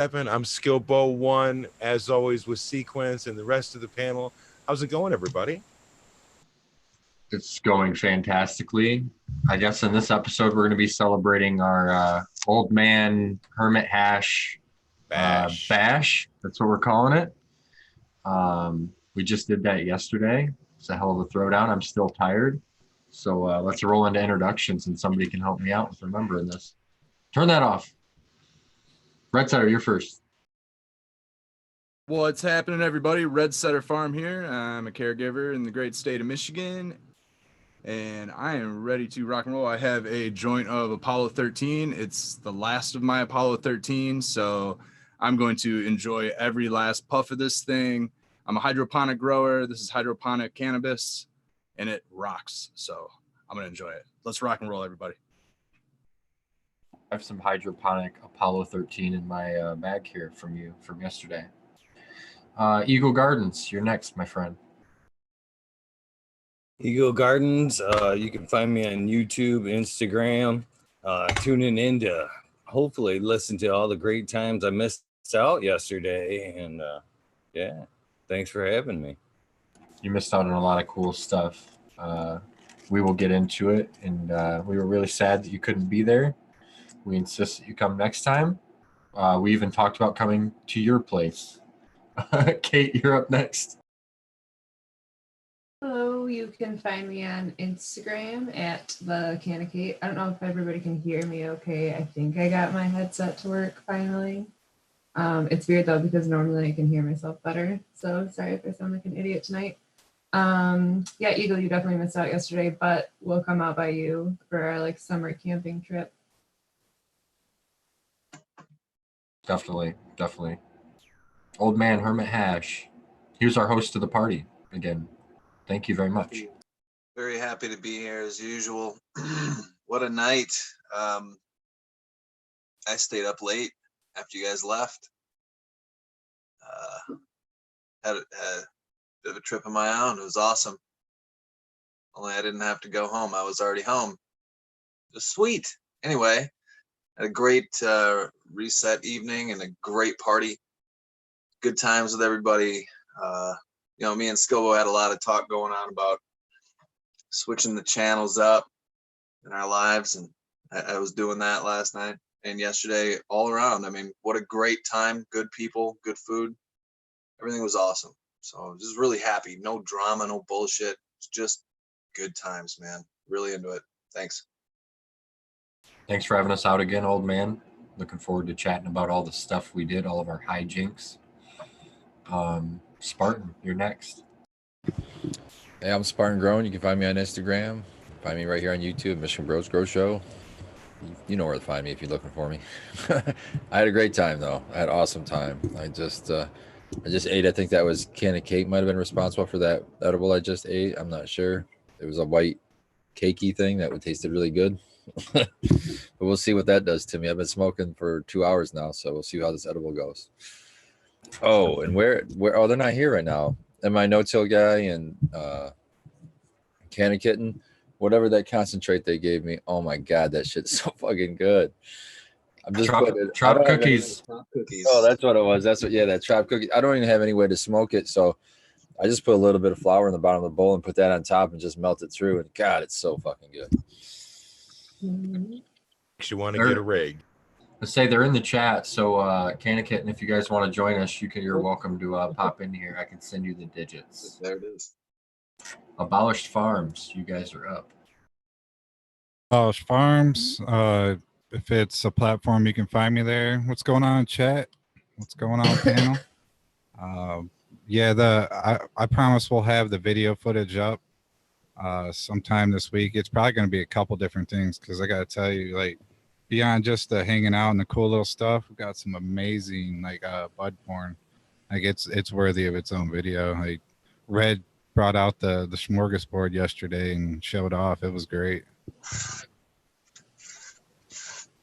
Evan. I'm Skillbo1, as always, with Sequence and the rest of the panel. How's it going, everybody? It's going fantastically. I guess in this episode, we're going to be celebrating our old man hermit hash bash. That's what we're calling it. We just did that yesterday. It's a hell of a throwdown. I'm still tired. So let's roll into introductions and somebody can help me out with remembering this. Turn that off. Red Setter, you're first. What's happening, everybody? Red Setter Farm here. I'm a caregiver in the great state of Michigan, and I am ready to rock and roll. I have a joint of Apollo 13. It's the last of my Apollo 13, so I'm going to enjoy every last puff of this thing. I'm a hydroponic grower. This is hydroponic cannabis, and it rocks, so I'm going to enjoy it. Let's rock and roll, everybody. I have some hydroponic Apollo 13 in my bag here from you from yesterday. Eagle Gardens, you're next, my friend. Eagle Gardens, you can find me on YouTube, Instagram, tuning in to hopefully listen to all the great times I missed out yesterday. And yeah, thanks for having me. You missed out on a lot of cool stuff. We will get into it, and we were really sad that you couldn't be there. We insist that you come next time. We even talked about coming to your place. Kate, you're up next. Hello, you can find me on Instagram at the Can of Kate. I don't know if everybody can hear me okay. I think I got my headset to work finally. It's weird though, because normally I can hear myself better. So sorry if I sound like an idiot tonight. Yeah, Eagle, you definitely missed out yesterday, but we'll come out by you for our summer camping trip. Definitely. Old man hermit hash. Here's our host of the party again. Thank you very much. Very happy to be here as usual. What a night. I stayed up late after you guys left. Had a bit of a trip of my own. It was awesome. Only I didn't have to go home. I was already home. It was sweet. Anyway, had a great reset evening and a great party. Good times with everybody. Me and Skillbo had a lot of talk going on about switching the channels up in our lives, and I was doing that last night and yesterday all around. I mean, what a great time. Good people, good food. Everything was awesome. So I was just really happy. No drama, no bullshit. It's just good times, man. Really into it. Thanks. Thanks for having us out again, old man. Looking forward to chatting about all the stuff we did, all of our hijinks. Spartan, you're next. Hey, I'm Spartan Grown. You can find me on Instagram. Find me right here on YouTube, Michigan Bros Grow Show. You know where to find me if you're looking for me. I had a great time though. I had an awesome time. I just ate. I think that was Can of Kate might have been responsible for that edible I just ate. I'm not sure. It was a white cakey thing that would tasted really good. But we'll see what that does to me. I've been smoking for 2 hours now, so we'll see how this edible goes. Oh, and where? Oh, they're not here right now. And my no-till guy and Canna Kitten, whatever that concentrate they gave me. Oh my god, that shit's so fucking good. I'm just Trop cookies. Oh, that's what it was. That's what. Yeah, that trop cookie. I don't even have any way to smoke it, so I just put a little bit of flour in the bottom of the bowl and put that on top and just melt it through. And God, it's so fucking good. Makes you want to get a rig. Let's say they're in the chat, so Canna Kitten, if you guys want to join us, you're welcome to pop in here. I can send you the digits. There it is. Abolished Farms, you guys are up. Abolished Farms. If it's a platform, you can find me there. What's going on in chat? What's going on panel? Yeah, I promise we'll have the video footage up sometime this week. It's probably going to be a couple different things because I got to tell you, beyond just the hanging out and the cool little stuff, we've got some amazing bud porn. It's worthy of its own video. Red brought out the smorgasbord yesterday and showed off. It was great.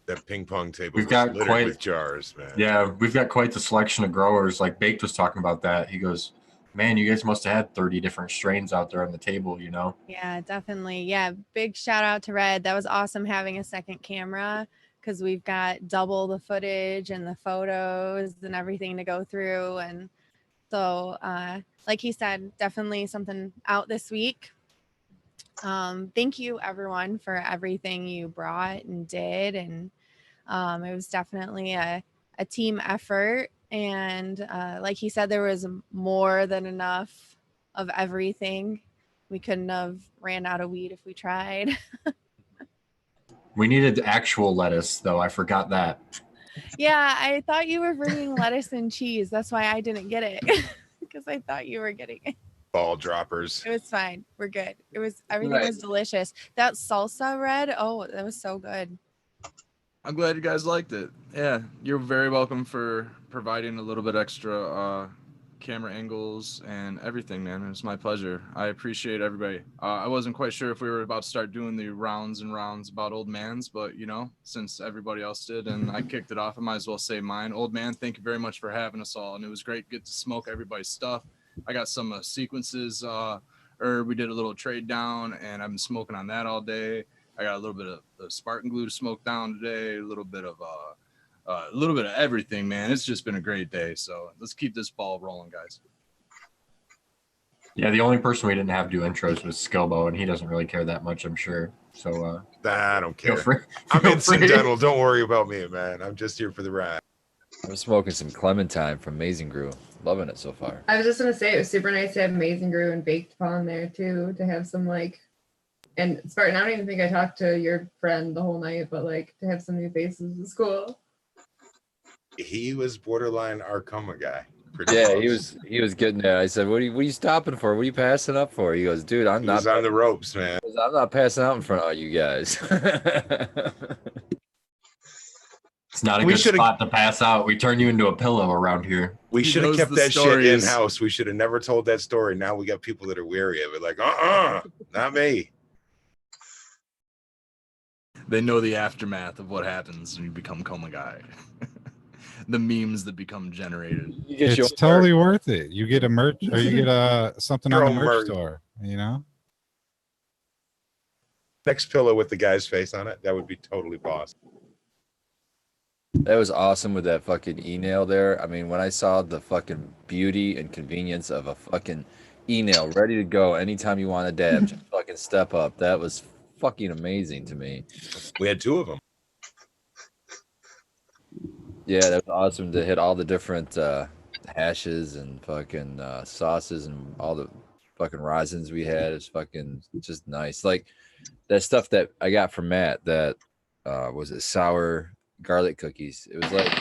That ping pong table We've was got littered with jars, man. Yeah, we've got quite the selection of growers. Like Baked was talking about that. He goes, man, you guys must have had 30 different strains out there on the table, you know? Yeah, definitely. Yeah, big shout out to Red. That was awesome having a second camera because we've got double the footage and the photos and everything to go through. And so, like he said, definitely something out this week. Thank you everyone for everything you brought and did. And it was definitely a team effort. And like he said, there was more than enough of everything. We couldn't have ran out of weed if we tried. We needed actual lettuce, though. I forgot that. Yeah, I thought you were bringing lettuce and cheese. That's why I didn't get it, because I thought you were getting it. Ball droppers. It was fine. We're good. It was everything was delicious. That salsa red, oh, that was so good. I'm glad you guys liked it. Yeah, you're very welcome for providing a little bit extra camera angles and everything, man. It's my pleasure. I appreciate everybody. I wasn't quite sure if we were about to start doing the rounds and rounds about old mans, but you know, since everybody else did and I kicked it off, I might as well say mine. Old man, thank you very much for having us all, and it was great to get to smoke everybody's stuff. I got some sequences, we did a little trade down, and I've been smoking on that all day. I got a little bit of the Spartan glue to smoke down today, a little bit of everything, man. It's just been a great day. So let's keep this ball rolling, guys. Yeah, the only person we didn't have do intros was Skilbo, and he doesn't really care that much, I'm sure. So I don't care. Feel I'm free. incidental. Don't worry about me, man. I'm just here for the ride. I'm smoking some Clementine from Amazing Brew. Loving it so far. I was just gonna say it was super nice to have Amazing Brew and Baked Pawn there too, to have some like, and Spartan, I don't even think I talked to your friend the whole night, but like to have some new faces was cool. He was borderline Arcoma guy. Yeah, he was getting there. I said, what are you stopping for? What are you passing up for? He goes, dude, I'm not on the ropes, man. I'm not passing out in front of you guys. It's not a good spot to pass out. We turn you into a pillow around here. We should have kept that shit in house. We should have never told that story. Now we got people that are weary of it. Like, not me. They know the aftermath of what happens when you become Coma Guy. The memes that become generated. It's totally worth it. You get a merch, or you get something on the merch store. You know. Next pillow with the guy's face on it. That would be totally boss. That was awesome with that fucking e-nail there. I mean, when I saw the fucking beauty and convenience of a fucking e-nail ready to go anytime you want to dab, just fucking step up. That was fucking amazing to me. We had 2 of them. Yeah, that was awesome to hit all the different hashes and fucking sauces and all the fucking resins we had. It's fucking just nice. Like that stuff that I got from Matt, that was it sour garlic cookies. It was like,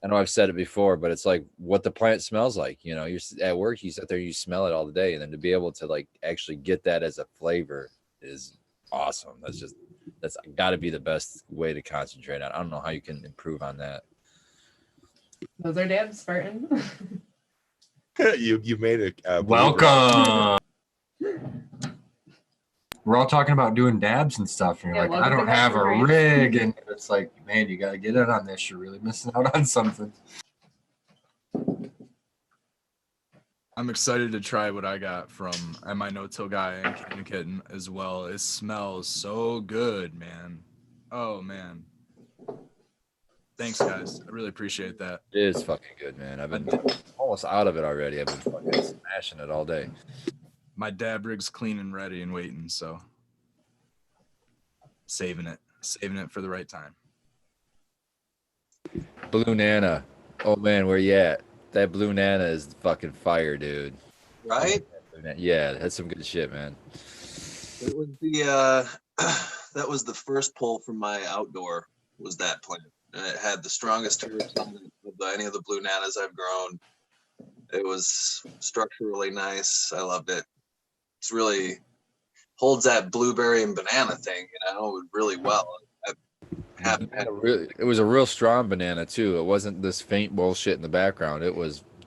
I know I've said it before, but it's like what the plant smells like. You know, you're at work, you sit there, you smell it all the day, and then to be able to like actually get that as a flavor is awesome. That's got to be the best way to concentrate on. I don't know how you can improve on that. Those are dabs, Spartan. you made it. Welcome. We're all talking about doing dabs and stuff, and you're like, I don't have a rig, and it's like, man, you got to get in on this. You're really missing out on something. I'm excited to try what I got from My No Till Guy and Kitten Kitten as well. It smells so good, man. Oh man. Thanks, guys. I really appreciate that. It is fucking good, man. I've been almost out of it already. I've been fucking smashing it all day. My dab rig's clean and ready and waiting, so saving it for the right time. Blue Nana. Oh man, where you at? That Blue Nana is fucking fire, dude. Right? Yeah, that's some good shit, man. It was that was the first pull from my outdoor, was that plant. And it had the strongest terps on it of any of the Blue Nanas I've grown. It was structurally nice. I loved it. It's really holds that blueberry and banana thing, really well. It was a real strong banana too. It wasn't this faint bullshit in the background.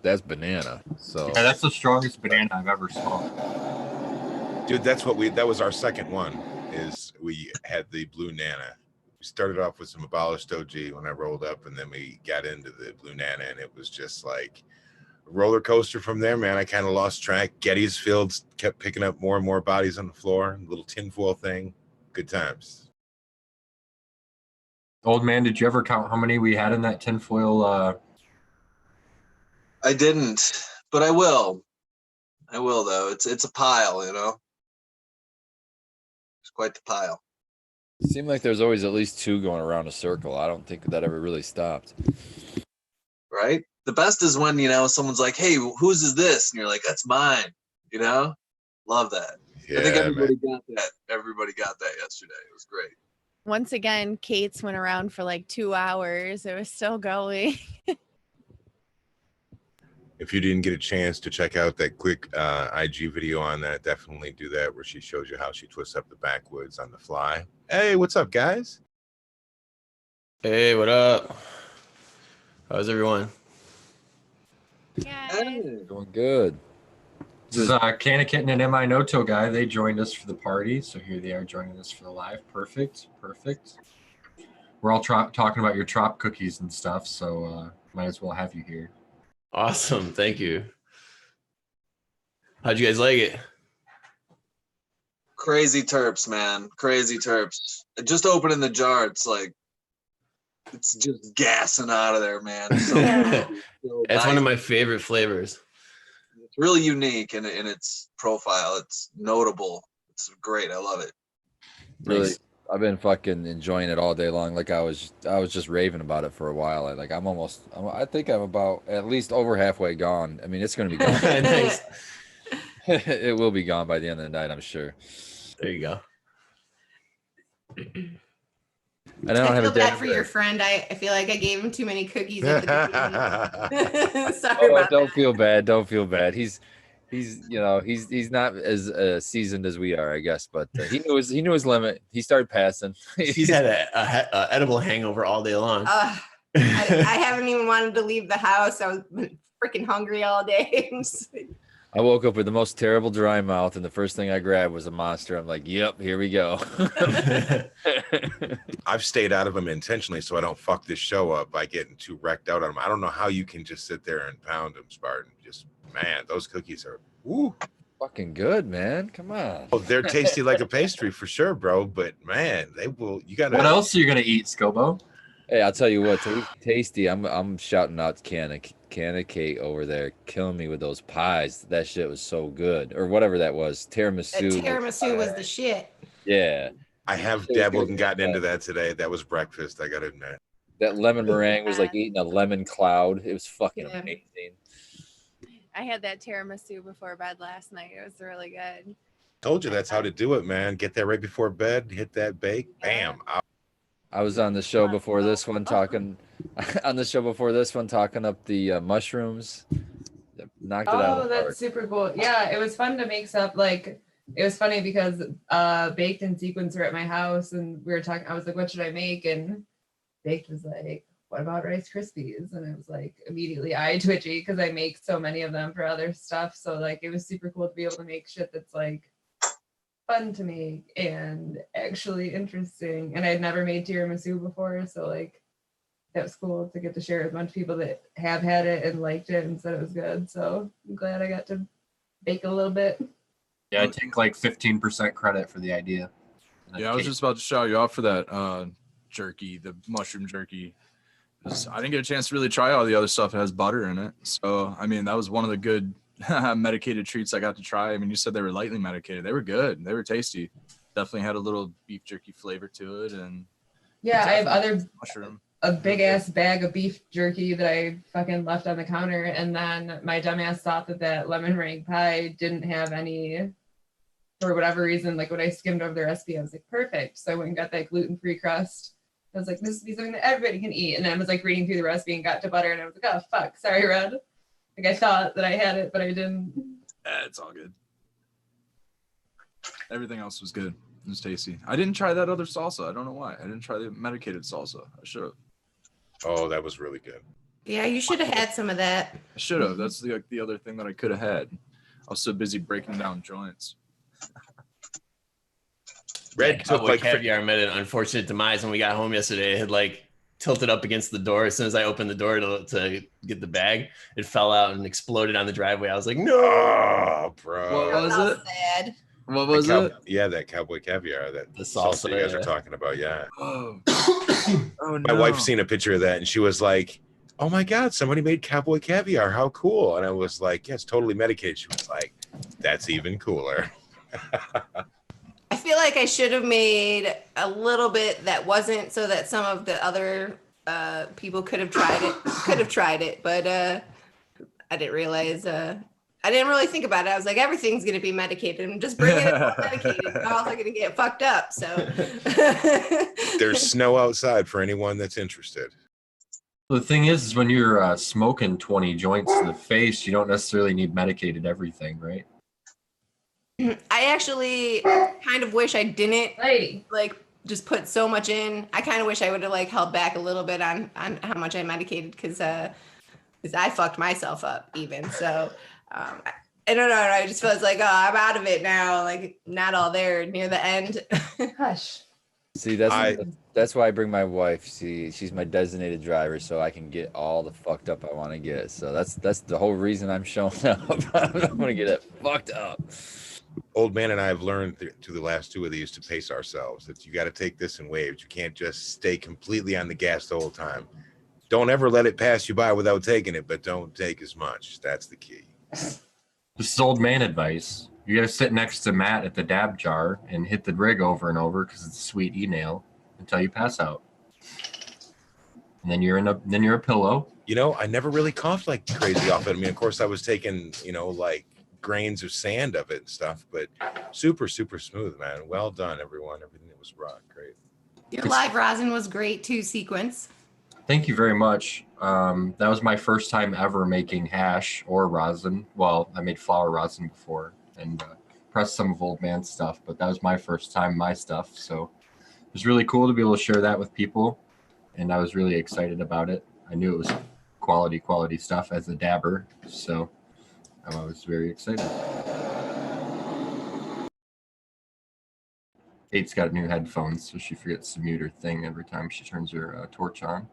That's banana. So yeah, that's the strongest banana I've ever smoked. Dude, that was our second one. Is we had the Blue Nana. We started off with some abolished OG when I rolled up, and then we got into the Blue Nana, and it was just like a roller coaster from there, man. I kind of lost track. Getty's Fields kept picking up more and more bodies on the floor. Little tinfoil thing. Good times. Old man, did you ever count how many we had in that tinfoil? I didn't, but I will. I will though. It's a pile, you know. It's quite the pile. It seemed like there's always at least 2 going around a circle. I don't think that ever really stopped. Right? The best is when, you know, someone's like, "Hey, whose is this?" And you're like, "That's mine." You know? Love that. Yeah, I think everybody man. got that. Everybody got that yesterday. It was great. Once again, Kate's went around for like 2 hours. It was still going. If you didn't get a chance to check out that quick IG video on that, definitely do that, where she shows you how she twists up the backwoods on the fly. Hey, what's up, guys? Hey, what up? How's everyone? Yeah. Doing good. This is Canna Kitten and MI Noto guy. They joined us for the party, so here they are joining us for the live. Perfect. We're all talking about your trop cookies and stuff, so might as well have you here. Awesome, thank you. How'd you guys like it? Crazy terps, man. Crazy terps. Just opening the jar, it's like it's just gassing out of there, man. So, It's one of my favorite flavors. It's really unique in its profile. It's notable. It's great. I love it. Really, Nice. I've been fucking enjoying it all day long. Like I was just raving about it for a while. I think I'm about at least over halfway gone. I mean, it's gonna be gone. Nice. It will be gone by the end of the night, I'm sure. There you go. And I don't I have feel a bad dinner for break. your friend. I feel like I gave him too many cookies at the beginning. Sorry Oh, about don't that. feel bad. Don't feel bad. He's he's not as seasoned as we are, I guess, but he knew his limit. He started passing. He's had a edible hangover all day long. I haven't even wanted to leave the house. I was freaking hungry all day. I woke up with the most terrible dry mouth, and the first thing I grabbed was a Monster. I'm like, "Yep, here we go." I've stayed out of them intentionally so I don't fuck this show up by getting too wrecked out on them. I don't know how you can just sit there and pound them, Spartan. Just, man, those cookies are woo. Fucking good, man. Come on. Oh, they're tasty like a pastry for sure, bro. But man, they will. You gotta. What else are you gonna eat, Scobo? Hey, I'll tell you what, tasty. I'm shouting out Canna Kate over there, killing me with those pies. That shit was so good, or whatever that was. Tiramisu. Tiramisu was the shit. Yeah. I have dabbled and gotten into that today. That was breakfast. I gotta admit. That lemon meringue was like eating a lemon cloud. It was fucking Yeah. amazing. I had that tiramisu before bed last night. It was really good. Told you that's how to do it, man. Get that right before bed. Hit that bake. Bam. Out. I was on the show before this one talking up the mushrooms. Knocked it out of Oh, the that's park. super cool. Yeah, it was fun to mix up. Like, it was funny because Baked and Sequence were at my house and we were talking. I was like, what should I make? And Baked was like, what about Rice Krispies? And I was like, immediately eye twitchy because I make so many of them for other stuff. So, like, it was super cool to be able to make shit that's like fun to make and actually interesting. And I had never made tiramisu before. So, like, that was cool to get to share with a bunch of people that have had it and liked it and said it was good. So I'm glad I got to bake a little bit. Yeah, I take like 15% credit for the idea. Yeah, I was just about to shout you out for that jerky, the mushroom jerky. I didn't get a chance to really try all the other stuff that has butter in it. So, I mean, that was one of the good medicated treats I got to try. I mean, you said they were lightly medicated. They were good. They were tasty. Definitely had a little beef jerky flavor to it. And Yeah, I have mushroom. a big ass bag of beef jerky that I fucking left on the counter. And then my dumbass thought that lemon meringue pie didn't have any, for whatever reason. Like, when I skimmed over the recipe, I was like, perfect. So I went and got that gluten-free crust. I was like, this would be something that everybody can eat. And then I was like reading through the recipe and got to butter and I was like, oh fuck, sorry, Red. Like, I thought that I had it, but I didn't. It's all good. Everything else was good. It was tasty. I didn't try that other salsa. I don't know why. I didn't try the medicated salsa. I should have. Oh, that was really good. Yeah, you should have had some of that. I should have. That's the other thing that I could have had. I was so busy breaking down joints. Red took like caviar met an unfortunate demise when we got home yesterday. It had like tilted up against the door. As soon as I opened the door to get the bag, it fell out and exploded on the driveway. I was like, no, oh, bro. What was it? Sad. What was it? Yeah, that cowboy caviar, that The salsa salsa, you guys are yeah. talking about. Yeah. Oh, oh My wife seen a picture of that and she was like, "Oh my God, somebody made cowboy caviar. How cool!" And I was like, "Yeah, it's totally medicated." She was like, "That's even cooler." I feel like I should have made a little bit that wasn't, so that some of the other people could have tried it. But I didn't realize. I didn't really think about it. I was like, everything's gonna be medicated. I'm just bringing it all medicated. I'm also gonna get fucked up. So There's snow outside for anyone that's interested. The thing is when you're smoking 20 joints to the face, you don't necessarily need medicated everything, right? I actually kind of wish I didn't like just put so much in. I kind of wish I would have like held back a little bit on how much I medicated because I fucked myself up even. So I don't know. I just felt like, oh, I'm out of it now. Like not all there near the end. Hush. See, that's why I bring my wife. She's my designated driver, so I can get all the fucked up I want to get. So that's the whole reason I'm showing up. I'm gonna get it fucked up. Old man and I have learned through the last two of these to pace ourselves. That you got to take this in waves. You can't just stay completely on the gas the whole time. Don't ever let it pass you by without taking it, but don't take as much. That's the key. This is old man advice. You gotta sit next to Matt at the dab jar and hit the rig over and over because it's a sweet e-nail until you pass out. And then you're a pillow. You know, I never really coughed like crazy off it. I mean, of course, I was taking, like grains of sand of it and stuff, but super, super smooth, man. Well done, everyone. Everything that was rock, great. Your live rosin was great too, Sequence. Thank you very much. That was my first time ever making hash or rosin. Well, I made flower rosin before and pressed some of Old Man's stuff, but that was my first time, my stuff. So it was really cool to be able to share that with people, and I was really excited about it. I knew it was quality stuff as a dabber, so I was very excited. Kate's got new headphones, so she forgets to mute her thing every time she turns her torch on.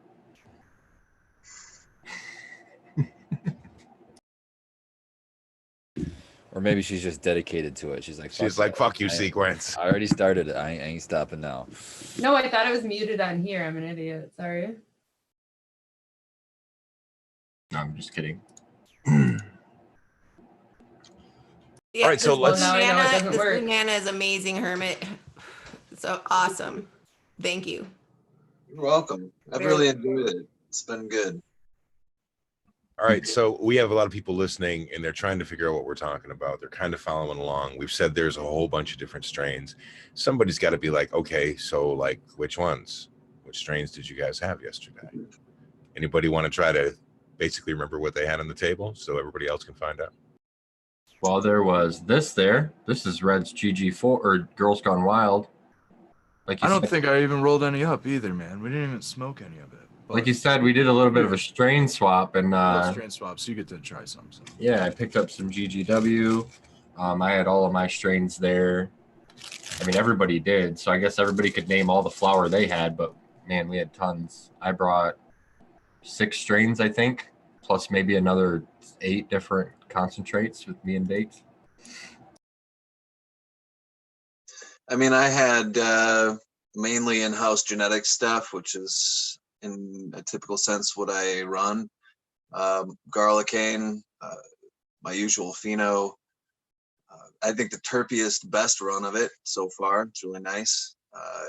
Or maybe she's just dedicated to it. She's like, fuck you, Sequence. I already started it. I ain't stopping now. No, I thought it was muted on here. I'm an idiot. Sorry. No, I'm just kidding. Yeah, all right, so let's. Now I know it doesn't work. Banana is amazing, Hermit. So awesome. Thank you. You're welcome. I've really enjoyed it. It's been good. All right, so we have a lot of people listening, and they're trying to figure out what we're talking about. They're kind of following along. We've said there's a whole bunch of different strains. Somebody's got to be like, okay, so like, which ones? Which strains did you guys have yesterday? Anybody want to try to basically remember what they had on the table so everybody else can find out? Well, there was this there. This is Red's GG4 or Girls Gone Wild. Like I don't think I even rolled any up either, man. We didn't even smoke any of it. Like you said, we did a little bit of a strain swap, and strain swap, so you get to try some. So. Yeah, I picked up some GGW. I had all of my strains there. I mean, everybody did, so I guess everybody could name all the flower they had. But man, we had tons. I brought 6 strains, I think, plus maybe another 8 different concentrates with me and dates. I mean, I had mainly in-house genetic stuff, which is in a typical sense what I run. Garlicane, my usual pheno. I think the terpiest best run of it so far. It's really nice.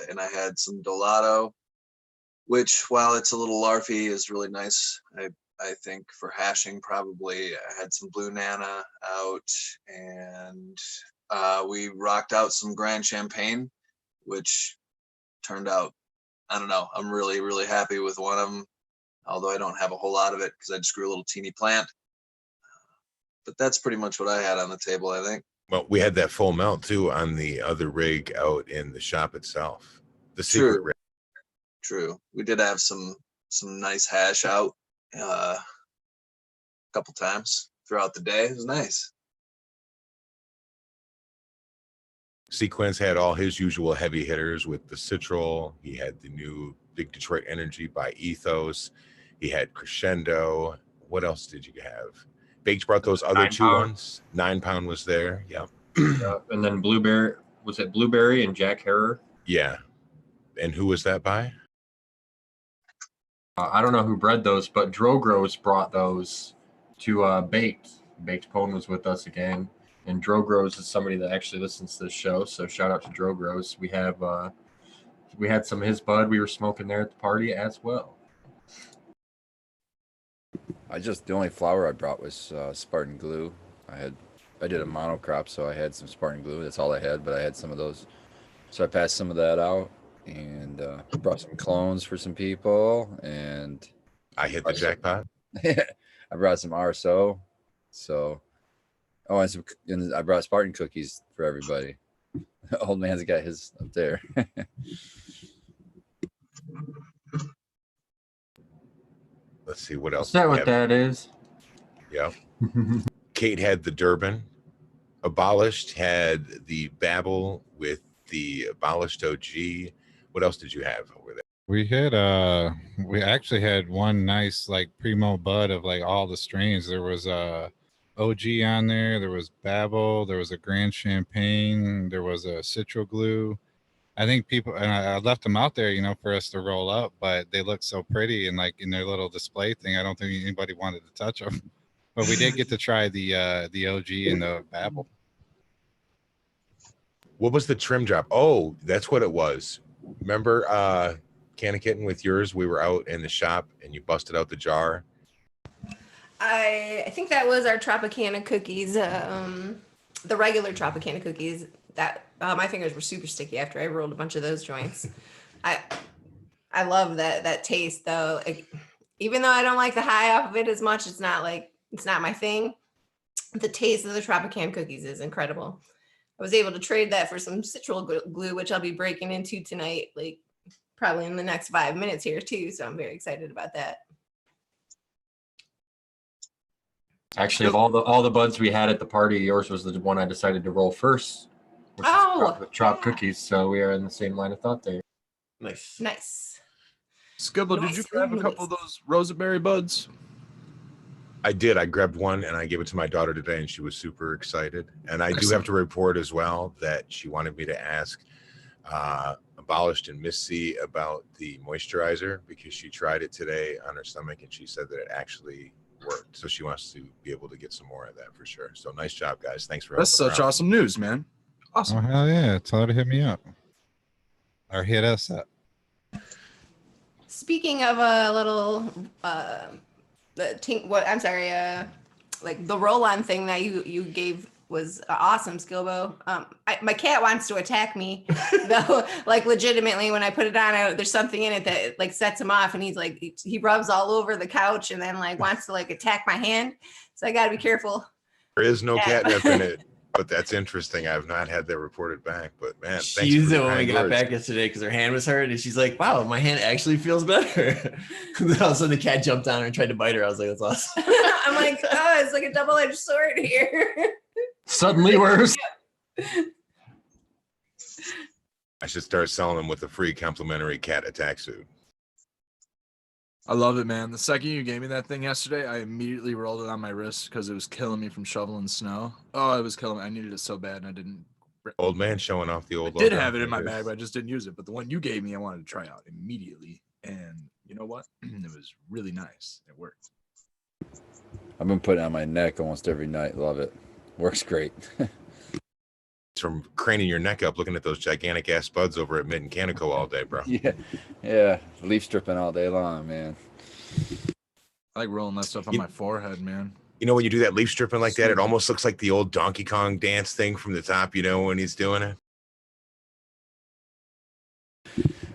And I had some Dolato, which while it's a little larfy is really nice. I think for hashing probably. I had some Blue Nana out, and we rocked out some Grand Champagne, which turned out, I don't know, I'm really, really happy with one of them, although I don't have a whole lot of it because I just grew a little teeny plant. But that's pretty much what I had on the table, I think. Well, we had that full melt too on the other rig out in the shop itself. The secret rig. True. We did have some nice hash out a couple times throughout the day. It was nice. Sequence had all his usual heavy hitters with the Citral. He had the new Big Detroit Energy by Ethos. He had Crescendo. What else did you have? Baked brought those other 2 ones. 9 pound was there. Yeah. Yeah, and then Blueberry, was it Blueberry and Jack Harrer? Yeah. And who was that by? I don't know who bred those, but Drogros brought those to Baked. Baked Pone was with us again. And Drogros is somebody that actually listens to this show. So shout out to Drogros. We had some of his bud we were smoking there at the party as well. The only flower I brought was Spartan glue. I did a monocrop, so I had some Spartan glue. That's all I had, but I had some of those. So I passed some of that out and brought some clones for some people. And I hit the jackpot. I brought some RSO. So, and I brought Spartan cookies for everybody. Old man's got his up there. Let's see what else. Is that what that is? Yeah. Kate had the Durban. Abolished had the Babel with the Abolished OG. What else did you have over there? We actually had one nice like primo bud of like all the strains. There was OG on there, there was Babel, there was a Grand Champagne, there was a Citro Glue. I think people, and I left them out there, for us to roll up, but they look so pretty and like in their little display thing. I don't think anybody wanted to touch them, but we did get to try the OG and the Babel. What was the trim job? Oh, that's what it was. Remember Can of Kitten with yours? We were out in the shop and you busted out the jar. I think that was our Tropicana cookies, the regular Tropicana cookies. That my fingers were super sticky after I rolled a bunch of those joints. I love that taste though. Even though I don't like the high off of it as much, it's not my thing. The taste of the Tropicana cookies is incredible. I was able to trade that for some citral glue, which I'll be breaking into tonight, like probably in the next 5 minutes here too. So I'm very excited about that. Actually, of all the buds we had at the party, yours was the one I decided to roll first. Which is Trop cookies. So we are in the same line of thought there. Nice. Skibble, did you grab a couple of those roseberry buds? I did. I grabbed one and I gave it to my daughter today and she was super excited. And I do have to report as well that she wanted me to ask Abolished and Miss C about the moisturizer because she tried it today on her stomach and she said that it actually worked. So she wants to be able to get some more of that for sure. So nice job, guys. Thanks for That's such awesome news, man. Awesome. Oh, hell yeah. Tell her to hit me up. Or hit us up. Speaking of a little like the roll-on thing that you gave was awesome, Skilbo. My cat wants to attack me though, like legitimately when I put it on, there's something in it that like sets him off and he's like, he rubs all over the couch and then like wants to like attack my hand. So I gotta be careful. There is no catnip in it, but that's interesting. I've not had that reported back, but man, she used it when we got back yesterday because her hand was hurt and she's like, wow, my hand actually feels better. And then all of a sudden the cat jumped on her and tried to bite her. I was like, that's awesome. I'm like, oh, it's like a double-edged sword here. Suddenly worse. I should start selling them with a free complimentary cat attack suit. I love it, man. The second you gave me that thing yesterday, I immediately rolled it on my wrist because it was killing me from shoveling snow. Oh, it was killing me. I needed it so bad, and I didn't. Old man showing off the old. I did have it in my bag, but I just didn't use it. But the one you gave me, I wanted to try out immediately, and you know what? It was really nice. It worked. I've been putting it on my neck almost every night. Love it. Works great. From craning your neck up, looking at those gigantic ass buds over at Mid and Canico all day, bro. Yeah. Leaf stripping all day long, man. I like rolling that stuff on my forehead, man. You know, when you do that leaf stripping like that, it almost looks like the old Donkey Kong dance thing from the top, when he's doing it.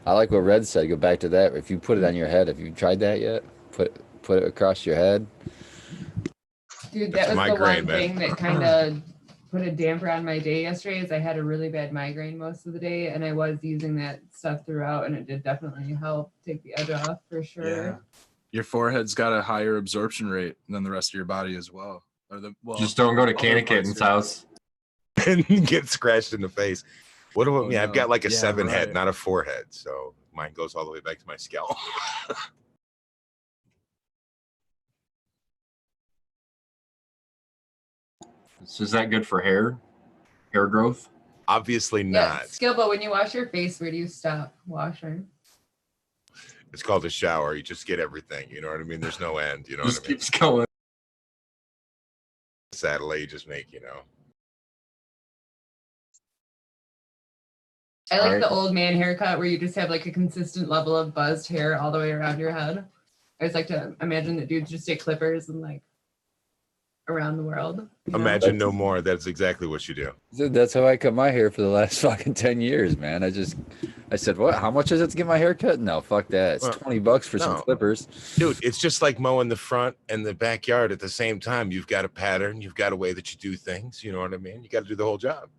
I like what Red said. Go back to that. If you put it on your head, have you tried that yet? Put it across your head. Dude, that was migraine, the one thing that kind of put a damper on my day yesterday is I had a really bad migraine most of the day and I was using that stuff throughout and it did definitely help take the edge off for sure. Yeah. Your forehead's got a higher absorption rate than the rest of your body as well. Just don't go to Can of Kitten's house and get scratched in the face. What about me? No. I've got like a 7 head, not a 4 head. So mine goes all the way back to my scalp. So is that good for hair? hair growth? Obviously not. Skilbo, when you wash your face, where do you stop washing? It's called a shower. You just get everything. You know what I mean? There's no end. You know Just what I mean? keeps going. Satellite, you just make, you know. I like Alright. the old man haircut where you just have like a consistent level of buzzed hair all the way around your head. I just like to imagine that dudes just take clippers and like around the world. You know? Imagine no more. That's exactly what you do. Dude, that's how I cut my hair for the last fucking 10 years, man. I said, what? How much is it to get my hair cut? No, fuck that. It's Well, $20 for some no. clippers. Dude, it's just like mowing the front and the backyard at the same time. You've got a pattern. You've got a way that you do things. You know what I mean? You got to do the whole job.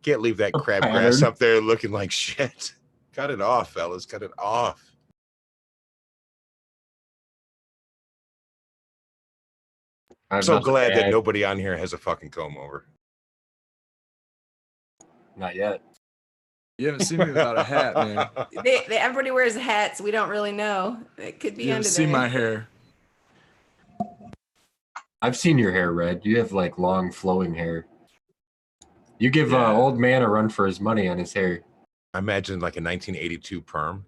Can't leave that crabgrass up there looking like shit. Cut it off, fellas. Cut it off. I'm so glad that nobody on here has a fucking comb over. Not yet. You haven't seen me without a hat, man. Everybody wears hats. We don't really know. It could be You under haven't seen there. my hair. I've seen your hair, Red. You have like long flowing hair. You give old man a run for his money on his hair. I imagine like a 1982 perm.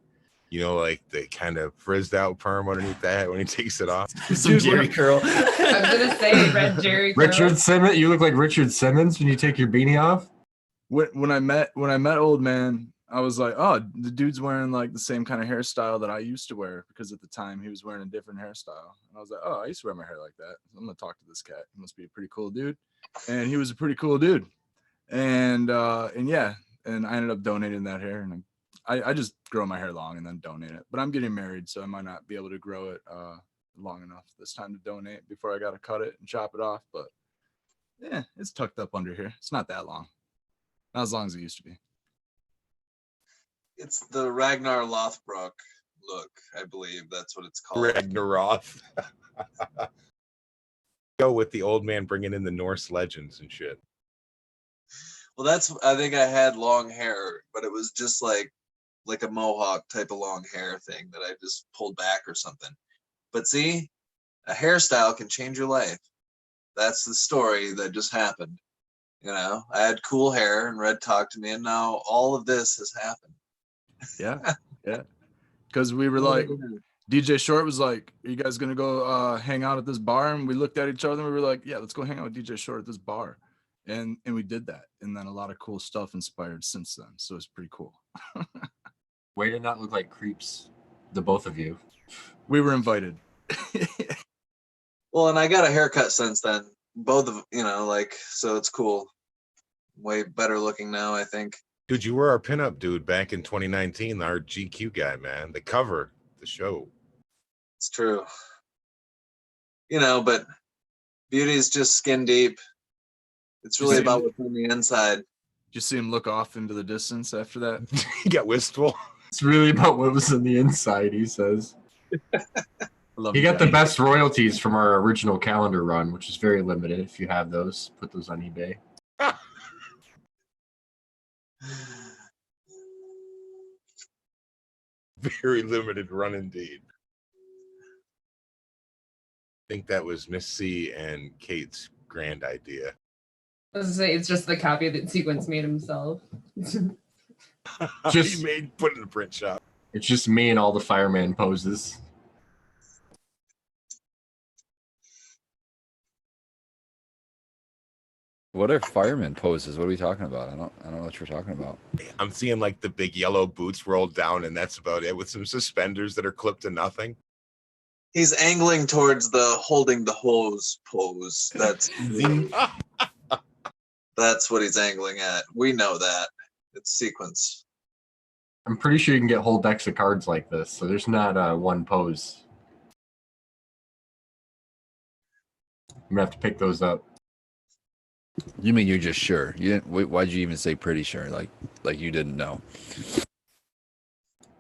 You know, like the kind of frizzed out perm underneath that when he takes it off. Some Jerry curl. I was gonna say red Jerry curl. Richard Simmons. You look like Richard Simmons when you take your beanie off. When I met old man, I was like, oh, the dude's wearing like the same kind of hairstyle that I used to wear, because at the time he was wearing a different hairstyle. And I was like, oh, I used to wear my hair like that. I'm gonna talk to this cat. He must be a pretty cool dude. And he was a pretty cool dude. And yeah, and I ended up donating that hair, and I just grow my hair long and then donate it. But I'm getting married, so I might not be able to grow it long enough this time to donate before I got to cut it and chop it off. But yeah, it's tucked up under here. It's not that long. Not as long as it used to be. It's the Ragnar Lothbrok look, I believe that's what it's called. Ragnaroth. Go with the old man bringing in the Norse legends and shit. Well, I think I had long hair, but it was just like a mohawk type of long hair thing that I just pulled back or something. But see, a hairstyle can change your life. That's the story that just happened. You know, I had cool hair and Red talked to me, and now all of this has happened. Yeah, yeah. Because we were like, DJ Short was like, are you guys gonna go hang out at this bar? And we looked at each other and we were like, yeah, let's go hang out with DJ Short at this bar. And we did that. And then a lot of cool stuff inspired since then. So it's pretty cool. Way to not look like creeps, the both of you. We were invited. Well, and I got a haircut since then. Both of, like, so it's cool. Way better looking now, I think. Dude, you were our pinup dude back in 2019, our GQ guy, man. The cover, the show. It's true. But beauty is just skin deep. It's really about what's on the inside. Did you see him look off into the distance after that? He got wistful. It's really about what was on the inside, he says. He got the best royalties from our original calendar run, which is very limited. If you have those, put those on eBay. Very limited run indeed. I think that was Miss C and Kate's grand idea. I was gonna say, it's just the copy that Sequence made himself. Just he put in the print shop. It's just me and all the fireman poses. What are fireman poses? What are we talking about? I don't know what you're talking about. I'm seeing like the big yellow boots rolled down, and that's about it, with some suspenders that are clipped to nothing. He's angling towards the holding the hose pose. That's what he's angling at. We know that. It's Sequence. I'm pretty sure you can get whole decks of cards like this, so there's not one pose. I'm gonna have to pick those up. You mean you're just sure? You didn't? Why'd you even say pretty sure? Like you didn't know?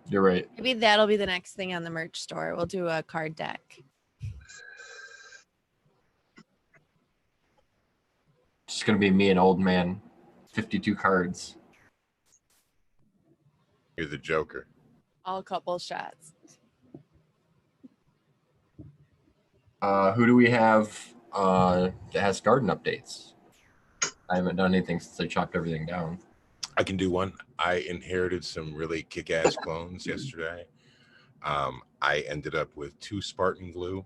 You're right. Maybe that'll be the next thing on the merch store. We'll do a card deck. It's gonna be me and old man, 52 cards. You're the Joker. All couple shots. Who do we have that has garden updates? I haven't done anything since I chopped everything down. I can do one. I inherited some really kick-ass clones yesterday. I ended up with 2 Spartan glue,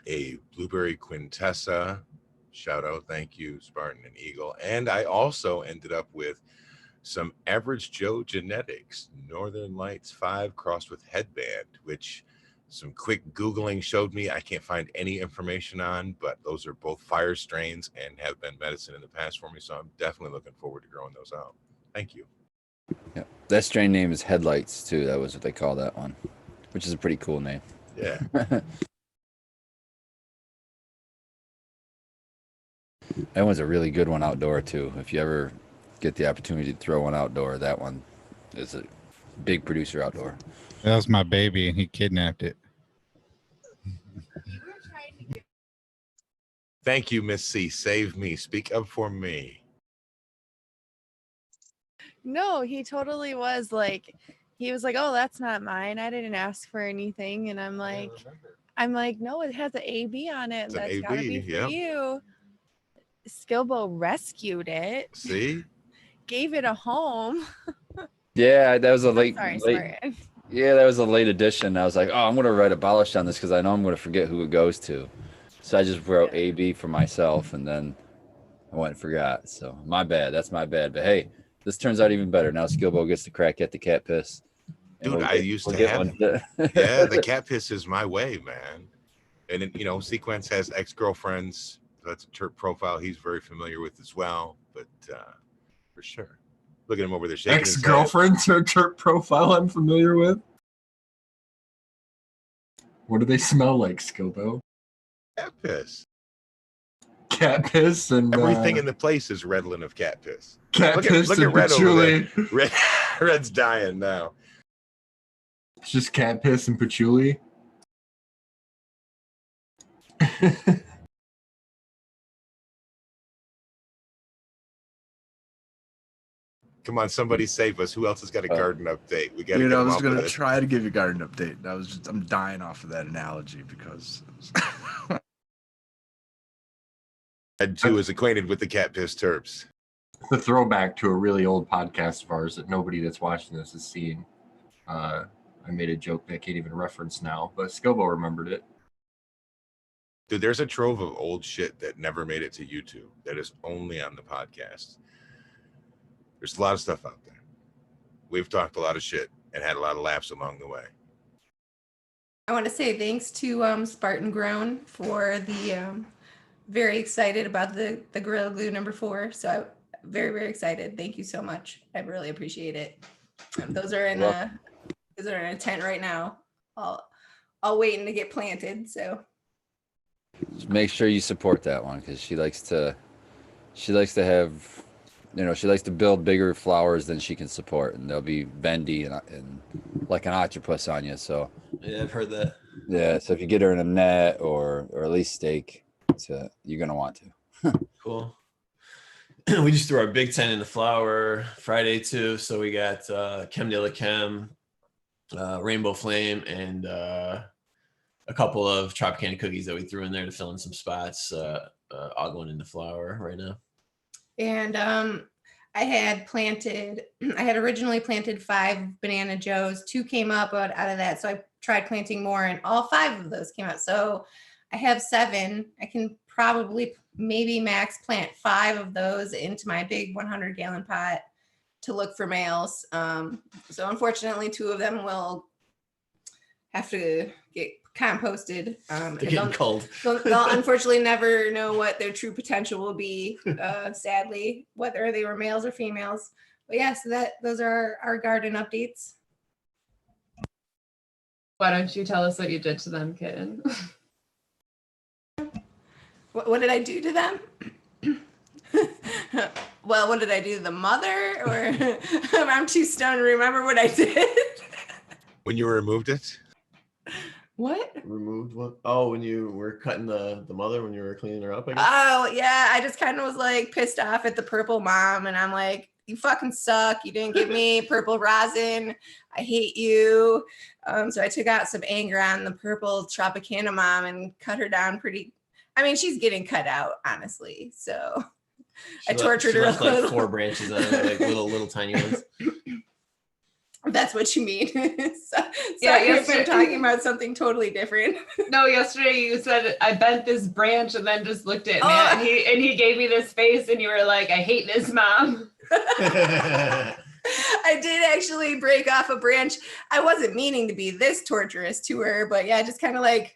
a blueberry quintessa, shout out, thank you, Spartan and Eagle. And I also ended up with some Average Joe genetics, Northern Lights 5 crossed with headband, which some quick Googling showed me I can't find any information on, but those are both fire strains and have been medicine in the past for me. So I'm definitely looking forward to growing those out. Thank you. Yeah, that strain name is Headlights too. That was what they call that one, which is a pretty cool name. Yeah. That one's a really good one outdoor too. If you ever get the opportunity to throw one outdoor, that one is a big producer outdoor. That was my baby, and he kidnapped it. Thank you, Miss C. Save me. Speak up for me. No, he totally was like, he was like, oh, that's not mine. I didn't ask for anything. And I'm like, no, it has an AB on it. It's an That's gotta be AB, for yep. you. Skilbo rescued it, See? gave it a home. Yeah, that was a late. Sorry, late yeah, that was a late edition. I was like, oh, I'm gonna write abolish on this because I know I'm gonna forget who it goes to. So I just wrote AB for myself, and then I went and forgot. So my bad. That's my bad. But hey, this turns out even better. Now Skilbo gets to crack at the cat piss. Dude, I used to have one. Yeah, the cat piss is my way, man. And then, you know, Sequence has ex-girlfriends. That's a Turk profile he's very familiar with as well. But for sure. Look at him over there shaking his head. Ex-girlfriends or Turk profile I'm familiar with. What do they smell like, Skilbo? Cat piss. Cat piss and everything in the place is redolent of cat piss. Cat piss look and at Red patchouli. over there. Red's dying now. It's just cat piss and patchouli. Come on, somebody save us. Who else has got a garden update? We got to. Dude, I was gonna try to give you a garden update. I'm dying off of that analogy because Ed too is acquainted with the cat piss terps. It's a throwback to a really old podcast of ours that nobody that's watching this has seen. I made a joke that I can't even reference now, but Skilbo remembered it. Dude, there's a trove of old shit that never made it to YouTube that is only on the podcast. There's a lot of stuff out there. We've talked a lot of shit and had a lot of laughs along the way. I want to say thanks to Spartan Grown for the very excited about the Gorilla Glue number 4. So I'm very, very excited. Thank you so much. I really appreciate it. Those are in a tent right now. All waiting to get planted. So just make sure you support that one because she likes to have, you know, she likes to build bigger flowers than she can support, and they'll be bendy and like an octopus on you. So yeah, I've heard that. Yeah, so if you get her in a net or at least stake, you're gonna want to. Cool. We just threw our big tent in the flower Friday too. So we got Chem de la Chem, Rainbow Flame, and a couple of Tropicana cookies that we threw in there to fill in some spots. All going into flower right now. And I had originally planted 5 Banana Joes. 2 came up out of that. So I tried planting more and all 5 of those came out. So I have 7. I can probably maybe max plant 5 of those into my big 100-gallon pot to look for males. So unfortunately 2 of them will have to get composted. They're getting cold. They'll unfortunately never know what their true potential will be, sadly, whether they were males or females. But yeah, so those are our garden updates. Why don't you tell us what you did to them, kitten? What did I do to them? Well, what did I do to the mother? Or I'm too stoned to remember what I did. When you removed it? What? Removed what? Oh, when you were cutting the mother when you were cleaning her up, I guess? Oh, yeah. I just kind of was like pissed off at the purple mom. And I'm like, you fucking suck. You didn't give me purple rosin. I hate you. So I took out some anger on the purple Tropicana mom and cut her down pretty. I mean, she's getting cut out, honestly. So I tortured she her a left like little. 4 branches on it, like little tiny ones. That's what you mean. So, Yeah, sorry if I'm yesterday- talking about something totally different. No, yesterday you said I bent this branch and then just looked at Oh. Matt and he gave me this face and you were like, I hate this, Mom. I did actually break off a branch. I wasn't meaning to be this torturous to her, but yeah, just kind of like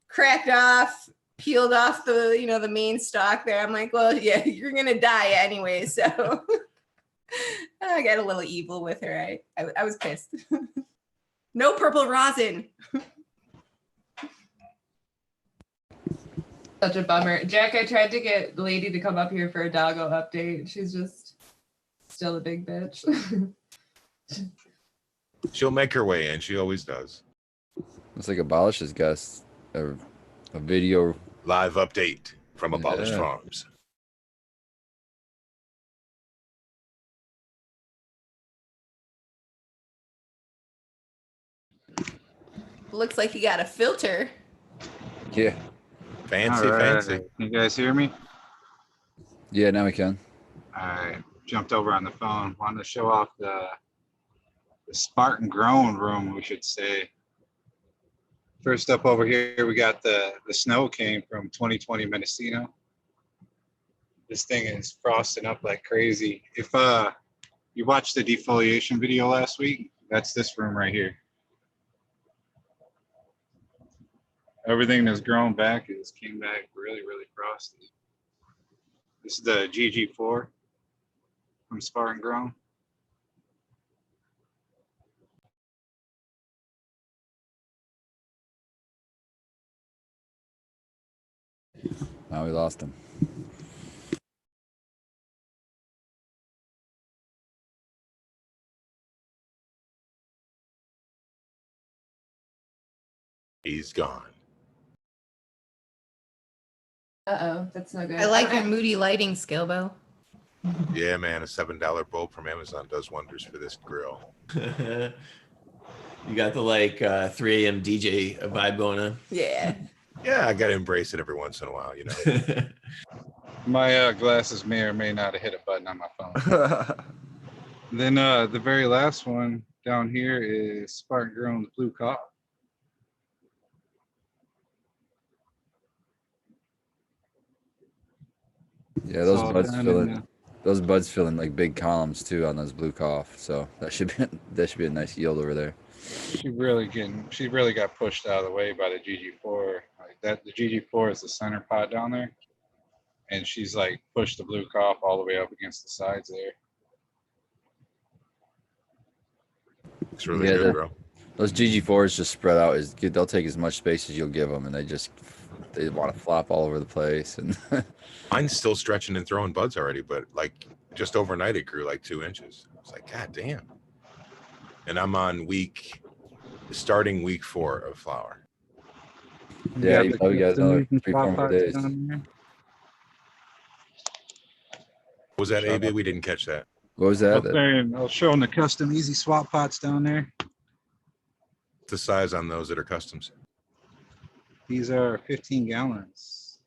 cracked off, peeled off the, you know, the main stalk there. I'm like, well, yeah, you're gonna die anyway. So I got a little evil with her. I was pissed. No purple rosin. Such a bummer. Jack, I tried to get Lady to come up here for a doggo update. She's just still a big bitch. She'll make her way in. She always does. Looks like Abolish has got a video. Live update from Abolished Yeah. Farms. Looks like you got a filter. Yeah. Fancy, All right. fancy. Can you guys hear me? Yeah, now we can. I jumped over on the phone. Wanted to show off the Spartan Grown room, we should say. First up over here, we got the Snow King from 2020 Mendocino. This thing is frosting up like crazy. If you watched the defoliation video last week, that's this room right here. Everything that's grown back came back really, really frosty. This is the GG4 from Spartan Grown. Now we lost him. He's gone. Uh-oh, that's no good. I like your moody lighting skill, Bo. Yeah, man, a $7 bulb from Amazon does wonders for this grill. You got the like 3 a.m. DJ vibe going on. Yeah. Yeah, I gotta embrace it every once in a while, you know. My glasses may or may not have hit a button on my phone. Then the very last one down here is Spartan Grown Blue Cough. Yeah, those all buds done feeling in, those buds feeling like big columns too on those blue cough. So that should be a nice yield over there. she really got pushed out of the way by the GG4. Like that, the GG4 is the center pot down there, and she's like pushed the blue cough all the way up against the sides there. It's really Yeah, good, bro. Those GG4s just spread out is good. They'll take as much space as you'll give them, and they want to flop all over the place. And Mine's still stretching and throwing buds already, but like just overnight it grew like 2 inches. It's like, God damn. And I'm on starting week 4 of flower. yeah, You we got another custom 3-4 more pots days. down there. Was that Shut AB? up. We didn't catch that. What was I that? was saying, I was showing the custom easy swap pots down there. The size on those that are customs. These are 15 gallons.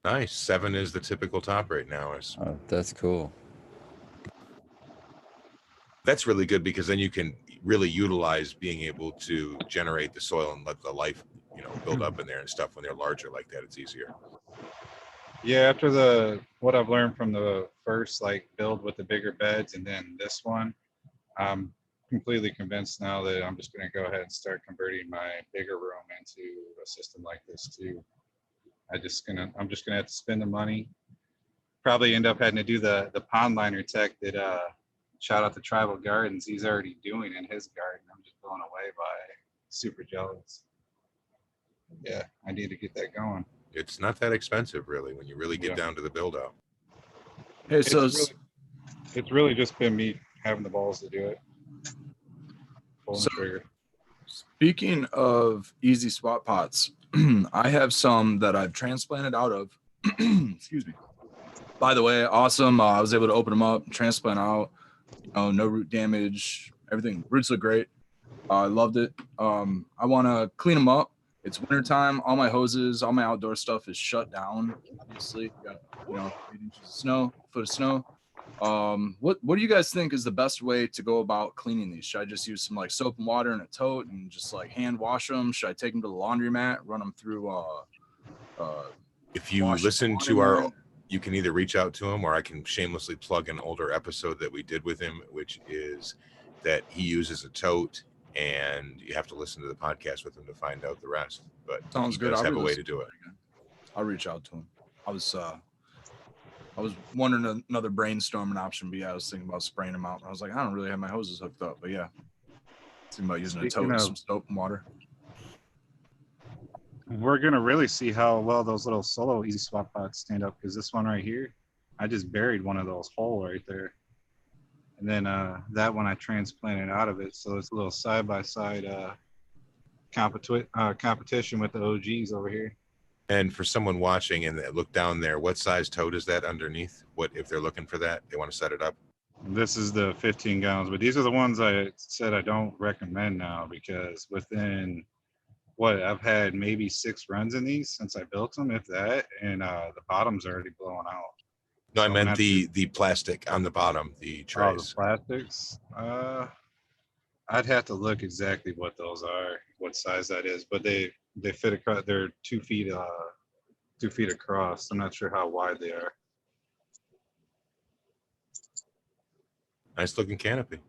Nice. 7 is the typical top right now. Oh, that's cool. That's really good because then you can really utilize being able to generate the soil and let the life, build up in there and stuff. When they're larger like that, it's easier. Yeah, after what I've learned from the first build with the bigger beds and then this one, I'm completely convinced now that I'm just going to go ahead and start converting my bigger room into a system like this too. I'm just gonna have to spend the money. Probably end up having to do the pond liner tech that shout out to Tribal Gardens. He's already doing in his garden. I'm just blown away by it. Super jealous. Yeah, I need to get that going. It's not that expensive, really, when you really get Yeah. down to the build out. Hey, so It's really just been me having the balls to do it. Pulling the So- trigger. speaking of easy swap pots, I have some that I've transplanted out of. Excuse me. By the way, awesome. I was able to open them up, transplant out. No root damage. Everything. Roots look great. I loved it. I want to clean them up. it's wintertime. All my hoses, all my outdoor stuff is shut down. Obviously, got 8 inches of snow, foot of snow. What do you guys think is the best way to go about cleaning these? Should I just use some like soap and water in a tote and just like hand wash them? Should I take them to the laundromat, run them through if you listen to our, you can either reach out to him, or I can shamelessly plug an older episode that we did with him, which is that he uses a tote, and you have to listen to the podcast with him to find out the rest. But sounds he good. does I'll have a way to do it. I'll reach out to him. I was wondering another brainstorming option, but yeah, I was thinking about spraying them out. I was like, I don't really have my hoses hooked up, but yeah, thinking about using a tote with some soap and water. We're gonna really see how well those little solo easy swap pots stand up, because this one right here, I just buried one of those whole right there, and then that one I transplanted out of it, so it's a little side-by-side competition with the OGs over here. And for someone watching and look down there, what size tote is that underneath? What if they're looking for that? They want to set it up. This is the 15 gallons, but these are the ones I said I don't recommend now, because within I've had maybe 6 runs in these since I built them, if that, and the bottom's already blowing out. No, I meant the plastic on the bottom, the trays. Oh, the plastics. I'd have to look exactly what those are, what size that is, but they fit across. They're 2 feet 2 feet across. I'm not sure how wide they are. Nice looking canopy.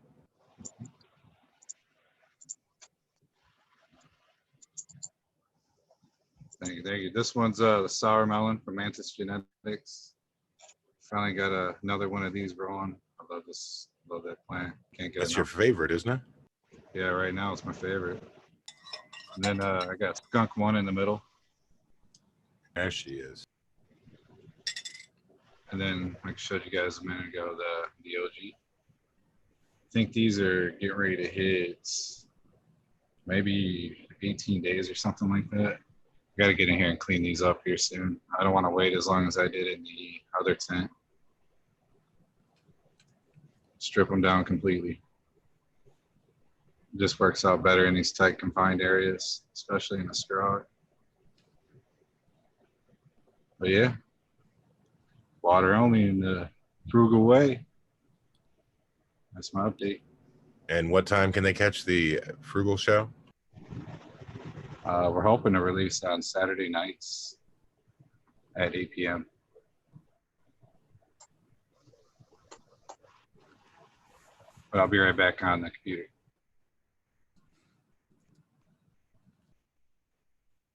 Thank you, thank you. This one's the sour melon from Mantis Genetics. Finally got another one of these growing. I love this, love that plant. Can't get That's enough. your favorite, isn't it? Yeah, right now it's my favorite. And then I got skunk one in the middle. There she is. And then like I showed you guys a minute ago, the OG. I think these are getting ready to hit maybe 18 days or something like that. Got to get in here and clean these up here soon. I don't want to wait as long as I did in the other tent. Strip them down completely. It just works out better in these tight confined areas, especially in the straw. But yeah, water only in the frugal way. That's my update. And what time can they catch the Frugal show? We're hoping to release on Saturday nights at 8 p.m. But I'll be right back on the computer.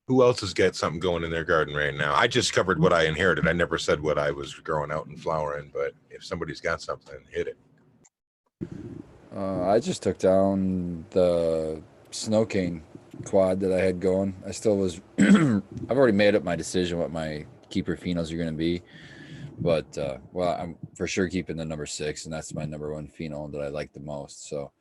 Who else has got something going in their garden right now? I just covered what I inherited. I never said what I was growing out and flowering, but if somebody's got something, hit it. I just took down the snow cane quad that I had going. I still was, I've already made up my decision what my keeper phenos are going to be, but well, I'm for sure keeping the number 6, and that's my number 1 pheno that I like the most. So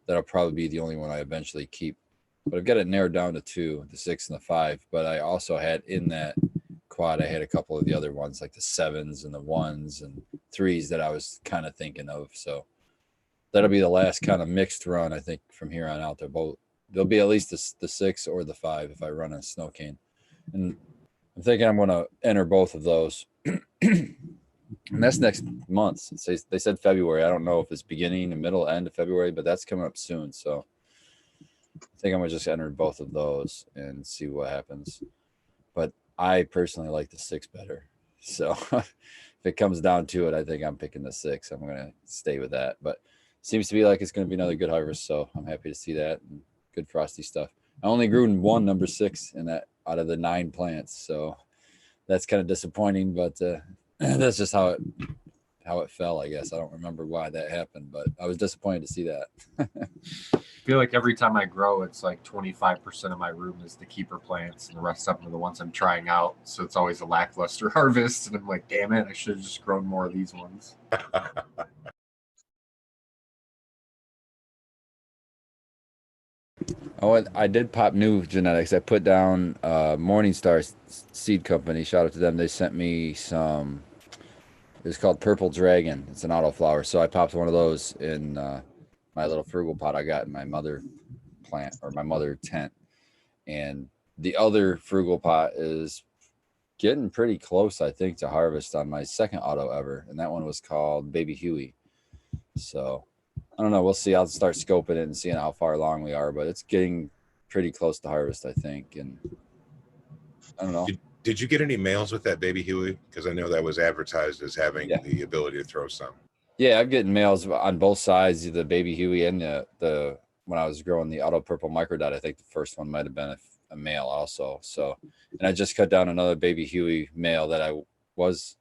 that'll probably be the only one I eventually keep. But I've got it narrowed down to 2, the 6 and the 5. But I also had in that quad, I had a couple of the other ones like the 7s and the 1s and 3s that I was kind of thinking of. So that'll be the last kind of mixed run, I think, from here on out. There'll be at least the 6 or the 5 if I run a snow cane. And I'm thinking I'm going to enter both of those. And that's next month. They said February. I don't know if it's beginning, the middle, end of February, but that's coming up soon. So I think I'm going to just enter both of those and see what happens. But I personally like the 6 better. So if it comes down to it, I think I'm picking the 6. I'm going to stay with that. But seems to be like it's going to be another good harvest. So I'm happy to see that. And good frosty stuff. I only grew in one number 6 in that out of the 9 plants. So that's kind of disappointing, but that's just how it fell, I guess. I don't remember why that happened, but I was disappointed to see that. I feel like every time I grow, it's like 25% of my room is the keeper plants, and the rest of them are the ones I'm trying out. So it's always a lackluster harvest, and I'm like, damn it, I should have just grown more of these ones. Oh, I did pop new genetics. I put down Morningstar Seed Company. Shout out to them. They sent me some. It's called Purple Dragon. It's an auto flower. So I popped one of those in my little frugal pot I got in my mother plant or my mother tent, and the other frugal pot is getting pretty close, I think, to harvest on my second auto ever, and that one was called Baby Huey. So I don't know. We'll see. I'll start scoping it and seeing how far along we are, but it's getting pretty close to harvest, I think. And I don't know. Did you get any males with that Baby Huey? Because I know that was advertised as having the ability to throw some. Yeah, I'm getting males on both sides, the Baby Huey and the when I was growing the Auto Purple Microdot, I think the first one might have been a male also. So, and I just cut down another Baby Huey male that I was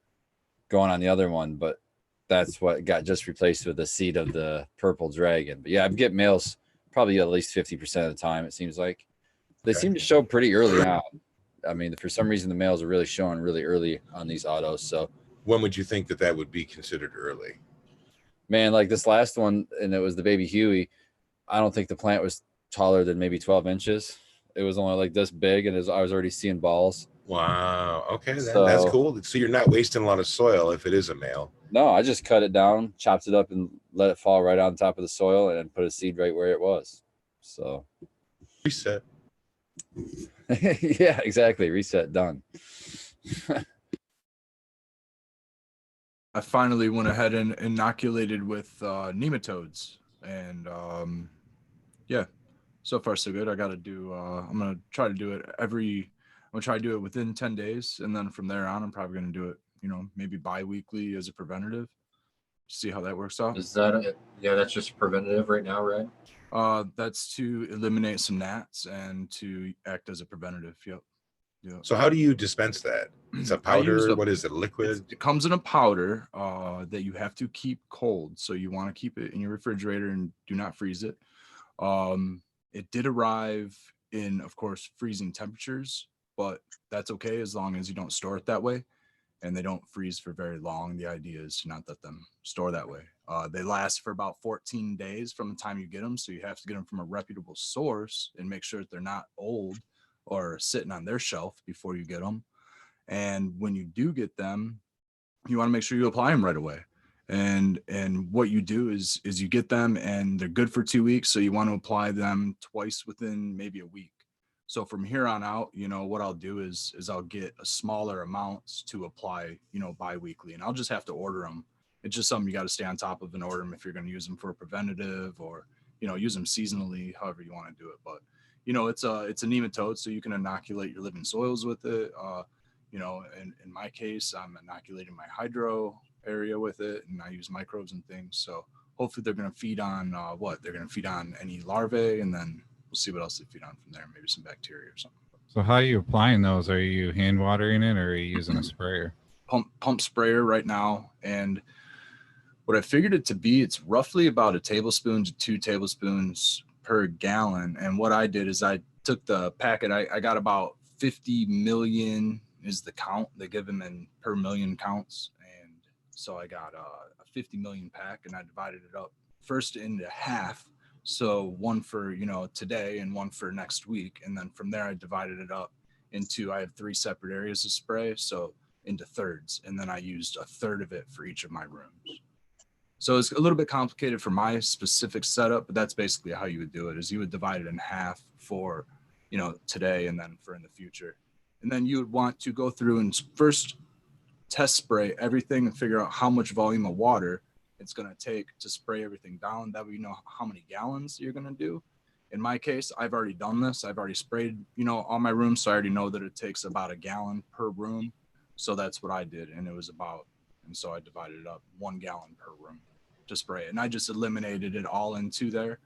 going on the other one, but that's what got just replaced with the seed of the Purple Dragon. But yeah, I get males probably at least 50% of the time, it seems like. They seem to show pretty early on. I mean, for some reason, the males are really showing really early on these autos. So when would you think that would be considered early? Man, like this last one, and it was the Baby Huey. I don't think the plant was taller than maybe 12 inches. It was only like this big, and I was already seeing balls. Wow. Okay, that's cool. So you're not wasting a lot of soil if it is a male. No, I just cut it down, chopped it up, and let it fall right on top of the soil, and put a seed right where it was. So reset. Yeah, exactly. Reset, done. I finally went ahead and inoculated with nematodes, and yeah, so far so good. I got to do. I'm gonna try to do it I'm gonna try to do it within 10 days, and then from there on, I'm probably gonna do it. Maybe bi-weekly as a preventative. See how that works out. Is that yeah? That's just preventative right now, right? That's to eliminate some gnats and to act as a preventative. Yep. So how do you dispense that? It's a powder. What is it? Liquid? It comes in a powder that you have to keep cold. So you want to keep it in your refrigerator and do not freeze it. It did arrive in, of course, freezing temperatures, but that's okay as long as you don't store it that way and they don't freeze for very long. The idea is to not let them store that way. They last for about 14 days from the time you get them. So you have to get them from a reputable source and make sure that they're not old or sitting on their shelf before you get them. And when you do get them, you want to make sure you apply them right away. And what you do is you get them and they're good for 2 weeks. So you want to apply them twice within maybe a week. So from here on out, what I'll do is I'll get a smaller amounts to apply, bi-weekly, and I'll just have to order them. It's just something you got to stay on top of and order them if you're going to use them for a preventative or, use them seasonally, however you want to do it. But, it's a nematode, so you can inoculate your living soils with it. In my case, I'm inoculating my hydro area with it, and I use microbes and things. So hopefully they're going to feed on they're going to feed on any larvae, and then we'll see what else they feed on from there. Maybe some bacteria or something. So how are you applying those? Are you hand watering it, or are you using a sprayer? Pump sprayer right now, and what I figured it to be, it's roughly about a tablespoon to 2 tablespoons per gallon. And what I did is I took the packet. I got about 50 million is the count they give them in per million counts, and so I got a 50 million pack, and I divided it up first into half. So one for, today and one for next week. And then from there, I divided it up into, I have 3 separate areas of spray. So into thirds. And then I used a third of it for each of my rooms. So it's a little bit complicated for my specific setup, but that's basically how you would do it, is you would divide it in half for, today and then for in the future. And then you would want to go through and first test spray everything and figure out how much volume of water it's going to take to spray everything down. That way you know how many gallons you're going to do. In my case, I've already done this. I've already sprayed, all my rooms. So I already know that it takes about a gallon per room. So that's what I did. And so I divided it up 1 gallon per room to spray it. And I just eliminated it all into there,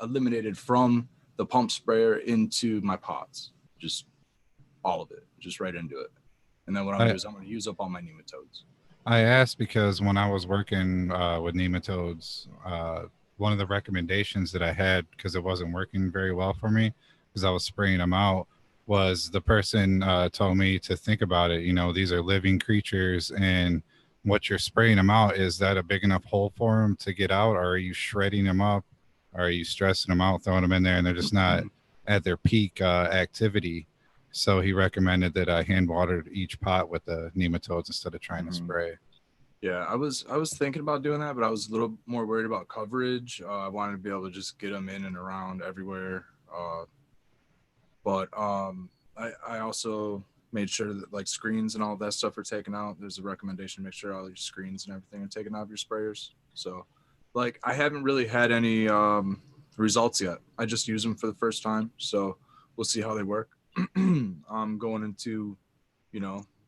eliminated from the pump sprayer into my pots, just all of it, just right into it. And then what I'm going to do is I'm going to use up all my nematodes. I asked because when I was working with nematodes, one of the recommendations that I had, because it wasn't working very well for me, because I was spraying them out, was the person told me to think about it. These are living creatures, and what you're spraying them out, is that a big enough hole for them to get out? Or are you shredding them up? Or are you stressing them out, throwing them in there, and they're just not at their peak activity? So he recommended that I hand watered each pot with the nematodes instead of trying to spray. Yeah, I was thinking about doing that, but I was a little more worried about coverage. I wanted to be able to just get them in and around everywhere. But I also made sure that like screens and all that stuff are taken out. There's a recommendation to make sure all your screens and everything are taken out of your sprayers. So like I haven't really had any results yet. I just use them for the first time. So we'll see how they work. I'm going into,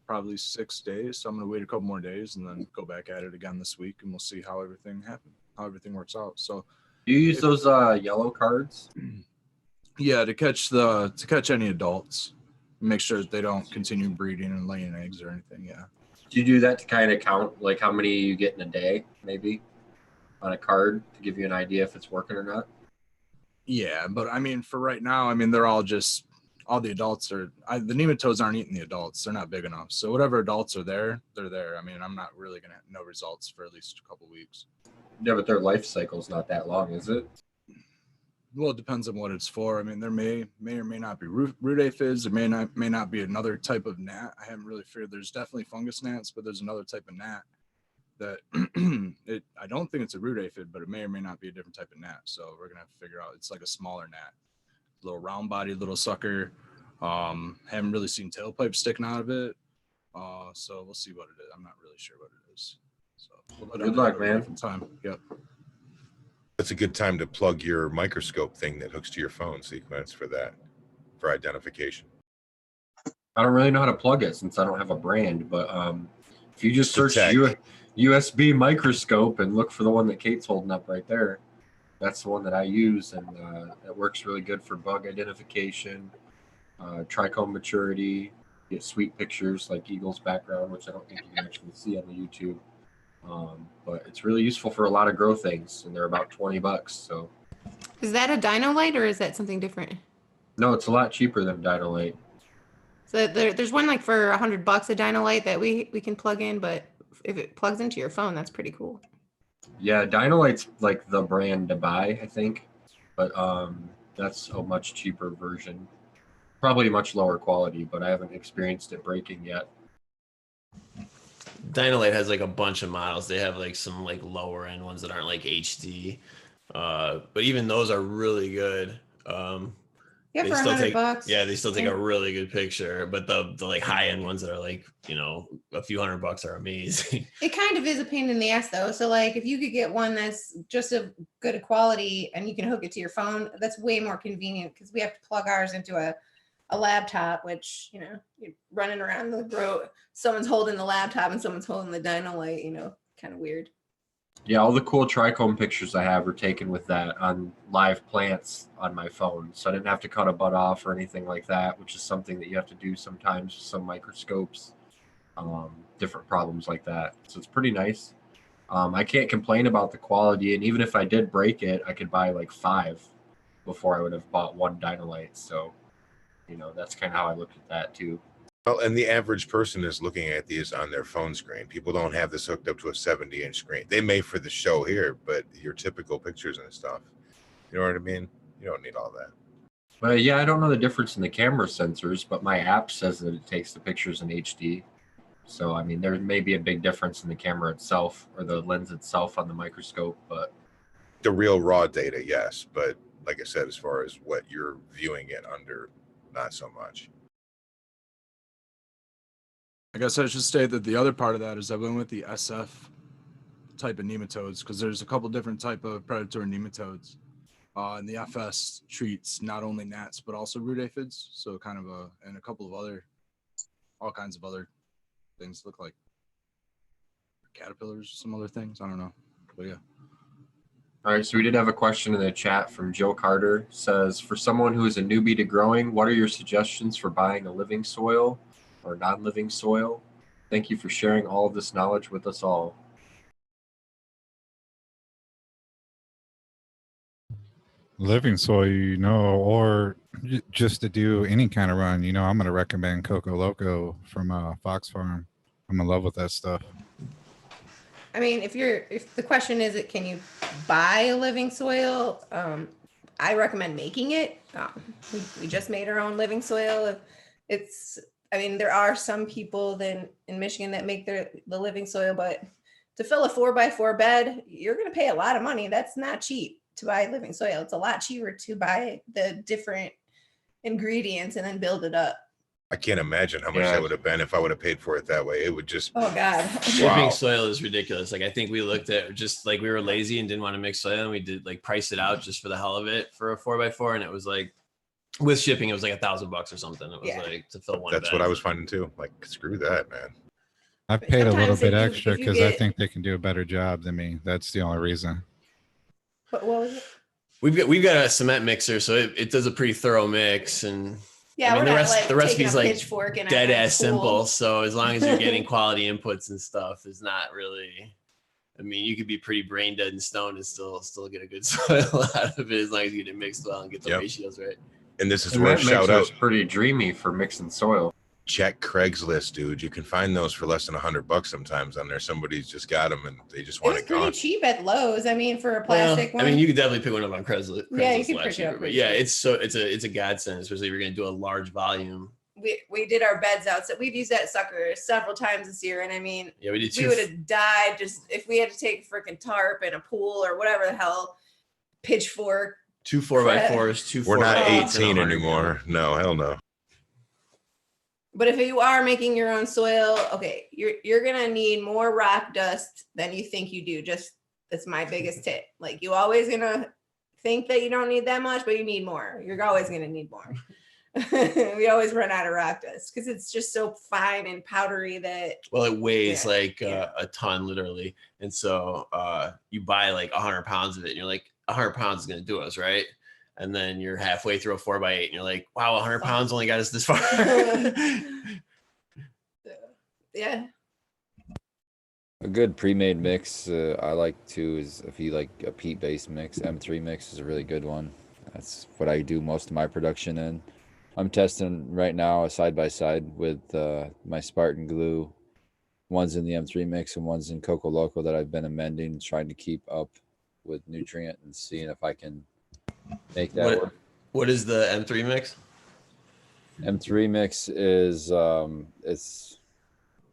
probably 6 days. So I'm going to wait a couple more days and then go back at it again this week, and we'll see how everything works out. So Do you use those yellow cards? yeah, to catch any adults, make sure that they don't continue breeding and laying eggs or anything. Yeah. Do you do that to kind of count like how many you get in a day, maybe, on a card to give you an idea if it's working or not? Yeah, but I mean, for right now, I mean, they're all the adults are, the nematodes aren't eating the adults. They're not big enough. So whatever adults are there, they're there. I mean, I'm not really going to know results for at least a couple weeks. Yeah, but their life cycle's not that long, is it? Well, it depends on what it's for. I mean, there may or may not be root aphids. There may not be another type of gnat. I haven't really figured. There's definitely fungus gnats, but there's another type of gnat that I don't think it's a root aphid, but it may or may not be a different type of gnat. So we're gonna have to figure out. It's like a smaller gnat, little round bodied little sucker. Haven't really seen tailpipes sticking out of it. So we'll see what it is. I'm not really sure what it is. So good luck, man. Time. Yep. That's a good time to plug your microscope thing that hooks to your phone sequence for identification. I don't really know how to plug it since I don't have a brand, but if you just search Detect. USB microscope and look for the one that Kate's holding up right there, that's the one that I use, and it works really good for bug identification, trichome maturity, get sweet pictures like Eagle's background, which I don't think you can actually see on the YouTube. But it's really useful for a lot of grow things, and they're about $20. So Is that a Dino Light or is that something different? no, it's a lot cheaper than Dino Light. So there's one like for $100 a Dino Light that we can plug in, but if it plugs into your phone, that's pretty cool. Yeah, Dino Light's like the brand to buy, I think, but that's a much cheaper version, probably much lower quality, but I haven't experienced it breaking yet. Dynolite has like a bunch of models. They have like some like lower end ones that aren't like HD, but even those are really good. Yeah, they for still $100. Yeah, they still take Yeah. a really good picture. But the like high end ones that are like a few $100 are amazing. It kind of is a pain in the ass though. So like if you could get one that's just a good quality and you can hook it to your phone, that's way more convenient because we have to plug ours into a laptop, which you're running around the road. Someone's holding the laptop and someone's holding the Dino Light, kind of weird. Yeah, all the cool trichome pictures I have are taken with that on live plants on my phone. So I didn't have to cut a bud off or anything like that, which is something that you have to do sometimes with some microscopes, different problems like that. So it's pretty nice. I can't complain about the quality. And even if I did break it, I could buy like 5 before I would have bought one Dynolite. So, that's kind of how I looked at that too. Well, and the average person is looking at these on their phone screen. People don't have this hooked up to a 70-inch screen. They may for the show here, but your typical pictures and stuff, you know what I mean? You don't need all that. But yeah, I don't know the difference in the camera sensors, but my app says that it takes the pictures in HD. So, I mean, there may be a big difference in the camera itself or the lens itself on the microscope, but The real raw data, yes. But like I said, as far as what you're viewing it under, not so much. I guess I should state that the other part of that is I went with the SF type of nematodes because there's a couple different type of predatory nematodes. And the FS treats not only gnats but also root aphids. So kind of and a couple of all kinds of other things look like caterpillars, some other things. I don't know, but yeah. all right, so we did have a question in the chat from Joe Carter. Says, for someone who is a newbie to growing, what are your suggestions for buying a living soil or non-living soil? Thank you for sharing all of this knowledge with us all. Living soil, or just to do any kind of run, I'm going to recommend Coco Loco from Fox Farm. I'm in love with that stuff. I mean, if the question is, can you buy a living soil? I recommend making it. We just made our own living soil. There are some people then in Michigan that make the living soil, but to fill a 4x4 bed, you're going to pay a lot of money. That's not cheap to buy living soil. It's a lot cheaper to buy the different ingredients and then build it up. I can't imagine how much that would have been if I would have paid for it that way. It would just. Oh God. Shipping soil is ridiculous. Like I think we looked at just like we were lazy and didn't want to mix soil, and we did like price it out just for the hell of it for a 4x4, and it was like with shipping it was like $1,000 or something. It was like to fill one. That's bed. what I was finding too. Like screw that, man. I've paid a little Sometimes bit if you- extra if you because I get- think they can do a better job than me. That's the only reason. What was it? We've got a cement mixer, so it does a pretty thorough mix, and Yeah, I mean, we're not the taking recipe's a like pitchfork and dead a ass tool. simple. So as long as you're getting quality inputs and stuff, is not really. I mean, you could be pretty brain dead and stoned and still get a good soil out of it as long as you get it mixed well and get the ratios right. And this is And where that shout mixer's out. pretty dreamy for mixing soil. Check Craigslist, dude. You can find those for less than $100 sometimes on there. Somebody's just got them and they just It want was it pretty gone. cheap at Lowe's. I mean, for a Well, plastic one. I mean, you could definitely pick one up on Craigslist. Yeah, you Craigslist can a lot pick it cheaper, up but pretty yeah, cheap. it's a godsend, especially if you're going to do a large volume. we did our beds out. So we've used that sucker several times this year. And I mean, Yeah, we did we two. would have died just if we had to take a freaking tarp and a pool or whatever the hell, pitchfork. Two 4x4s, two. We're not 4x8s, and 18 100 anymore. No, hell no. But if you are making your own soil, okay, you're gonna need more rock dust than you think you do. Just that's my biggest tip. Like you always gonna think that you don't need that much, but you need more. You're always gonna need more. We always run out of rock dust because it's just so fine and powdery that. Well, it weighs Yeah, like yeah. a ton, literally, and so you buy like 100 pounds of it, and you're like, 100 pounds is gonna do us, right? And then you're halfway through a 4x8, and you're like, wow, 100 pounds only got us this far. Yeah. A good pre-made mix I like too is if you like a peat-based mix. M3 mix is a really good one. That's what I do most of my production in. I'm testing right now a side-by-side with my Spartan glue. One's in the M3 mix and one's in Coco Loco that I've been amending, trying to keep up with nutrient and seeing if I can make that work. What is the M3 mix? M3 mix is it's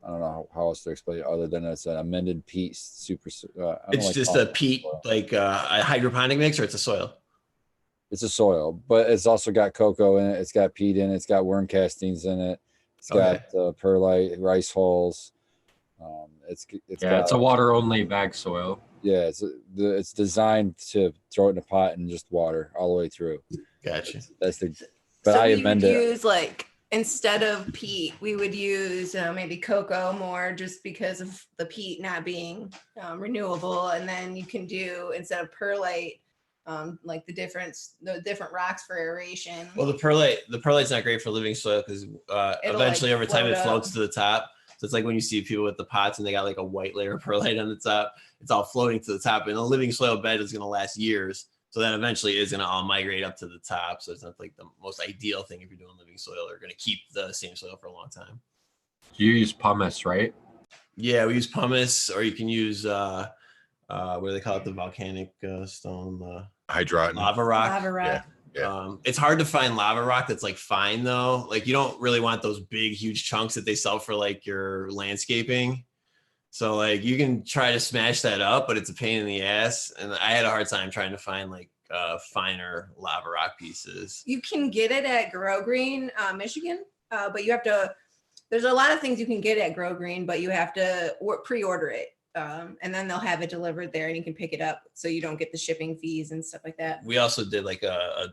I don't know how else to explain it other than it's an amended peat super. It's just a peat, like a hydroponic mix, or it's a soil. It's a soil, but it's also got cocoa in it. It's got peat in it. It's got worm castings in it. It's got perlite, rice hulls. It's a water only bag soil. Yeah, it's designed to throw it in a pot and just water all the way through. Gotcha. That's the. But So I we amend would it. use like instead of peat, we would use maybe cocoa more, just because of the peat not being renewable. And then you can do instead of perlite, like the different rocks for aeration. Well, the perlite's not great for living soil because eventually like, over time it float floats up. to the top. So it's like when you see people with the pots and they got like a white layer of perlite on the top, it's all floating to the top. And a living soil bed is going to last years. So that eventually is going to all migrate up to the top. So it's not like the most ideal thing if you're doing living soil. They're going to keep the same soil for a long time. You use pumice, right? Yeah, we use pumice, or you can use what do they call it? The volcanic stone, Hydroton. lava rock. Lava rock. Yeah. It's hard to find lava rock that's like fine though. Like you don't really want those big, huge chunks that they sell for like your landscaping. So like you can try to smash that up, but it's a pain in the ass. And I had a hard time trying to find like finer lava rock pieces. You can get it at Grow Green, Michigan, but you have to. There's a lot of things you can get at Grow Green, but you have to pre-order it, and then they'll have it delivered there, and you can pick it up, so you don't get the shipping fees and stuff like that. We also did like a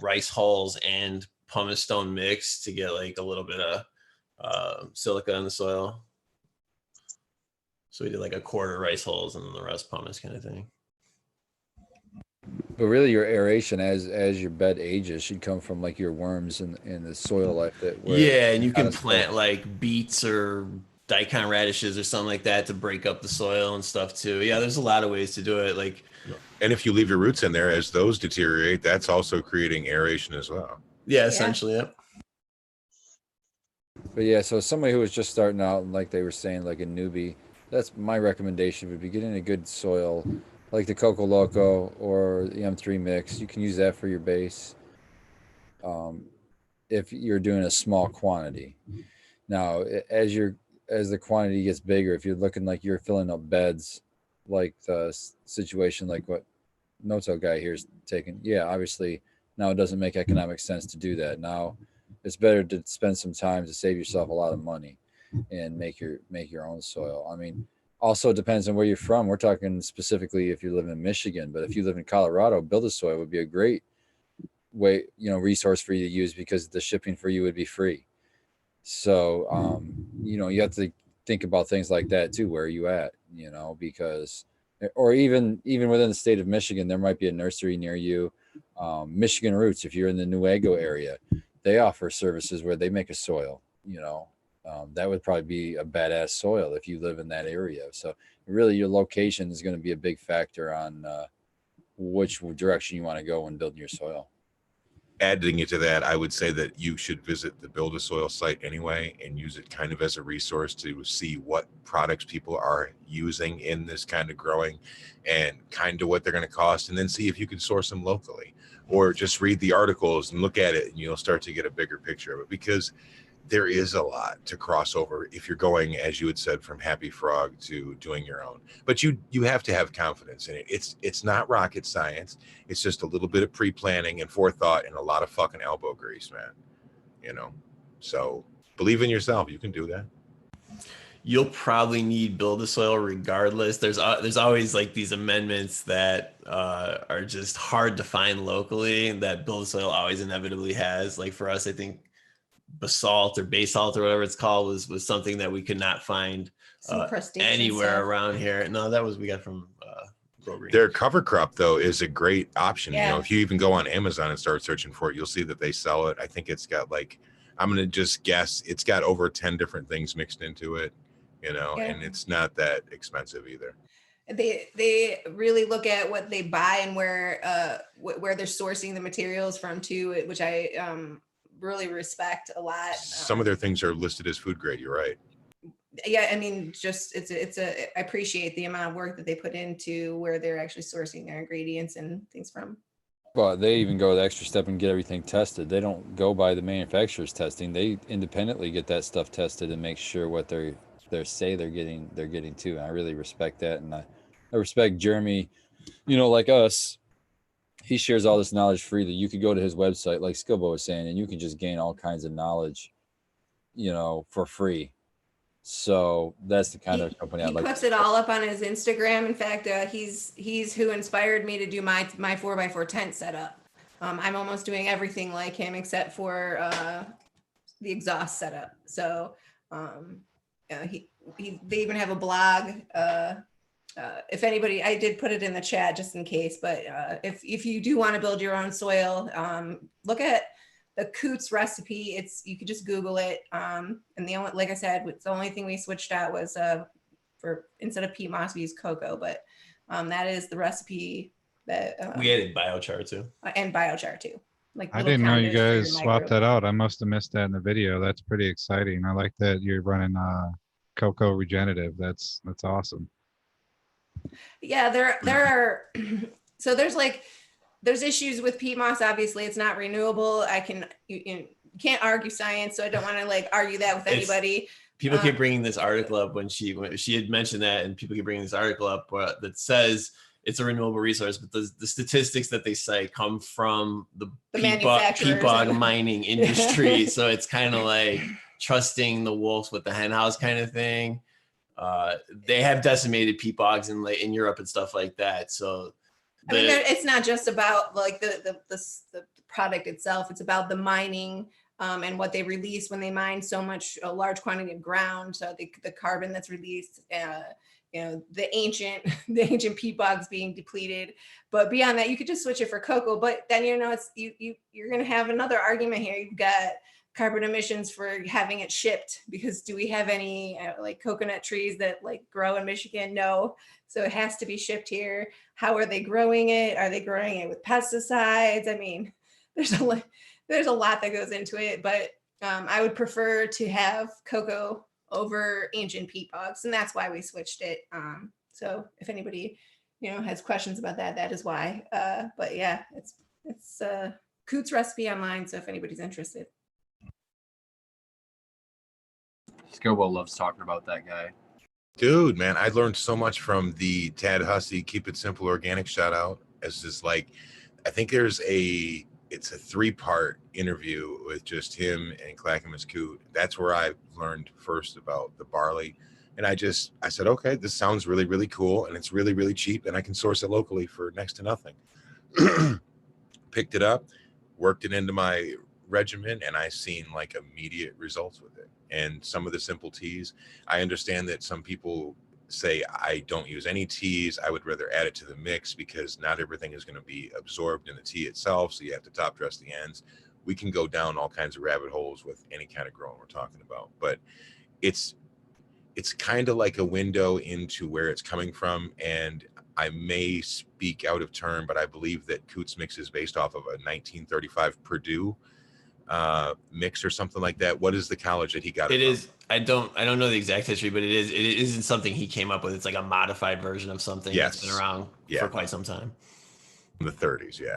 rice hulls and pumice stone mix to get like a little bit of silica in the soil. So we did like a quarter rice hulls and then the rest pumice kind of thing. But really, your aeration as your bed ages should come from like your worms and the soil life that. Yeah, and you can plant like beets or daikon radishes or something like that to break up the soil and stuff too. Yeah, there's a lot of ways to do it. Like, and if you leave your roots in there, as those deteriorate, that's also creating aeration as well. Yeah, essentially, yeah. But yeah, so somebody who was just starting out, and like they were saying, like a newbie, that's my recommendation would be getting a good soil, like the Coco Loco or the M3 mix. You can use that for your base. If you're doing a small quantity. Now, as the quantity gets bigger, if you're looking like you're filling up beds, like the situation like what Noto guy here is taking, yeah, obviously Now it doesn't make economic sense to do that. Now it's better to spend some time to save yourself a lot of money and make your own soil. I mean, also it depends on where you're from. We're talking specifically if you live in Michigan, but if you live in Colorado, Build a Soil would be a great way, resource for you to use, because the shipping for you would be free. So, you have to think about things like that too. Where are you at? Because, or even within the state of Michigan, there might be a nursery near you. Michigan Roots, if you're in the Newaygo area, they offer services where they make a soil. That would probably be a badass soil if you live in that area. So really, your location is going to be a big factor on which direction you want to go when building your soil. Adding it to that, I would say that you should visit the Build a Soil site anyway and use it kind of as a resource to see what products people are using in this kind of growing and kind of what they're going to cost, and then see if you can source them locally, or just read the articles and look at it, and you'll start to get a bigger picture of it, because there is a lot to cross over if you're going, as you had said, from Happy Frog to doing your own. But you have to have confidence in it. It's not rocket science. It's just a little bit of pre-planning and forethought and a lot of fucking elbow grease, man. So believe in yourself. You can do that. You'll probably need Build a Soil regardless. There's always like these amendments that are just hard to find locally that Build a Soil always inevitably has. Like for us, I think basalt or whatever it's called was something that we could not find anywhere stuff around here. No, that was we got from Grow Green. Their cover crop though is a great option. Yeah. If you even go on Amazon and start searching for it, you'll see that they sell it. I think it's got I'm gonna just guess it's got over 10 different things mixed into it, and it's not that expensive either. They really look at what they buy and where they're sourcing the materials from too, which I really respect a lot. Some of their things are listed as food grade. You're right. Yeah, I mean, just I appreciate the amount of work that they put into where they're actually sourcing their ingredients and things from. Well, they even go the extra step and get everything tested. They don't go by the manufacturer's testing. They independently get that stuff tested and make sure what they're getting to. And I really respect that, and I respect Jeremy. Like us, he shares all this knowledge freely. You could go to his website, like Skilbo was saying, and you can just gain all kinds of knowledge, for free. So that's the kind of company I'd like. He puts it all up on his Instagram. In fact, he's who inspired me to do my 4x4 tent setup. I'm almost doing everything like him except for the exhaust setup. So they even have a blog. If anybody, I did put it in the chat just in case, but if you do want to build your own soil, look at the Coots recipe. You could just Google it. And like I said, the only thing we switched out was for instead of peat moss, we use cocoa, but that is the recipe that we added biochar too. And biochar too. I didn't know you guys swapped that out. I must have missed that in the video. That's pretty exciting. I like that you're running cocoa regenerative. That's awesome. Yeah, there are so there's issues with peat moss. Obviously it's not renewable. You can't argue science, so I don't want to argue that with anybody. People keep bringing this article up when she had mentioned that, and people keep bringing this article up that says it's a renewable resource, but the statistics that they cite come from the peat bog mining industry. So it's kind of like trusting the wolves with the hen house kind of thing. They have decimated peat bogs in Europe and stuff like that. So it's not just about the product itself. It's about the mining and what they release when they mine a large quantity of ground. So the carbon that's released, the ancient peat bogs being depleted. But beyond that, you could just switch it for cocoa. But then you're going to have another argument here. You've got carbon emissions for having it shipped, because do we have any coconut trees that grow in Michigan? No. So it has to be shipped here. How are they growing it? Are they growing it with pesticides? I mean, there's a lot that goes into it, but I would prefer to have cocoa over ancient peat bogs, and that's why we switched it. So if anybody has questions about that, that is why. But yeah, it's Coots recipe online, so if anybody's interested. Skilbo loves talking about that guy. Dude, man, I learned so much from the Tad Hussey Keep It Simple Organic shout out. It's just I think there's it's a 3-part interview with just him and Clackamas Coot. That's where I learned first about the barley. And I said, okay, this sounds really, really cool. And it's really, really cheap. And I can source it locally for next to nothing. Picked it up, worked it into my regimen, and I seen like immediate results with it. And some of the simple teas, I understand that some people say I don't use any teas. I would rather add it to the mix because not everything is going to be absorbed in the tea itself. So you have to top dress the ends. We can go down all kinds of rabbit holes with any kind of growing we're talking about, but it's kind of like a window into where it's coming from. And I may speak out of turn, but I believe that Coot's mix is based off of a 1935 Purdue mix or something like that. What is the college that he got it It from? is. I don't know the exact history, but it isn't something he came up with. It's like a modified version of something that's been Yes. around for quite some time. In the 30s, yeah.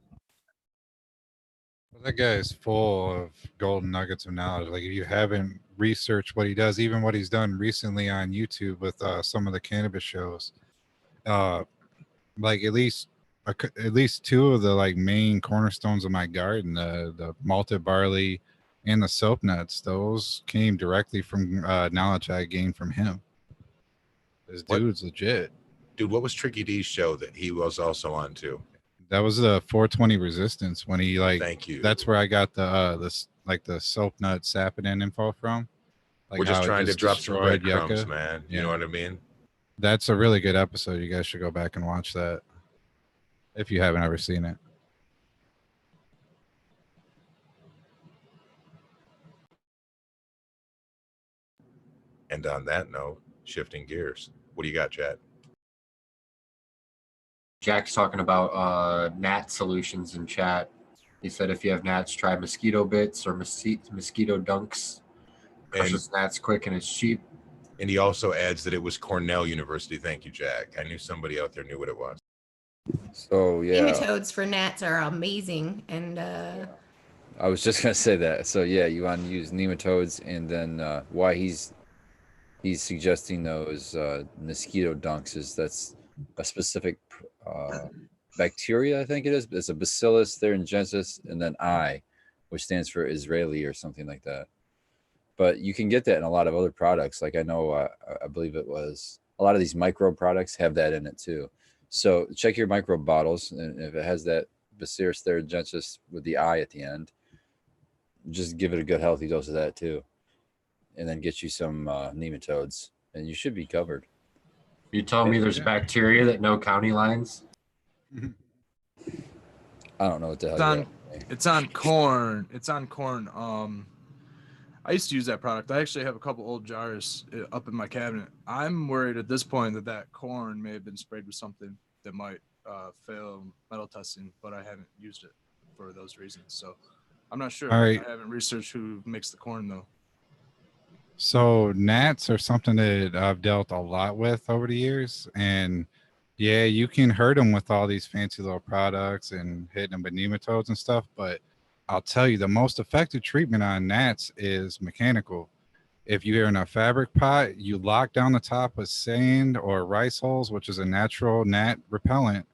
Well, that guy is full of golden nuggets of knowledge. Like if you haven't researched what he does, even what he's done recently on YouTube with some of the cannabis shows, like at least two of the like main cornerstones of my garden, the malted barley and the soap nuts, those came directly from knowledge I gained from him. This dude's legit. Dude, what was Tricky D's show that he was also on too? That was the 420 resistance when he like. Thank you. That's where I got the soap nut saponin info from. Like we're just how it trying to drop some destroyed breadcrumbs, yucca. man. You know what I mean? That's a really good episode. You guys should go back and watch that if you haven't ever seen it. And on that note, shifting gears, what do you got, Chad? Jack's talking about gnat solutions in chat. He said if you have gnats, try mosquito bits or mosquito dunks. Crushes gnats quick and it's cheap. And he also adds that it was Cornell University. Thank you, Jack. I knew somebody out there knew what it was. So yeah, Nematodes for gnats are amazing, and I was just gonna say that. So yeah, you want to use nematodes, and then why he's suggesting those mosquito dunks is that's a specific bacteria, I think it is. It's a Bacillus thuringiensis, and then I, which stands for Israeli or something like that. But you can get that in a lot of other products. Like I know, I believe it was a lot of these micro products have that in it too. So check your micro bottles, and if it has that Bacillus thuringiensis with the I at the end, just give it a good healthy dose of that too, and then get you some nematodes, and you should be covered. You telling me there's bacteria that know county lines? I don't know what the hell. It's on corn. It's on corn. I used to use that product. I actually have a couple old jars up in my cabinet. I'm worried at this point that corn may have been sprayed with something that might fail metal testing, but I haven't used it for those reasons. So I'm not sure. All right. I haven't researched who makes the corn though. So gnats are something that I've dealt a lot with over the years, and yeah, you can hurt them with all these fancy little products and hitting them with nematodes and stuff. But I'll tell you, the most effective treatment on gnats is mechanical. If you're in a fabric pot, you lock down the top with sand or rice hulls, which is a natural gnat repellent,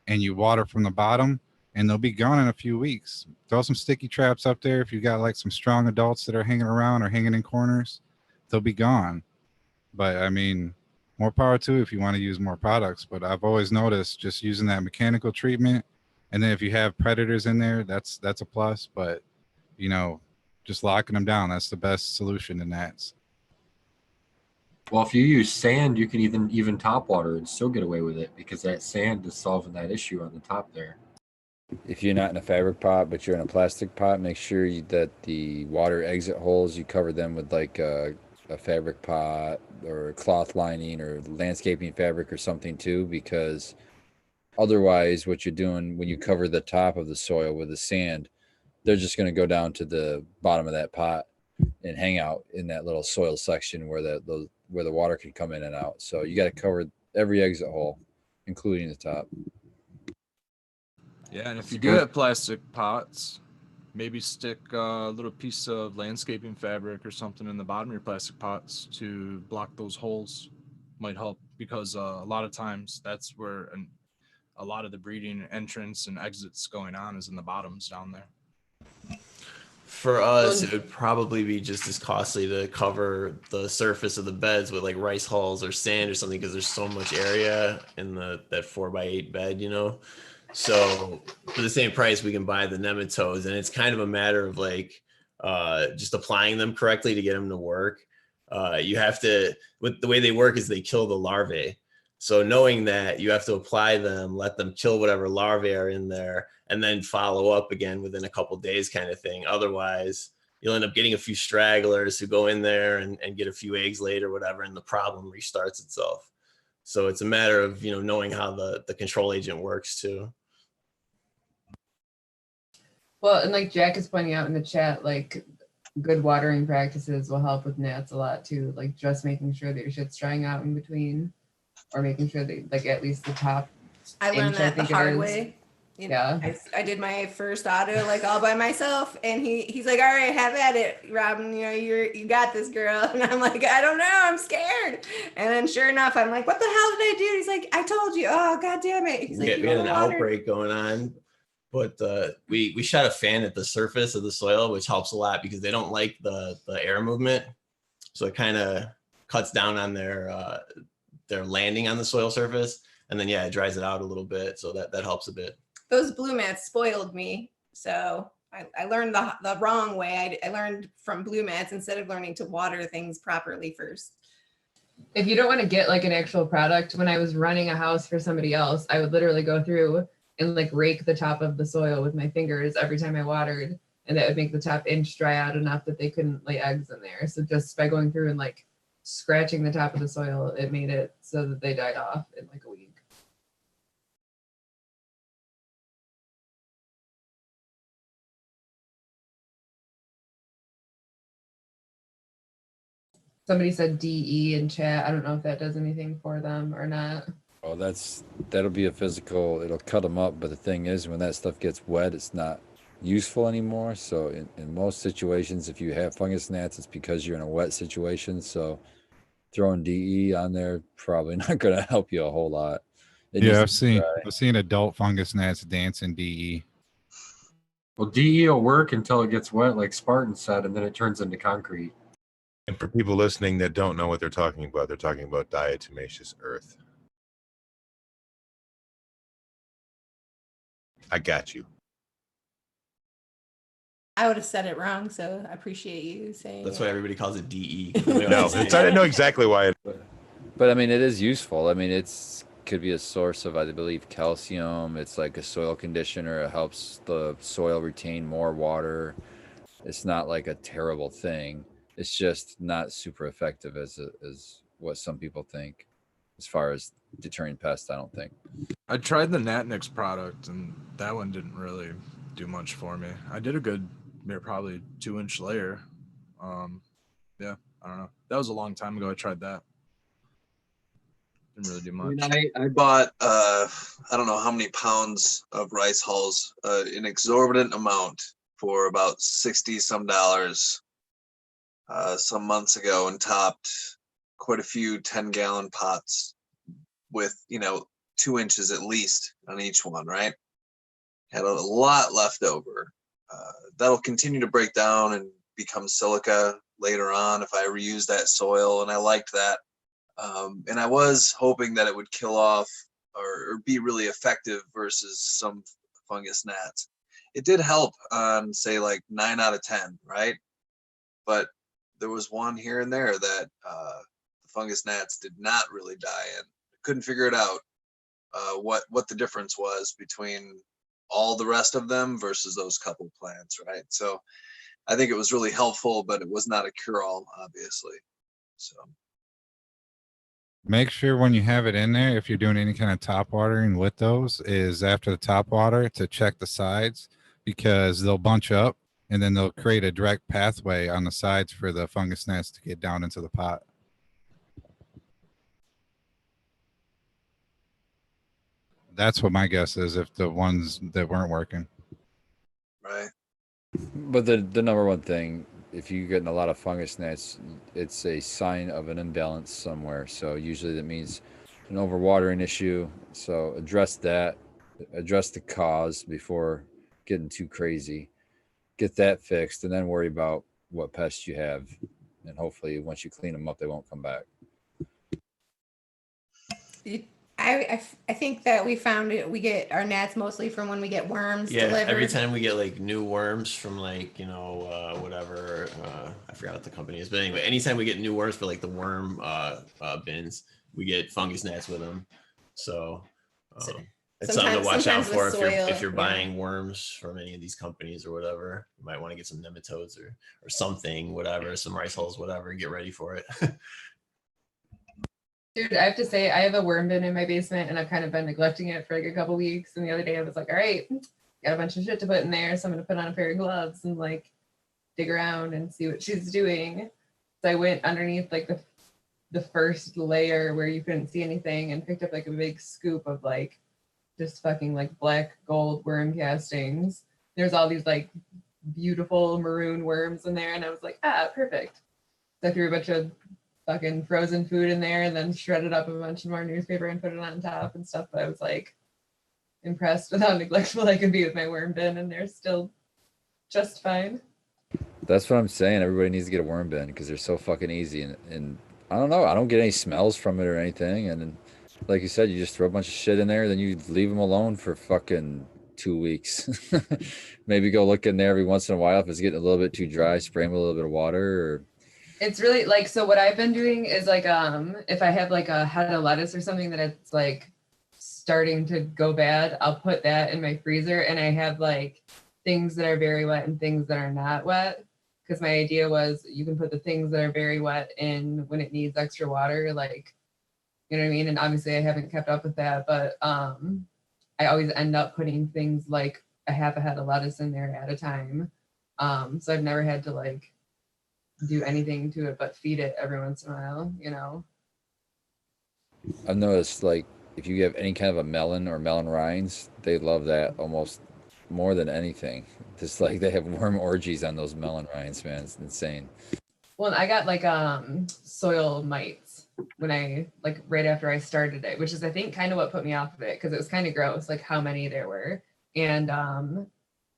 and you water from the bottom, and they'll be gone in a few weeks. Throw some sticky traps up there if you got like some strong adults that are hanging around or hanging in corners. They'll be gone. But I mean, more power to if you want to use more products. But I've always noticed just using that mechanical treatment, and then if you have predators in there, that's a plus. But you know, just locking them down, that's the best solution to gnats. Well, if you use sand, you can even top water and still get away with it because that sand is solving that issue on the top there. If you're not in a fabric pot, but you're in a plastic pot, make sure that the water exit holes, you cover them with like a fabric pot or cloth lining or landscaping fabric or something too, because otherwise what you're doing when you cover the top of the soil with the sand, they're just going to go down to the bottom of that pot and hang out in that little soil section where the water can come in and out. So you got to cover every exit hole, including the top. Yeah, and if you do have plastic pots, maybe stick a little piece of landscaping fabric or something in the bottom of your plastic pots to block those holes. Might help because a lot of times that's where a lot of the breeding entrance and exits going on is in the bottoms down there. For us, it would probably be just as costly to cover the surface of the beds with like rice hulls or sand or something, because there's so much area in that 4x8 bed, you know. So for the same price, we can buy the nematodes, and it's kind of a matter of like just applying them correctly to get them to work. You have to, with the way they work is they kill the larvae. So knowing that, you have to apply them, let them kill whatever larvae are in there, and then follow up again within a couple days kind of thing. Otherwise, you'll end up getting a few stragglers who go in there and get a few eggs later, whatever, and the problem restarts itself. So it's a matter of, you know, knowing how the control agent works too. Well, and like Jack is pointing out in the chat, like good watering practices will help with gnats a lot too. Like just making sure that your shit's drying out in between, or making sure that like at least the top. I learned that the hard way. Yeah. I did my first auto like all by myself, and he's like, all right, have at it, Robin. You know, you got this, girl. And I'm like, I don't know, I'm scared. And then sure enough, I'm like, what the hell did I do? He's like, I told you. Oh, god damn it. He's like, We had an outbreak going on, but we shot a fan at the surface of the soil, which helps a lot because they don't like the air movement. So it kind of cuts down on their landing on the soil surface. And then, yeah, it dries it out a little bit. So that helps a bit. Those blue mats spoiled me. So I learned the wrong way. I learned from blue mats instead of learning to water things properly first. If you don't want to get like an actual product, when I was running a house for somebody else, I would literally go through and like rake the top of the soil with my fingers every time I watered. And that would make the top inch dry out enough that they couldn't lay eggs in there. So just by going through and like scratching the top of the soil, it made it so that they died off in like a week. Somebody said DE in chat. I don't know if that does anything for them or not. Oh, that'll be a physical, it'll cut them up. But the thing is, when that stuff gets wet, it's not useful anymore. So in most situations, if you have fungus gnats, it's because you're in a wet situation. So throwing DE on there, probably not going to help you a whole lot. Yeah, I've seen adult fungus gnats dance in DE. Well, DE will work until it gets wet, like Spartan said, and then it turns into concrete. And for people listening that don't know what they're talking about diatomaceous earth. I got you. I would have said it wrong, so I appreciate you saying That's it. why everybody calls it DE. No, I didn't know exactly why. But I mean, it is useful. I mean, could be a source of, I believe, calcium. It's like a soil conditioner. It helps the soil retain more water. It's not like a terrible thing. It's just not super effective as what some people think, as far as deterring pests. I don't think. I tried the Natnix product, and that one didn't really do much for me. I did a good, probably 2-inch layer. Yeah, I don't know. That was a long time ago. I tried that. Didn't really do much. I mean, I bought I don't know how many pounds of rice hulls, an exorbitant amount for about $60 some some months ago, and topped quite a few 10-gallon pots with 2 inches at least on each one, right? Had a lot left over. That'll continue to break down and become silica later on if I reuse that soil, and I liked that. And I was hoping that it would kill off or be really effective versus some fungus gnats. It did help on, say, like 9 out of 10, right? But there was one here and there that the fungus gnats did not really die in. Couldn't figure it out what the difference was between all the rest of them versus those couple plants, right? So I think it was really helpful, but it was not a cure-all, obviously. So make sure when you have it in there, if you're doing any kind of top watering with those, is after the top water to check the sides, because they'll bunch up and then they'll create a direct pathway on the sides for the fungus gnats to get down into the pot. That's what my guess is, if the ones that weren't working. right. But the number one thing, if you're getting a lot of fungus gnats, it's a sign of an imbalance somewhere. So usually that means an overwatering issue. So address that, address the cause before getting too crazy. get that fixed, and then worry about what pests you have. And hopefully, once you clean them up, they won't come back. I think that we found it. We get our gnats mostly from when we get worms delivered. Every time we get like new worms from like whatever I forgot what the company is, but anyway, anytime we get new worms for like the worm bins, we get fungus gnats with them. So it's something to watch out for if you're buying worms from any of these companies or whatever. You might want to get some nematodes or something, whatever, some rice hulls, whatever. Get ready for it. Dude, I have to say, I have a worm bin in my basement and I've kind of been neglecting it for like a couple weeks. And the other day I was like, all right, got a bunch of shit to put in there. So I'm going to put on a pair of gloves and like dig around and see what she's doing. So I went underneath like the first layer where you couldn't see anything and picked up like a big scoop of like just fucking like black gold worm castings. There's all these like beautiful maroon worms in there. And I was like, perfect. So I threw a bunch of fucking frozen food in there and then shredded up a bunch more newspaper and put it on top and stuff. But I was like impressed with how neglectful I could be with my worm bin, and they're still just fine. That's what I'm saying. Everybody needs to get a worm bin because they're so fucking easy. And I don't know. I don't get any smells from it or anything. And like you said, you just throw a bunch of shit in there, then you leave them alone for fucking 2 weeks. Maybe go look in there every once in a while if it's getting a little bit too dry, spray them with a little bit of water. Or it's really like, so what I've been doing is like, if I have like a head of lettuce or something that it's like starting to go bad, I'll put that in my freezer, and I have like things that are very wet and things that are not wet. Because my idea was you can put the things that are very wet in when it needs extra water, like, you know what I mean? And obviously I haven't kept up with that, but I always end up putting things like a half a head of lettuce in there at a time. So I've never had to like do anything to it but feed it every once in a while, you know? I've noticed like if you have any kind of a melon or melon rinds, they love that almost more than anything. Just like they have worm orgies on those melon rinds, man. It's insane. Well, I got like soil mites when I like right after I started it, which is I think kind of what put me off of it, because it was kind of gross, like how many there were. And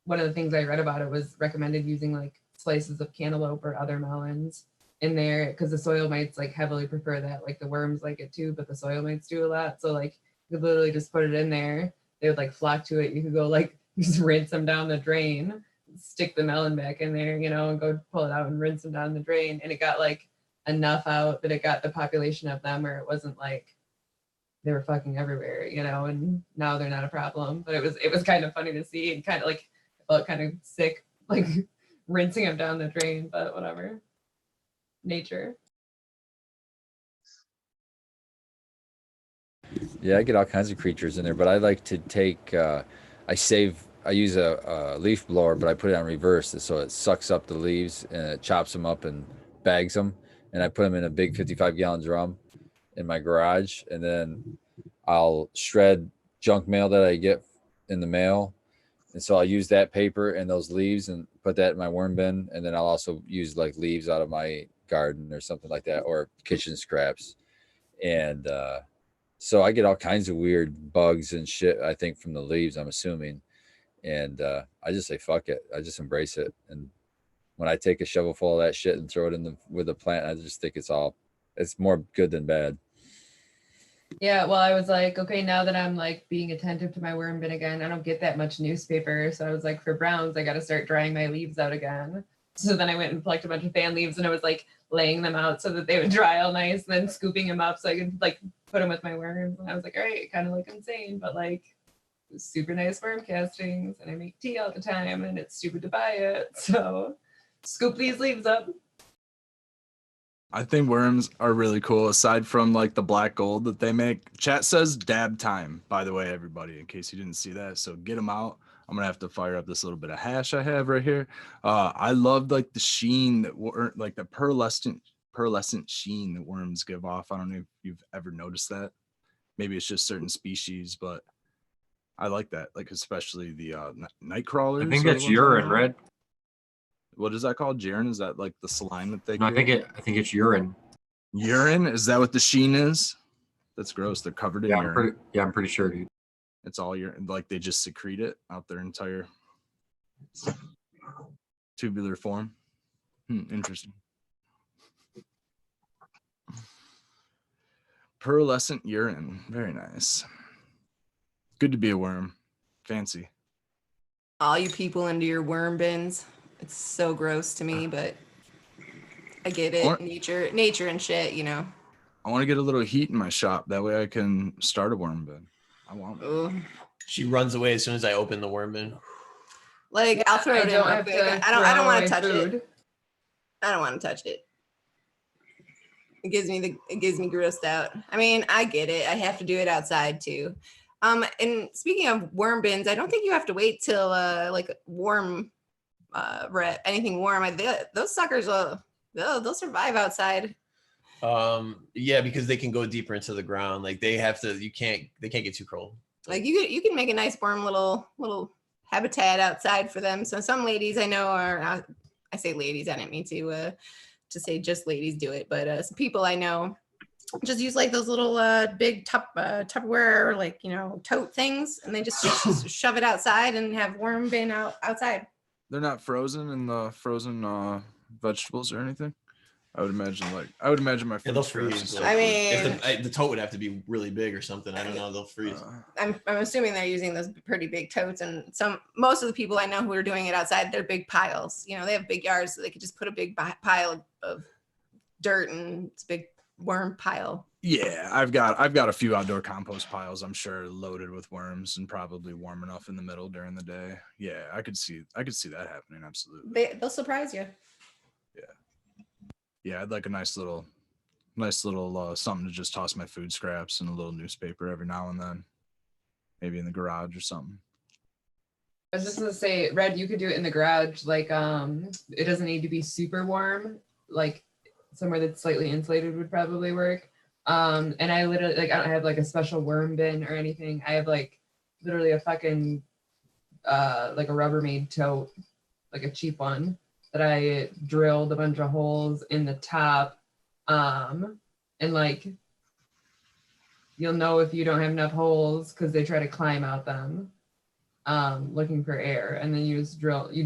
one of the things I read about it was recommended using like slices of cantaloupe or other melons in there, because the soil mites like heavily prefer that. Like the worms like it too, but the soil mites do a lot. So like you could literally just put it in there, they would like flock to it. You could go like just rinse them down the drain, stick the melon back in there, you know, and go pull it out and rinse them down the drain. And it got like enough out that it got the population of them where it wasn't like they were fucking everywhere, you know, and now they're not a problem. But it was kind of funny to see, and kind of like I felt kind of sick like rinsing them down the drain, but whatever. Nature. Yeah, I get all kinds of creatures in there, but I like to take I use a leaf blower, but I put it on reverse so it sucks up the leaves and it chops them up and bags them, and I put them in a big 55-gallon drum in my garage, and then I'll shred junk mail that I get in the mail, and so I'll use that paper and those leaves and put that in my worm bin, and then I'll also use like leaves out of my garden or something like that, or kitchen scraps, and so I get all kinds of weird bugs and shit, I think, from the leaves, I'm assuming. And I just say, fuck it. I just embrace it. And when I take a shovel full of that shit and throw it with the plant, I just think it's more good than bad. Yeah, well, I was like, okay, now that I'm like being attentive to my worm bin again, I don't get that much newspaper. So I was like, for browns, I got to start drying my leaves out again. So then I went and plucked a bunch of fan leaves, and I was like laying them out so that they would dry all nice, and then scooping them up so I could like put them with my worms. And I was like, all right, kind of like insane, but like super nice worm castings, and I make tea all the time, and it's stupid to buy it. So scoop these leaves up. I think worms are really cool, aside from like the black gold that they make. Chat says dab time, by the way, everybody, in case you didn't see that. So get them out. I'm gonna have to fire up this little bit of hash I have right here. I love like the sheen that like the pearlescent sheen that worms give off. I don't know if you've ever noticed that. Maybe it's just certain species, but I like that. Like especially the night crawlers. I think that's urine, Red. What is that called? Urine? Is that like the slime that they? No, I think it's urine. Urine? Is that what the sheen is? That's gross. They're covered in urine. I'm pretty sure, dude. It's all urine. Like they just secrete it out their entire. tubular form. Interesting. Pearlescent urine. Very nice. Good to be a worm. Fancy. All you people into your worm bins. It's so gross to me, but I get it. Nature and shit, you know. I want to get a little heat in my shop. That way I can start a worm bin. I want one. Ooh. She runs away as soon as I open the worm bin. Like, I'll throw it in real quick. I don't want to touch food. it. I don't want to touch it. It gives me grossed out. I mean, I get it. I have to do it outside too. And speaking of worm bins, I don't think you have to wait till like warm, anything warm. Those suckers they'll survive outside. Yeah, because they can go deeper into the ground. Like they can't get too cold. Like you can make a nice warm little habitat outside for them. So some ladies I know are, I say ladies, I didn't mean to say just ladies do it, but some people I know just use like those little big Tupperware, like, you know, tote things, and they just shove it outside and have worm bin outside. They're not frozen in the frozen vegetables or anything. I would imagine my food they'll scraps freeze. and I stuff. mean, the tote would have to be really big or something. I don't know. They'll freeze. I'm assuming they're using those pretty big totes, and most of the people I know who are doing it outside, they're big piles. You know, they have big yards, so they could just put a big pile of dirt, and it's a big worm pile. Yeah, I've got a few outdoor compost piles, I'm sure, loaded with worms and probably warm enough in the middle during the day. Yeah, I could see that happening. Absolutely. They'll surprise you. Yeah, I'd like a nice little something to just toss my food scraps and a little newspaper every now and then, maybe in the garage or something. I was just gonna say, Red, you could do it in the garage. Like, it doesn't need to be super warm. Like, somewhere that's slightly insulated would probably work. And I literally, like, I don't have like a special worm bin or anything. I have like literally a fucking like a Rubbermaid tote, like a cheap one, that I drilled a bunch of holes in the top. And like, you'll know if you don't have enough holes because they try to climb out them, looking for air. And then you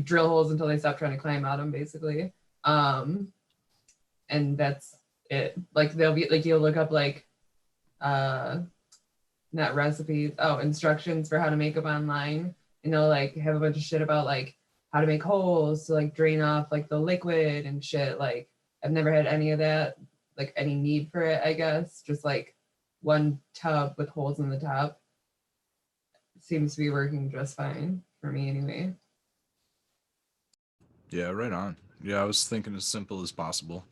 drill holes until they stop trying to climb out them, basically. And that's it. Like, they'll be like, you'll look up like, not recipes, instructions for how to make them online. And they'll like have a bunch of shit about like how to make holes to like drain off like the liquid and shit. Like, I've never had any of that, like any need for it, I guess. Just like one tub with holes in the top seems to be working just fine for me anyway. Yeah, right on. Yeah, I was thinking as simple as possible.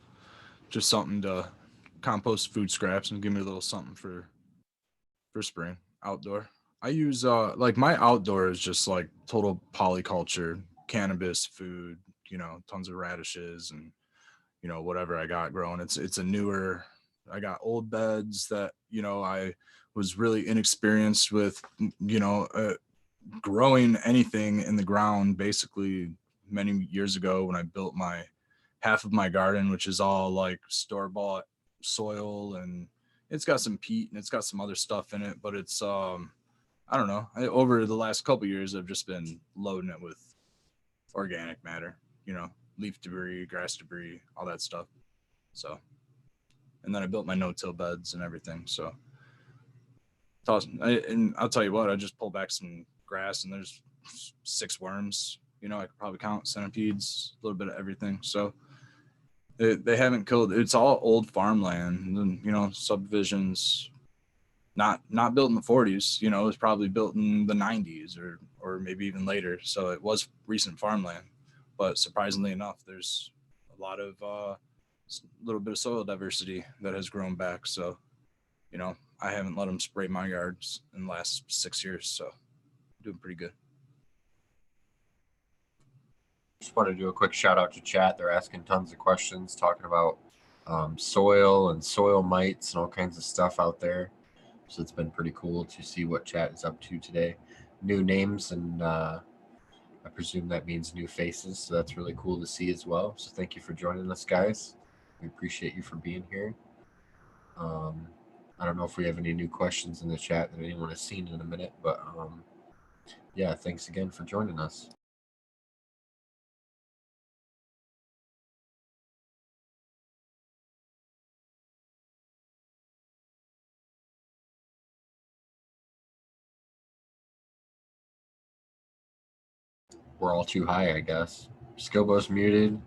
Just something to compost food scraps and give me a little something for spring outdoor. I use like my outdoor is just like total polyculture, cannabis, food, you know, tons of radishes and, you know, whatever I got growing. It's a newer, I got old beds that, you know, I was really inexperienced with, you know, growing anything in the ground basically many years ago when I built my half of my garden, which is all like store-bought soil, and it's got some peat and it's got some other stuff in it, but it's I don't know. Over the last couple of years, I've just been loading it with organic matter, you know, leaf debris, grass debris, all that stuff. So, and then I built my no-till beds and everything. So, and I'll tell you what, I just pulled back some grass and there's 6 worms. You know, I could probably count centipedes, a little bit of everything. So, they haven't killed. It's all old farmland, and you know, subdivisions. Not built in the 40s, you know, it was probably built in the 90s or maybe even later. So it was recent farmland, but surprisingly enough, there's a lot of little bit of soil diversity that has grown back. So, you know, I haven't let them spray my yards in the last 6 years, so doing pretty good. Just want to do a quick shout out to chat. They're asking tons of questions, talking about soil and soil mites and all kinds of stuff out there. So it's been pretty cool to see what chat is up to today. New names, and I presume that means new faces. So that's really cool to see as well. So thank you for joining us, guys. We appreciate you for being here. I don't know if we have any new questions in the chat that anyone has seen in a minute, but yeah, thanks again for joining us. we're all too high, I guess. Skilbo's muted.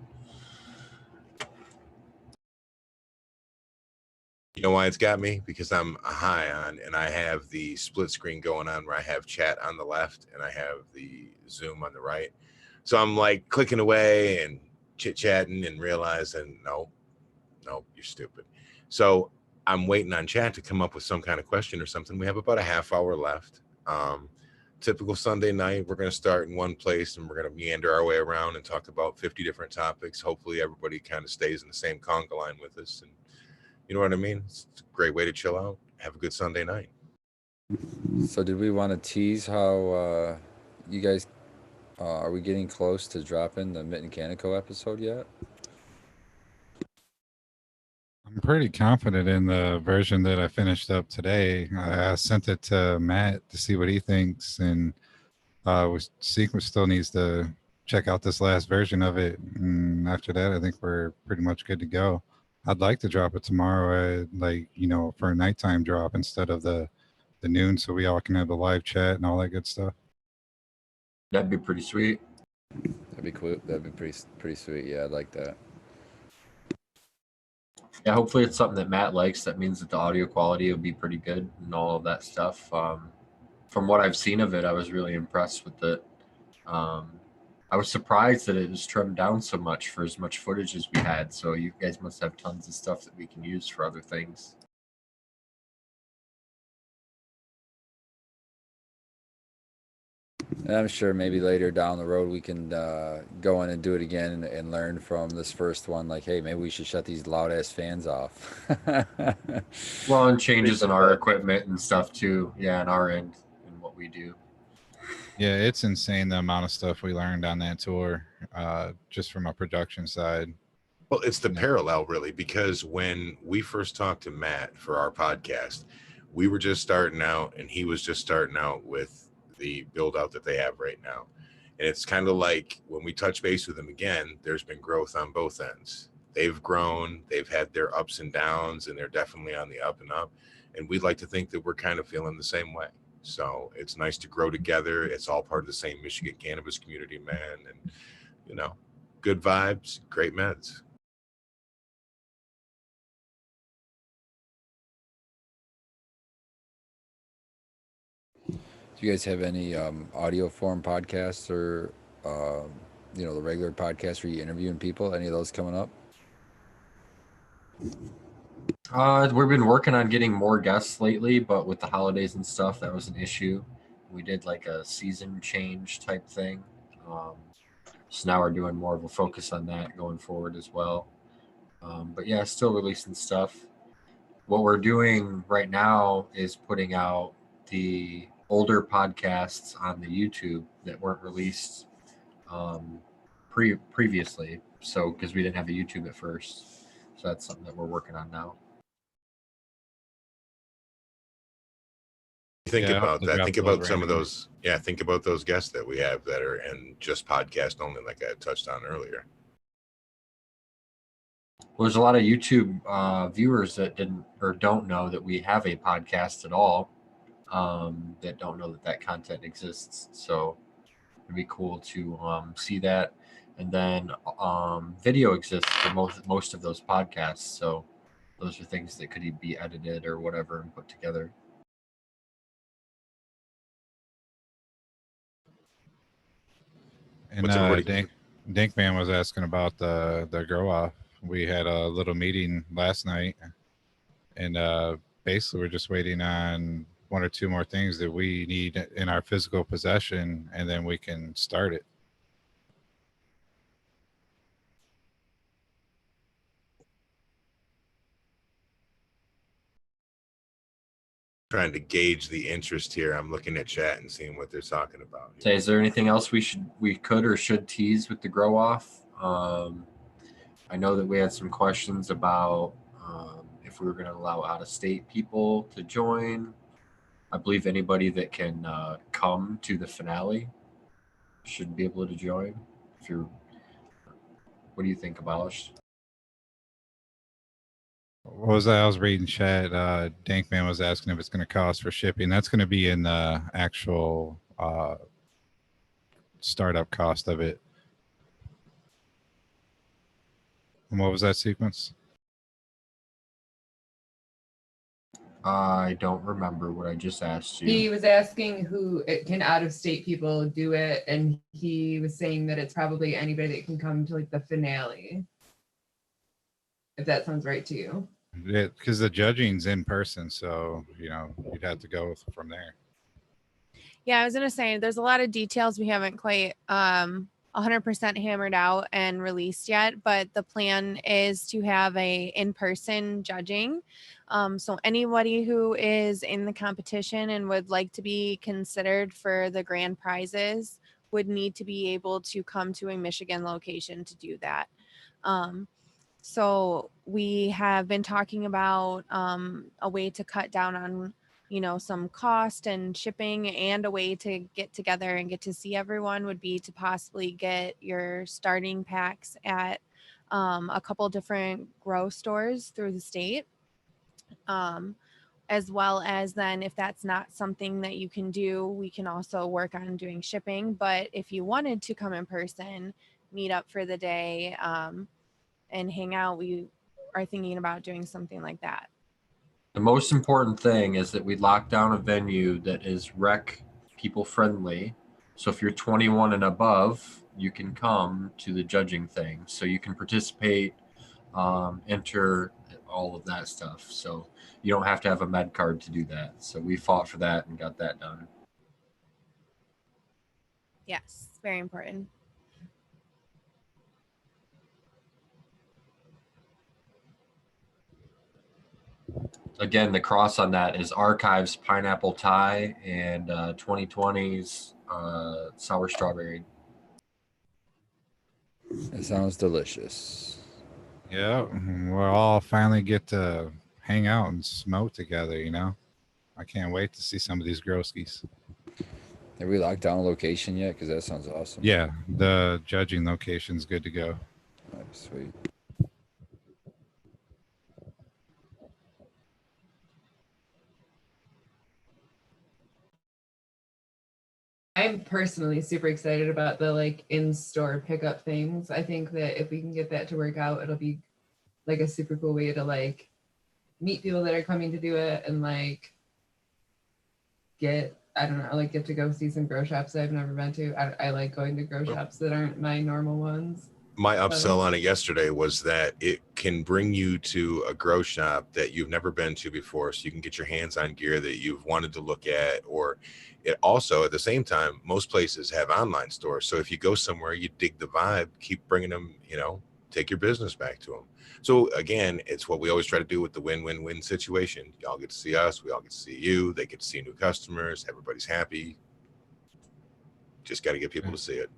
You know why it's got me? Because I'm high on, and I have the split screen going on where I have chat on the left and I have the Zoom on the right. So I'm like clicking away and chit-chatting and realizing, no, you're stupid. So I'm waiting on chat to come up with some kind of question or something. We have about a half hour left. Typical Sunday night, we're going to start in one place and we're going to meander our way around and talk about 50 different topics. Hopefully everybody kind of stays in the same conga line with us. And you know what I mean? It's a great way to chill out. Have a good Sunday night. So did we want to tease how you guys, are we getting close to dropping the Mitten Canico episode yet? I'm pretty confident in the version that I finished up today. I sent it to Matt to see what he thinks, and Sequence still needs to check out this last version of it. And after that, I think we're pretty much good to go. I'd like to drop it tomorrow, for a nighttime drop instead of the noon, so we all can have the live chat and all that good stuff. That'd be pretty sweet. That'd be cool. That'd be pretty sweet. Yeah, I'd like that. Yeah, hopefully it's something that Matt likes. That means that the audio quality will be pretty good and all of that stuff. From what I've seen of it, I was really impressed with it. I was surprised that it was trimmed down so much for as much footage as we had. So you guys must have tons of stuff that we can use for other things. And I'm sure maybe later down the road we can go in and do it again and learn from this first one. Like, hey, maybe we should shut these loud ass fans off. Well, and changes in our equipment and stuff too. Yeah, on our end and what we do. Yeah, it's insane the amount of stuff we learned on that tour, just from a production side. Well, it's the parallel really, because when we first talked to Matt for our podcast, we were just starting out and he was just starting out with the build out that they have right now. And it's kind of like when we touch base with them again, there's been growth on both ends. They've grown, they've had their ups and downs, and they're definitely on the up and up. And we'd like to think that we're kind of feeling the same way. So it's nice to grow together. It's all part of the same Michigan cannabis community, man. And, good vibes, great meds. Do you guys have any audio form podcasts or, the regular podcasts where you interviewing people? Any of those coming up? We've been working on getting more guests lately, but with the holidays and stuff, that was an issue. We did like a season change type thing. So now we're doing more of a focus on that going forward as well. But yeah, still releasing stuff. What we're doing right now is putting out the older podcasts on the YouTube that weren't released previously. So because we didn't have a YouTube at first. So that's something that we're working on now. Think about that. Think about some of those. Yeah, think about those guests that we have that are in just podcast only, like I touched on earlier. Well, there's a lot of YouTube viewers that didn't or don't know that we have a podcast at all. That don't know that content exists. So it'd be cool to see that. And then video exists for most of those podcasts. So those are things that could be edited or whatever and put together. And Dinkman was asking about the grow off. We had a little meeting last night, and basically we're just waiting on one or two more things that we need in our physical possession, and then we can start it. Trying to gauge the interest here. I'm looking at chat and seeing what they're talking about. Say, is there anything else we could or should tease with the grow off? I know that we had some questions about if we were going to allow out of state people to join. I believe anybody that can come to the finale should be able to join. What do you think, Abolish? What was that? I was reading chat. Dankman was asking if it's going to cost for shipping. That's going to be in the actual startup cost of it. And what was that sequence? I don't remember what I just asked you. He was asking who can out-of-state people do it, and he was saying that it's probably anybody that can come to like the finale. If that sounds right to you. Yeah, because the judging's in person, so you'd have to go from there. Yeah, I was gonna say there's a lot of details we haven't quite 100% hammered out and released yet, but the plan is to have a in-person judging. So anybody who is in the competition and would like to be considered for the grand prizes would need to be able to come to a Michigan location to do that. So we have been talking about a way to cut down on some cost and shipping, and a way to get together and get to see everyone would be to possibly get your starting packs at a couple different grow stores through the state. As well as then, if that's not something that you can do, we can also work on doing shipping. But if you wanted to come in person, meet up for the day and hang out, we are thinking about doing something like that. The most important thing is that we lock down a venue that is rec people friendly. So if you're 21 and above, you can come to the judging thing. So you can participate, enter, all of that stuff. So you don't have to have a med card to do that. So we fought for that and got that done. Yes, very important. Again, the cross on that is Archives Pineapple Tie and 2020's Sour Strawberry. It sounds delicious. Yeah, we'll all finally get to hang out and smoke together, I can't wait to see some of these Groskies. Have we locked down a location yet? Because that sounds awesome. Yeah, the judging location's good to go. Nice, sweet. I'm personally super excited about the in-store pickup things. I think that if we can get that to work out, it'll be like a super cool way to meet people that are coming to do it and get to go see some grow shops that I've never been to. I like going to grow shops that aren't my normal ones. My upsell on it yesterday was that it can bring you to a grow shop that you've never been to before, so you can get your hands on gear that you've wanted to look at. Or it also, at the same time, most places have online stores. So if you go somewhere, you dig the vibe, keep bringing them, take your business back to them. So again, it's what we always try to do with the win-win-win situation. Y'all get to see us, we all get to see you, they get to see new customers, everybody's happy. Just got to get people to see it.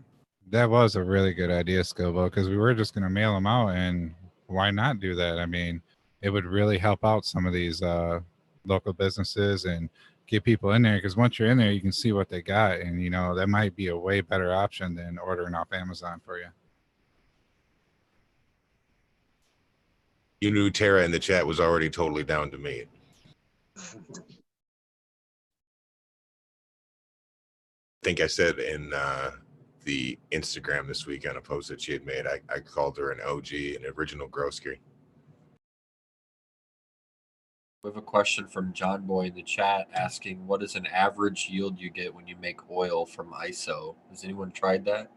That was a really good idea, Skilbo, because we were just going to mail them out, and why not do that? I mean, it would really help out some of these local businesses and get people in there, because once you're in there, you can see what they got, and that might be a way better option than ordering off Amazon for you. You knew Tara in the chat was already totally down to meet. I think I said in the Instagram this week on a post that she had made, I called her an OG, an original Groski. We have a question from John Boy in the chat asking, what is an average yield you get when you make oil from ISO? Has anyone tried that?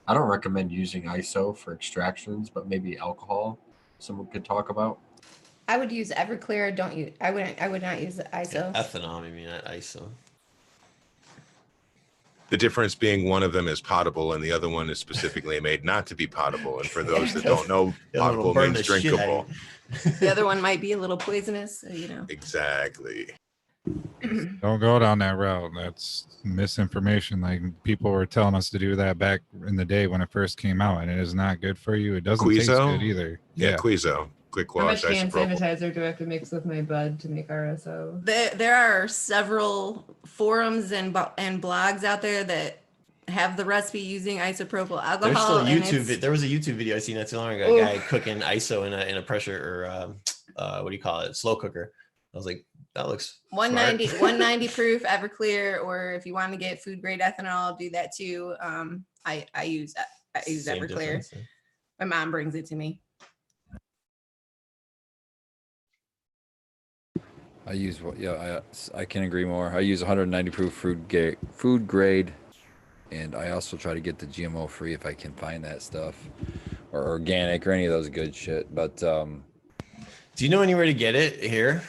I don't recommend using ISO for extractions, but maybe alcohol someone could talk about. I would use Everclear. I would not use ISO. Ethanol, maybe not ISO. The difference being one of them is potable and the other one is specifically made not to be potable. And for those that don't know, potable means drinkable. The other one might be a little poisonous, Exactly. Don't go down that route. That's misinformation. Like, people were telling us to do that back in the day when it first came out, and it is not good for you. It doesn't taste good either. Yeah, Quizo. Quick wash. How much hand sanitizer do I have to mix with my bud to make RSO? There are several forums and blogs out there that have the recipe using isopropyl alcohol. There's still there was a YouTube video I seen not too long ago. A guy cooking ISO in a pressure or what do you call it? Slow cooker. was like, that looks 190, smart. 190 proof Everclear, or if you want to get food grade ethanol, I'll do that too. I use Same Everclear. difference. My mom brings it to me. I use I can agree more. I use 190 proof food grade, and I also try to get the GMO free if I can find that stuff, or organic or any of those good shit. But do you know anywhere to get it here?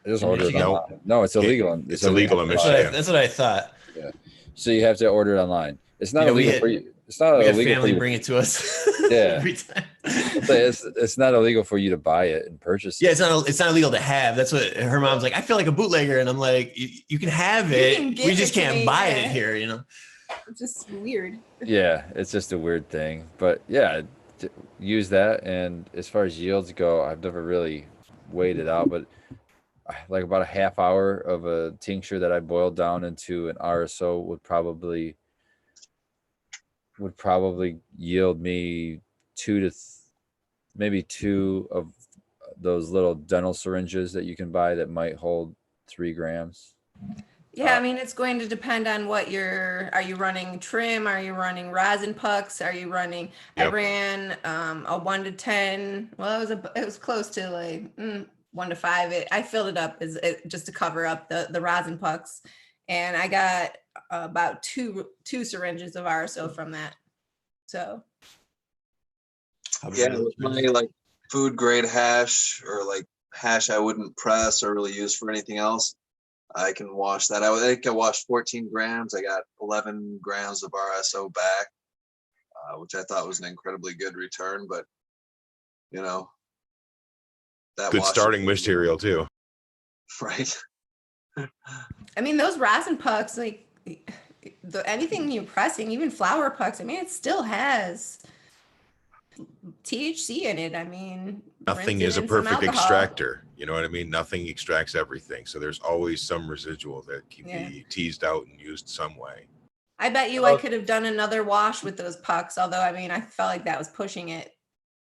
I just In ordered it Michigan? online. No, it's illegal. It's illegal in Michigan. That's what I thought. Yeah. So you have to order it online. It's not Yeah, we illegal had- for you. It's not We got illegal for family you. bring it to us. Yeah. every time. It's not illegal for you to buy it and purchase it. Yeah, it's not illegal to have. That's what her mom's like. I feel like a bootlegger, and I'm like, you can have You it. can We give just it to can't me, buy yeah. it here, you know. It's just weird. Yeah, it's just a weird thing. But yeah, use that. And as far as yields go, I've never really weighed it out, but like about a half hour of a tincture that I boiled down into an RSO would probably yield me maybe two of those little dental syringes that you can buy that might hold 3 grams. Yeah, I mean, it's going to depend on what are you running trim? Are you running rosin pucks? Are you running, I Yep. ran a 1 to 10. Well, it was close to like 1 to 5. I filled it up just to cover up the rosin pucks. And I got about two syringes of RSO from that. So. Yeah, with my like food grade hash, or like hash I wouldn't press or really use for anything else, I can wash that. I think I washed 14 grams. I got 11 grams of RSO back, which I thought was an incredibly good return. But you know, that Good wash- starting material too. right? I mean, those rosin pucks, like anything you're pressing, even flower pucks, I mean, it still has THC in it. I mean, Nothing rinse is it a in some perfect alcohol. extractor. You know what I mean? Nothing extracts everything. So there's always some residual that can be teased out and used some way. I bet you I could have done another wash with those pucks, although I mean, I felt like that was pushing it.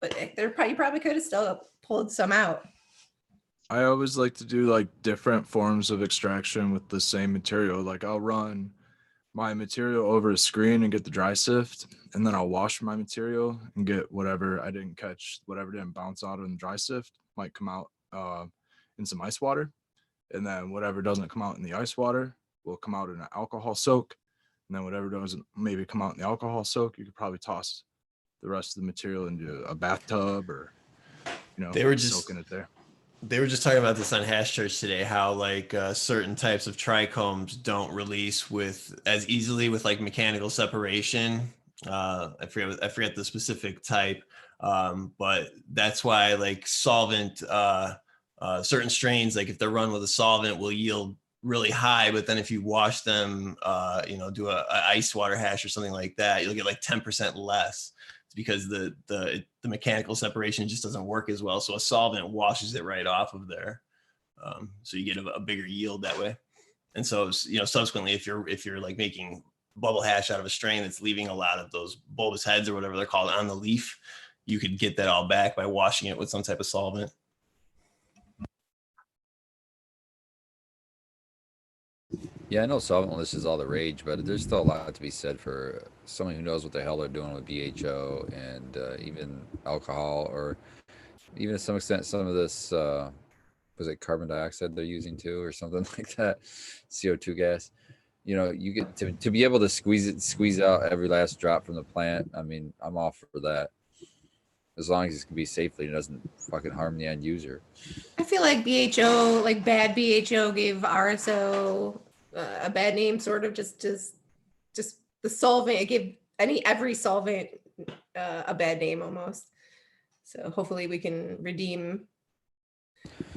But you probably could have still pulled some out. I always like to do like different forms of extraction with the same material. Like I'll run my material over a screen and get the dry sift, and then I'll wash my material and get whatever I didn't catch, whatever didn't bounce out in the dry sift might come out in some ice water, and then whatever doesn't come out in the ice water will come out in an alcohol soak, and then whatever doesn't maybe come out in the alcohol soak, you could probably toss the rest of the material into a bathtub, or They were just soaking it there. They were just talking about this on Hash Church today, how like certain types of trichomes don't release as easily with like mechanical separation. I forget the specific type, but that's why like solvent, certain strains, like if they're run with a solvent, will yield really high, but then if you wash them, do a ice water hash or something like that, you'll get like 10% less. Because the mechanical separation just doesn't work as well. So a solvent washes it right off of there. So you get a bigger yield that way. And so, subsequently, if you're like making bubble hash out of a strain that's leaving a lot of those bulbous heads or whatever they're called on the leaf, you could get that all back by washing it with some type of solvent. Yeah, I know solventless is all the rage, but there's still a lot to be said for someone who knows what the hell they're doing with BHO and even alcohol, or even to some extent some of this, was it carbon dioxide they're using too, or something like that, CO2 gas. You get to be able to squeeze out every last drop from the plant. I mean, I'm all for that, as long as it can be safely and doesn't fucking harm the end user. I feel like BHO, like bad BHO, gave RSO a bad name, sort of just the solvent. It gave every solvent a bad name almost. So hopefully we can redeem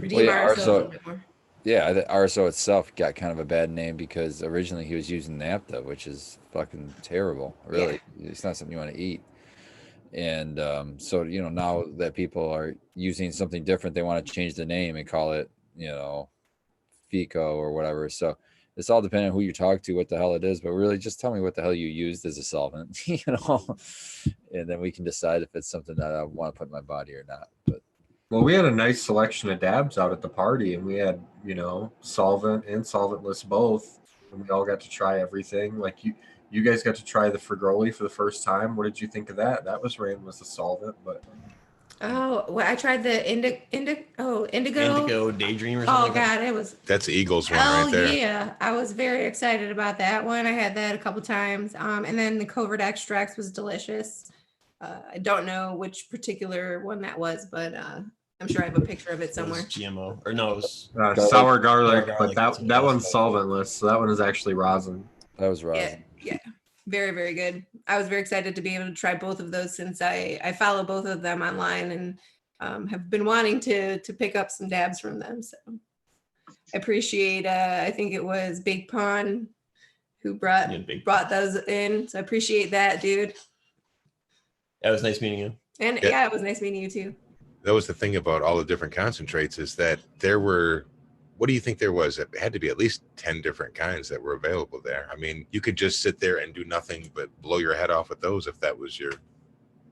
RSO a little bit more. Yeah, the RSO itself got kind of a bad name because originally he was using naphtha, which is fucking terrible. Really, It's not something you want to eat. And so now that people are using something different, they want to change the name and call it FICO or whatever. So it's all depending on who you talk to, what the hell it is. But really, just tell me what the hell you used as a solvent, and then we can decide if it's something that I want to put in my body or not. But Well, we had a nice selection of dabs out at the party, and we had, solvent and solventless both, and we all got to try everything. Like you guys got to try the Fragoli for the first time. What did you think of that? That was ran with a solvent, but Oh, well, I tried the indigo. Indigo Daydream or something Oh like that. God, it was That's Eagles one hell right there. yeah! I was very excited about that one. I had that a couple times. And then the covert extracts was delicious. I don't know which particular one that was, but I'm sure I have a picture of it It was somewhere. GMO or no, it was sour garlic. garlic, But that's what that it was. one's solventless, so that one is actually rosin. That was Yeah, rosin. yeah, very, very good. I was very excited to be able to try both of those since I follow both of them online and have been wanting to pick up some dabs from them. So I appreciate. I think it was Big Pond who brought those in. So I appreciate that, dude. Yeah, it was nice meeting you. And yeah, it was nice meeting you too. That was the thing about all the different concentrates, is that there were, what do you think there was? It had to be at least 10 different kinds that were available there. I mean, you could just sit there and do nothing but blow your head off with those if that was your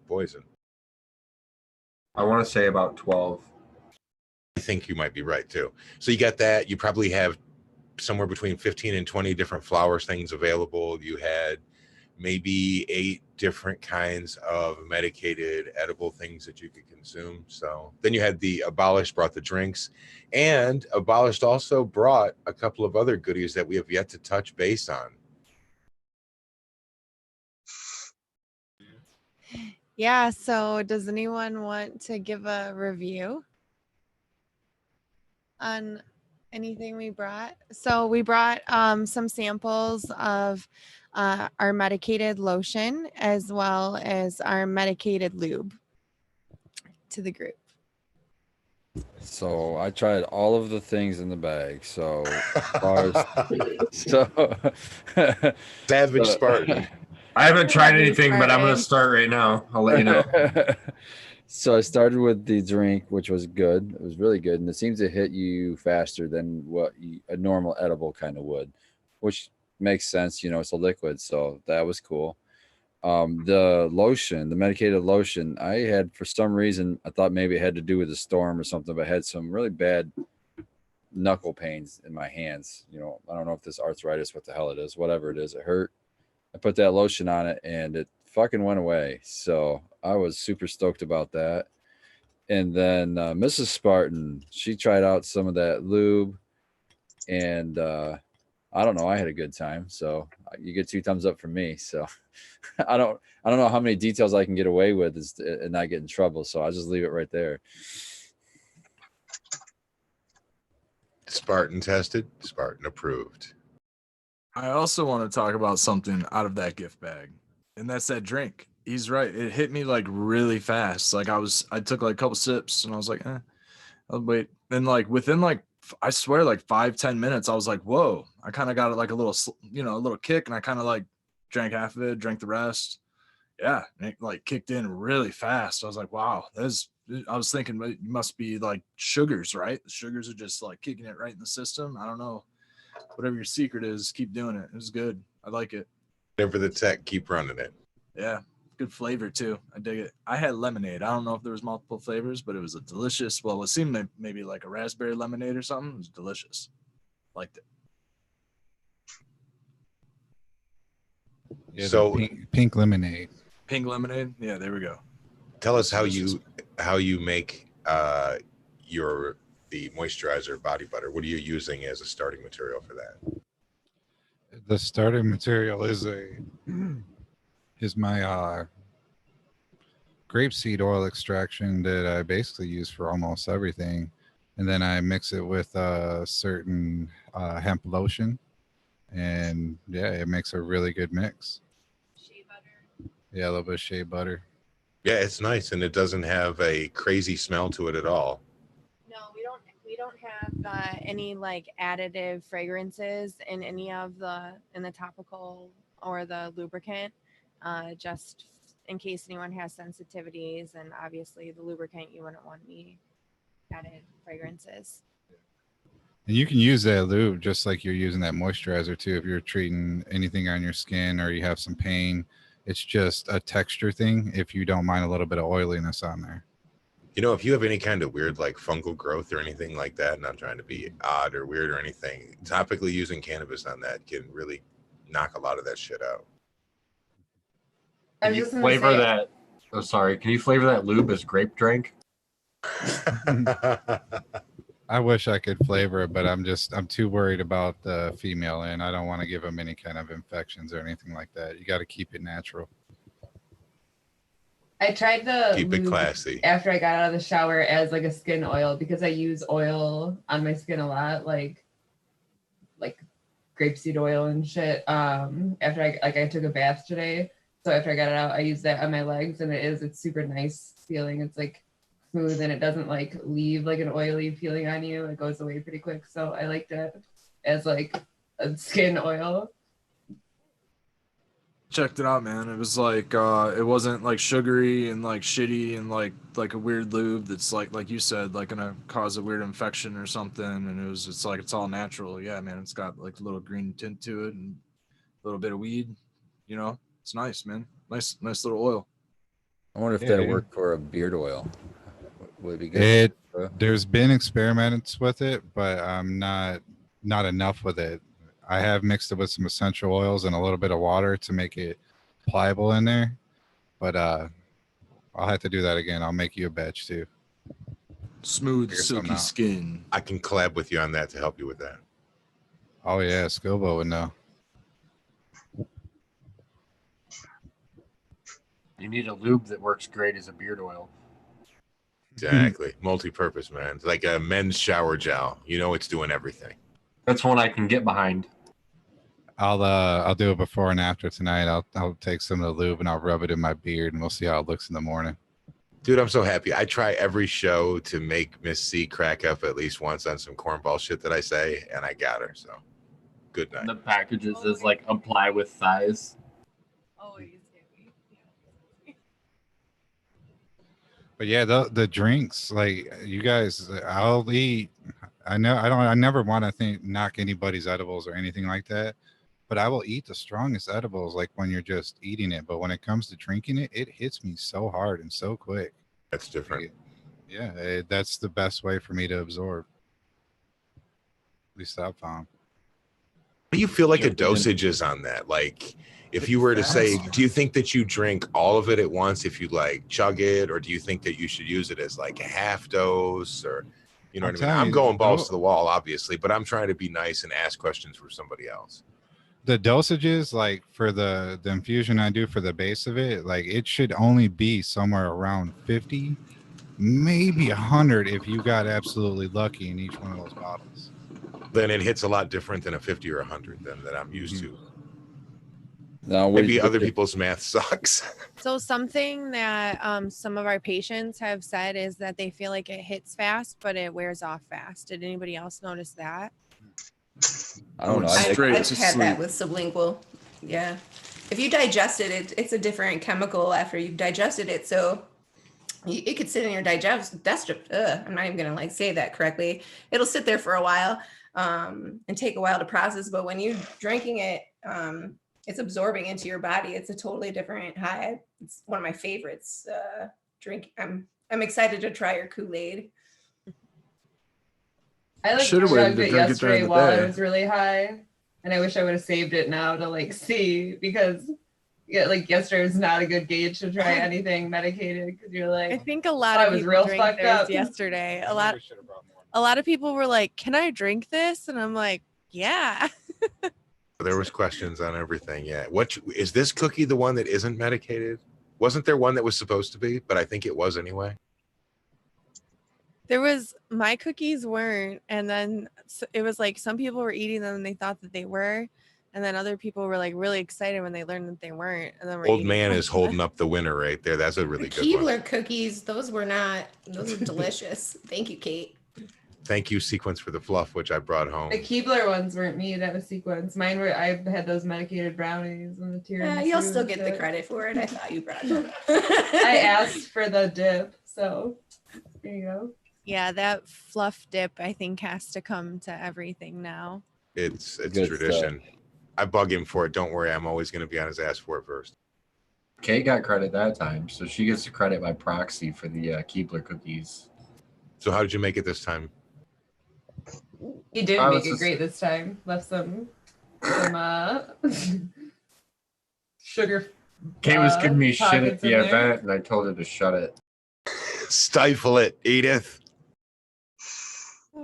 poison. I want to say about 12. I think you might be right too. So you got that. You probably have somewhere between 15 and 20 different flowers things available. You had maybe 8 different kinds of medicated edible things that you could consume. So then you had the Abolished brought the drinks, and Abolished also brought a couple of other goodies that we have yet to touch base on. Yeah, so does anyone want to give a review on anything we brought? So we brought some samples of our medicated lotion as well as our medicated lube to the group. So I tried all of the things in the bag. So, Savage Spartan. I haven't tried anything, but I'm going to start right now. I'll let you know. So I started with the drink, which was good. It was really good, and it seems to hit you faster than what a normal edible kind of would, which makes sense. It's a liquid, so that was cool. The lotion, the medicated lotion, I had, for some reason, I thought maybe it had to do with the storm or something, but I had some really bad knuckle pains in my hands. I don't know if this arthritis, what the hell it is, whatever it is, it hurt. I put that lotion on it and it fucking went away. So I was super stoked about that. And then Mrs. Spartan, she tried out some of that lube, and I don't know, I had a good time. So you get 2 thumbs up from me. So I don't know how many details I can get away with and not get in trouble. So I'll just leave it right there. Spartan tested, Spartan approved. I also want to talk about something out of that gift bag, and that's that drink. He's right. It hit me like really fast. Like I took like a couple sips and I was like, I'll wait. Then like within like, I swear like 5-10 minutes, I was like, whoa, I kind of got like a little, a little kick, and I kind of like drank half of it, drank the rest. Yeah. And it like kicked in really fast. I was like, wow, I was thinking it must be like sugars, right? The sugars are just like kicking it right in the system. I don't know. Whatever your secret is, keep doing it. It was good. I like it. Whatever the tech, keep running it. Yeah. Good flavor too. I dig it. I had lemonade. I don't know if there was multiple flavors, but it was a delicious. Well, it seemed maybe like a raspberry lemonade or something. It was delicious. Liked it. Yeah, So pink lemonade. Pink lemonade. Yeah, there we go. Tell us how you make the moisturizer body butter. What are you using as a starting material for that? The starting material is my grapeseed oil extraction that I basically use for almost everything, and then I mix it with a certain hemp lotion, and yeah, it makes a really good mix. Shea butter. Yeah, a little bit of shea butter. Yeah, it's nice, and it doesn't have a crazy smell to it at all. No, we don't have any like additive fragrances in any of in the topical or the lubricant, just in case anyone has sensitivities, and obviously the lubricant, you wouldn't want any added fragrances. And you can use that lube just like you're using that moisturizer too. If you're treating anything on your skin or you have some pain, it's just a texture thing if you don't mind a little bit of oiliness on there. You know, if you have any kind of weird like fungal growth or anything like that, not trying to be odd or weird or anything, topically using cannabis on that can really knock a lot of that shit out. Can you flavor that? Oh, sorry. Can you flavor that lube as grape drink? I wish I could flavor it, but I'm too worried about the female, and I don't want to give them any kind of infections or anything like that. You got to keep it natural. I tried the Keep it lube classy. after I got out of the shower as like a skin oil because I use oil on my skin a lot, like grapeseed oil and shit. After I took a bath today, so after I got it out, I used that on my legs, and it's super nice feeling. It's like smooth, and it doesn't like leave like an oily feeling on you. It goes away pretty quick. So I liked it as like a skin oil. Checked it out, man. It was like it wasn't like sugary and like shitty and like a weird lube that's like you said, like gonna cause a weird infection or something. And it's like it's all natural. Yeah, man. It's got like a little green tint to it and a little bit of weed. You know, it's nice, man. Nice little oil. I wonder if Yeah, that'll dude. work for a beard oil. Would it be good? There's been experiments with it, but not enough with it. I have mixed it with some essential oils and a little bit of water to make it pliable in there. But I'll have to do that again. I'll make you a batch too. Smooth, Figure something silky out. skin. I can collab with you on that to help you with that. Oh yeah, Skilbo would know. You need a lube that works great as a beard oil. Exactly. Multi-purpose, man. It's like a men's shower gel. You know, it's doing everything. That's one I can get behind. I'll do it before and after tonight. I'll take some of the lube and I'll rub it in my beard and we'll see how it looks in the morning. Dude, I'm so happy. I try every show to make Miss C crack up at least once on some cornball shit that I say, and I got her. So, good night. The packages is like apply with thighs. Always. But yeah, the drinks, like you guys, I'll eat. I never want to knock anybody's edibles or anything like that. But I will eat the strongest edibles, like when you're just eating it. But when it comes to drinking it, it hits me so hard and so quick. That's different. Yeah, that's the best way for me to absorb. At least I've found. What do you feel like a dosage is on that? Like, if you were to say, do you think that you drink all of it at once if you like chug it, or do you think that you should use it as like a half dose, or you know what I mean? I'm going balls to the wall, obviously, but I'm trying to be nice and ask questions for somebody else. The dosages, like for the infusion I do for the base of it, like it should only be somewhere around 50, maybe 100 if you got absolutely lucky in each one of those bottles. Then it hits a lot different than a 50 or 100 than that I'm used to. No, maybe other people's math sucks. So something that some of our patients have said is that they feel like it hits fast, but it wears off fast. Did anybody else notice that? I don't know. I've had that with sublingual. Yeah. If you digest it, it's a different chemical after you've digested it. So it could sit in your digestive. I'm not even going to like say that correctly. It'll sit there for a while and take a while to process. But when you're drinking it, it's absorbing into your body. It's a totally different high. It's one of my favorites. Drink. I'm excited to try your Kool-Aid. I like chugged it yesterday while I was really high, and I wish I would have saved it now to like see, because like yesterday was not a good gauge to try anything medicated, because you're like, I think a lot of people drank theirs yesterday. A lot of people were like, "Can I drink this?" And I'm like, "Yeah." There was questions on everything. Yeah. What is this cookie? The one that isn't medicated? Wasn't there one that was supposed to be? But I think it was anyway. My cookies weren't, and then it was like some people were eating them and they thought that they were, and then other people were like really excited when they learned that they weren't. And then Old man is holding up the winner right there. That's a really good one. Keebler cookies, those are delicious. Thank you, Kate. Thank you, Sequence, for the fluff, which I brought home. The Keebler ones weren't me. That was Sequence. Mine were. I had those medicated brownies and the tiramisu. You'll still get the credit for it. I thought you brought them. I asked for the dip, so there you go. Yeah, that fluff dip I think has to come to everything now. It's tradition. I bug him for it. Don't worry. I'm always going to be on his ass for it first. Kay got credit that time, so she gets the credit by proxy for the Keebler cookies. So how did you make it this time? He did I make was it just- great this time. Left some sugar. Kay was giving me shit at pockets the in there. event, and I told her to shut it. Stifle it, Edith. I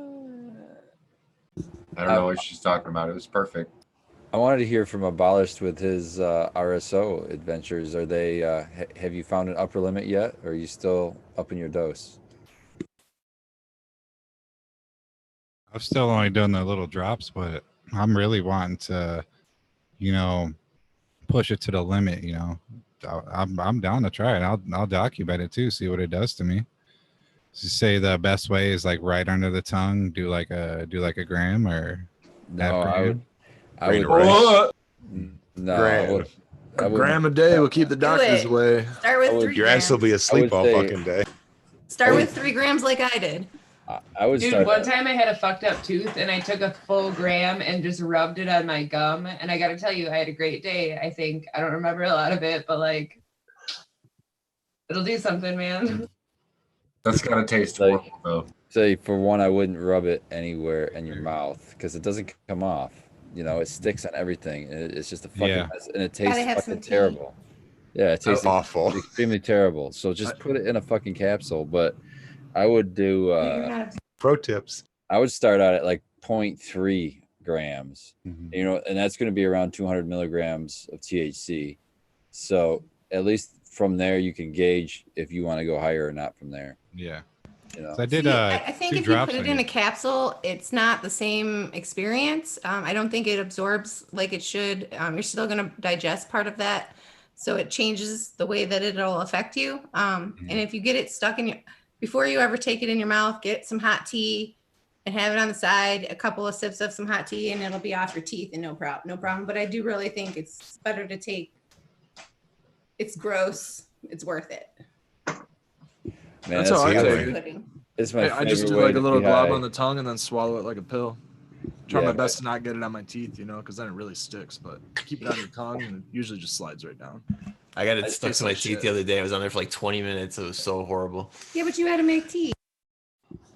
don't know what she's talking about. It was perfect. I wanted to hear from Abolished with his RSO adventures. Are they? Have you found an upper limit yet, or are you still up in your dose? I'm still only doing the little drops, but I'm really wanting to, push it to the limit. I'm down to try it. I'll document it too, see what it does to me. So say the best way is like right under the tongue, do like a gram or half No, gram. I would. What? No, Gram. A gram a day will keep the doctors it. away. Start with 3 Your ass will grams. be asleep would all say- fucking day. Start with 3 grams like I did. I would Dude, start. one time I had a fucked up tooth and I took a full gram and just rubbed it on my gum. And I got to tell you, I had a great day. I think I don't remember a lot of it, but like, it'll do something, man. That's gotta taste Like- horrible, though. Say for one, I wouldn't rub it anywhere in your mouth because it doesn't come off. It sticks on everything. It's just a fucking Yeah. mess, and it tastes have fucking some tea. terrible. Yeah, it tastes Awful. extremely terrible. So just put it in a fucking capsule. But I would do. You're not Pro tips. I would start out at like 0.3 grams. Mhm. And that's going to be around 200 milligrams of THC. So at least from there, you can gauge if you want to go higher or not from there. Yeah. So I did. See, I think 2 if you drops put it on in a you. capsule, it's not the same experience. I don't think it absorbs like it should. You're still going to digest part of that. So it changes the way that it'll affect you. And if you get it stuck in your, before you ever take it in your mouth, get some hot tea and have it on the side, a couple of sips of some hot tea, and it'll be off your teeth and no problem. But I do really think it's better to take, it's gross. It's worth it. Man, That's how I good. take it. Pudding. It's my I just favorite do way like a to little be glob high. on the tongue and then swallow it like a pill. Try Yeah, my best to not get it on my teeth, because then it really sticks. But keep it on your tongue and it usually just slides right down. I got it It stuck tastes to my like teeth shit. the other day. I was on there for like 20 minutes. It was so horrible. Yeah, but you had to make tea.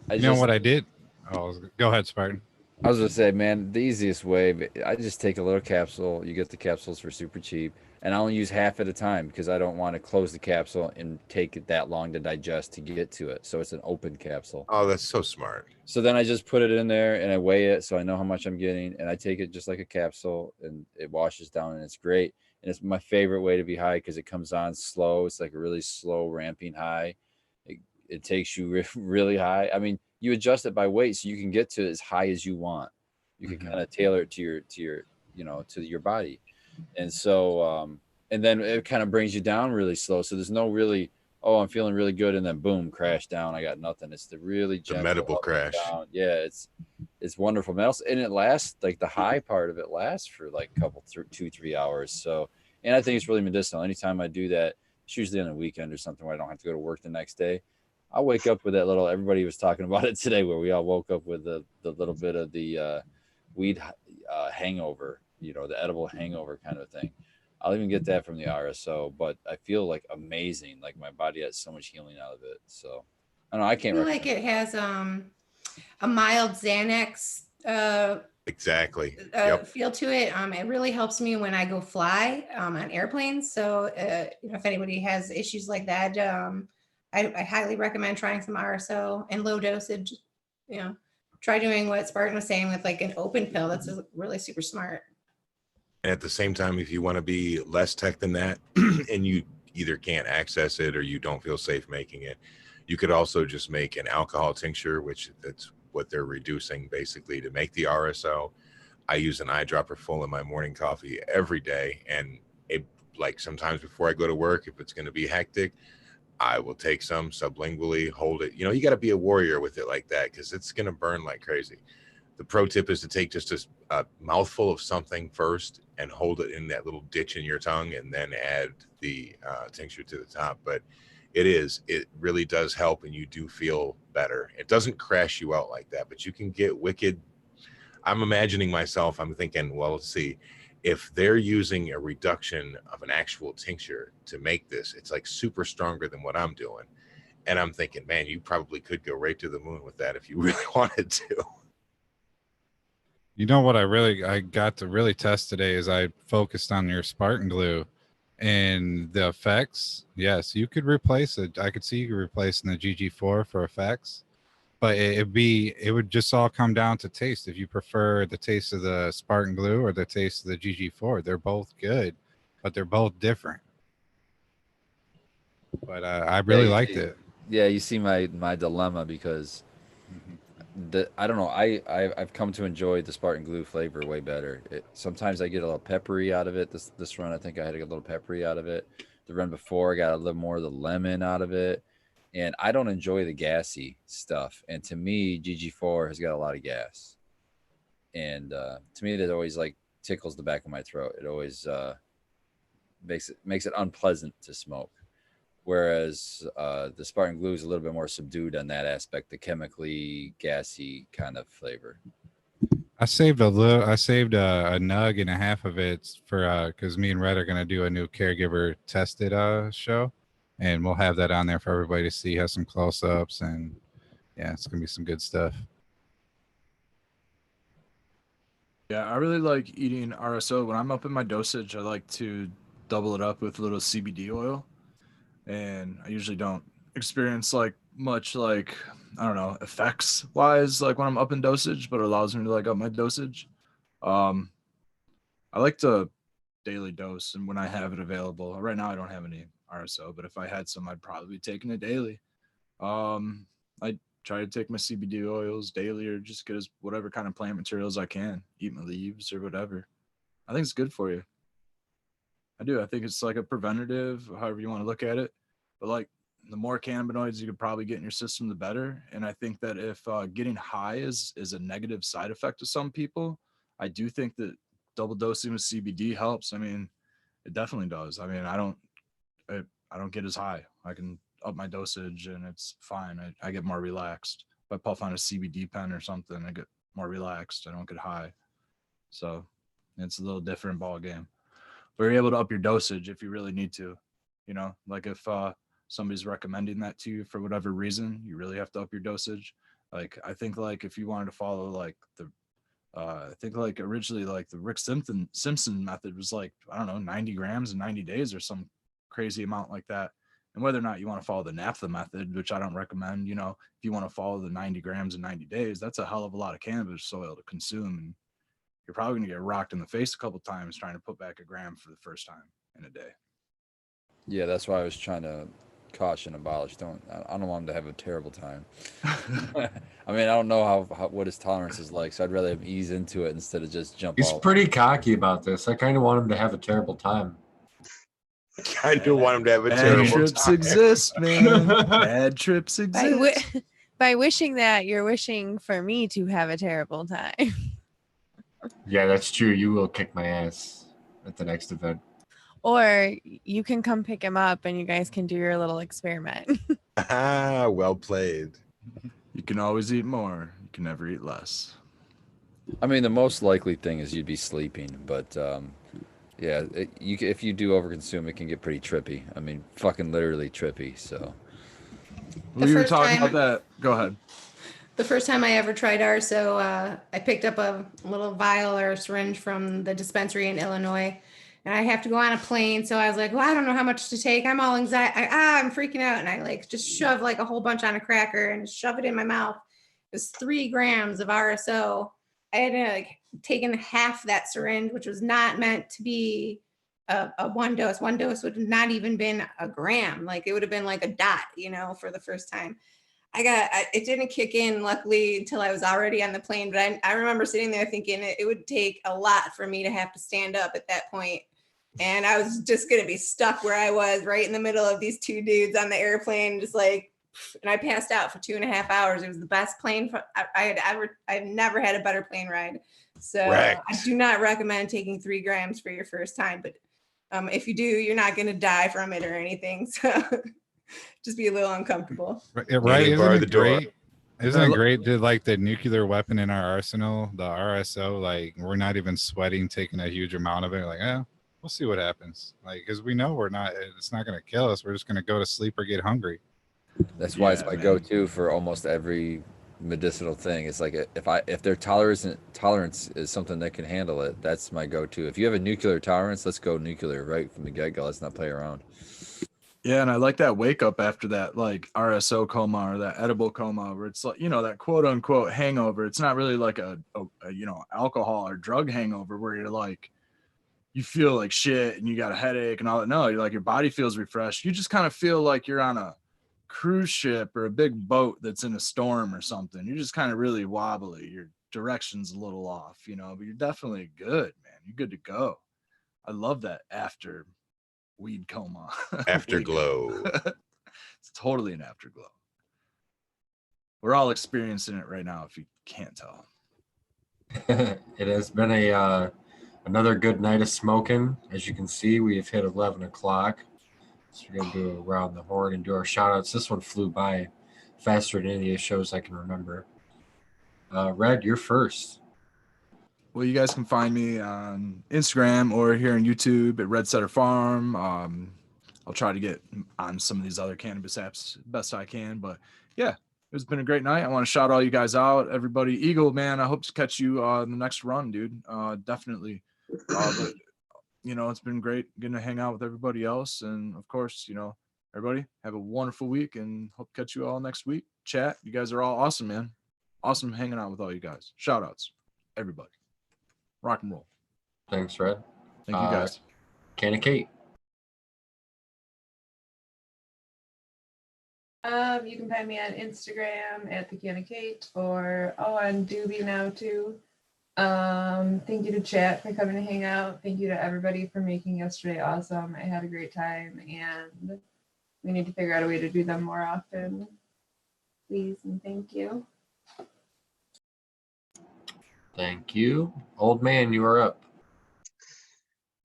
You know what I did? Go ahead, Spartan. I was gonna say, man, the easiest way, I just take a little capsule. You get the capsules for super cheap, and I only use half at a time because I don't want to close the capsule and take it that long to digest to get to it. So it's an open capsule. Oh, that's so smart. So then I just put it in there and I weigh it so I know how much I'm getting, and I take it just like a capsule, and it washes down, and it's great. And it's my favorite way to be high because it comes on slow. It's like a really slow ramping high. It takes you really high. I mean, you adjust it by weight so you can get to as high as you want. You can kind of tailor it to your body. And so and then it kind of brings you down really slow. So there's no really, oh, I'm feeling really good, and then boom, crash down. I got nothing. It's the really gentle medical up and crash. down. Yeah, it's wonderful. And it lasts, like the high part of it lasts for like a couple 2-3 hours. So, and I think it's really medicinal. Anytime I do that, it's usually on a weekend or something where I don't have to go to work the next day. I'll wake up with that little, everybody was talking about it today, where we all woke up with the little bit of the weed hangover, the edible hangover kind of thing. I'll even get that from the RSO, but I feel like amazing. Like my body has so much healing out of it. So I don't know. I I can't feel recommend like it has a mild Xanax Exactly. Yep. feel to it. It really helps me when I go fly on airplanes. So if anybody has issues like that, I highly recommend trying some RSO and low dosage. Try doing what Spartan was saying with like an open pill. That's really super smart. And at the same time, if you want to be less tech than that, and you either can't access it or you don't feel safe making it, you could also just make an alcohol tincture, which that's what they're reducing basically to make the RSO. I use an eyedropper full in my morning coffee every day, and it, like sometimes before I go to work, if it's going to be hectic, I will take some sublingually, hold it. You got to be a warrior with it like that because it's going to burn like crazy. The pro tip is to take just a mouthful of something first and hold it in that little ditch in your tongue, and then add the tincture to the top. But it really does help, and you do feel better. It doesn't crash you out like that, but you can get wicked. I'm imagining myself, I'm thinking, well, let's see, if they're using a reduction of an actual tincture to make this, it's like super stronger than what I'm doing. And I'm thinking, man, you probably could go right to the moon with that if you really wanted to. You know what I got to really test today is I focused on your Spartan glue and the effects. Yes, you could replace it. I could see you replacing the GG4 for effects, but it would just all come down to taste. If you prefer the taste of the Spartan glue or the taste of the GG4, they're both good, but they're both different. But I really liked it. Yeah, you see my dilemma because I don't know. I've come to enjoy the Spartan glue flavor way better. Sometimes I get a little peppery out of it. This run, I think I had a little peppery out of it. The run before, I got a little more of the lemon out of it, and I don't enjoy the gassy stuff. And to me, GG4 has got a lot of gas, and to me, that always like tickles the back of my throat. It always makes it unpleasant to smoke. Whereas the Spartan glue is a little bit more subdued on that aspect, the chemically gassy kind of flavor. I saved a nug and a half of it for because me and Red are gonna do a new caregiver tested show, and we'll have that on there for everybody to see. Have some close ups, and yeah, it's gonna be some good stuff. Yeah, I really like eating RSO. When I'm up in my dosage, I like to double it up with a little CBD oil. And I usually don't experience like much like, I don't know, effects wise, like when I'm up in dosage, but it allows me to like up my dosage. I like to daily dose, and when I have it available. Right now I don't have any RSO, but if I had some, I'd probably be taking it daily. I try to take my CBD oils daily, or just get as whatever kind of plant materials I can, eat my leaves or whatever. I think it's good for you. I do. I think it's like a preventative, however you want to look at it. But like the more cannabinoids you could probably get in your system, the better. And I think that if getting high is a negative side effect to some people, I do think that double dosing with CBD helps. I mean, it definitely does. I mean, I don't get as high. I can up my dosage and it's fine. I get more relaxed. If I puff on a CBD pen or something, I get more relaxed. I don't get high. So it's a little different ball game. But you're able to up your dosage if you really need to. You know, like if somebody's recommending that to you for whatever reason, you really have to up your dosage. Like I think like if you wanted to follow like the I think like originally like the Rick Simpson method was like, I don't know, 90 grams in 90 days or some crazy amount like that. And whether or not you want to follow the naphtha method, which I don't recommend, you know, if you want to follow the 90 grams in 90 days, that's a hell of a lot of cannabis soil to consume. And you're probably going to get rocked in the face a couple times trying to put back a gram for the first time in a day. Yeah, that's why I was trying to caution abolish. I don't want him to have a terrible time. I mean, I don't know what his tolerance is like, so I'd rather him ease into it instead of just jump. He's pretty cocky about this. I kind of want him to have a terrible time. I do want him to have a terrible Bad trips time. exist, man. Bad trips exist. By wishing that, you're wishing for me to have a terrible time. Yeah, that's true. You will kick my ass at the next event. Or you can come pick him up and you guys can do your little experiment. Ah, well played. You can always eat more. You can never eat less. I mean, the most likely thing is you'd be sleeping, but yeah, if you do overconsume, it can get pretty trippy. I mean, fucking literally trippy. So we were talking about that. Go ahead. The first time I ever tried RSO, I picked up a little vial or syringe from the dispensary in Illinois, and I have to go on a plane. So I was like, well, I don't know how much to take. I'm all anxiety. I'm freaking out. And I like just shove like a whole bunch on a cracker and shove it in my mouth. It was 3 grams of RSO. I had like taken half that syringe, which was not meant to be a one dose. One dose would have not even been a gram. Like it would have been like a dot, you know, for the first time. It didn't kick in, luckily, until I was already on the plane. But I remember sitting there thinking it would take a lot for me to have to stand up at that point. And I was just going to be stuck where I was, right in the middle of these 2 dudes on the airplane, just like, and I passed out for 2.5 hours. It was the best plane I've never had a better plane ride. So I do not recommend taking 3 grams for your first time. But if you do, you're not going to die from it or anything. So just be a little uncomfortable. Right. Isn't it great? Isn't it great? Did like the nuclear weapon in our arsenal, the RSO, like we're not even sweating, taking a huge amount of it. Like, we'll see what happens. Like, because we know it's not going to kill us. We're just going to go to sleep or get hungry. That's why it's my go-to for almost every medicinal thing. It's like if their tolerance is something that can handle it, that's my go-to. If you have a nuclear tolerance, let's go nuclear right from the get-go. Let's not play around. Yeah, and I like that wake up after that like RSO coma or that edible coma where it's like, that quote unquote hangover. It's not really like a alcohol or drug hangover where you're like, you feel like shit and you got a headache and all that. No, you're like, your body feels refreshed. You just kind of feel like you're on a cruise ship or a big boat that's in a storm or something. You're just kind of really wobbly. Your direction's a little off, but you're definitely good, man. You're good to go. I love that after weed coma. Afterglow. It's totally an afterglow. We're all experiencing it right now if you can't tell. It has been another good night of smoking. As you can see, we have hit 11 o'clock. So we're going to do around the horn and do our shout outs. This one flew by faster than any of the shows I can remember. Red, you're first. Well, you guys can find me on Instagram or here on YouTube at Red Setter Farm. I'll try to get on some of these other cannabis apps best I can. But yeah, it's been a great night. I want to shout all you guys out. Everybody, Eagle, man, I hope to catch you in the next run, dude. Definitely. But, it's been great getting to hang out with everybody else. And of course, everybody have a wonderful week and hope to catch you all next week. Chat, you guys are all awesome, man. Awesome hanging out with all you guys. Shout outs, everybody. Rock and roll. Thanks, Red. Thank you, guys. Canna Kate. You can find me on Instagram at the Canna Kate or on Doobie now too. Thank you to chat for coming to hang out. Thank you to everybody for making yesterday awesome. I had a great time and we need to figure out a way to do them more often. Please and thank you. Thank you. Old man, you are up.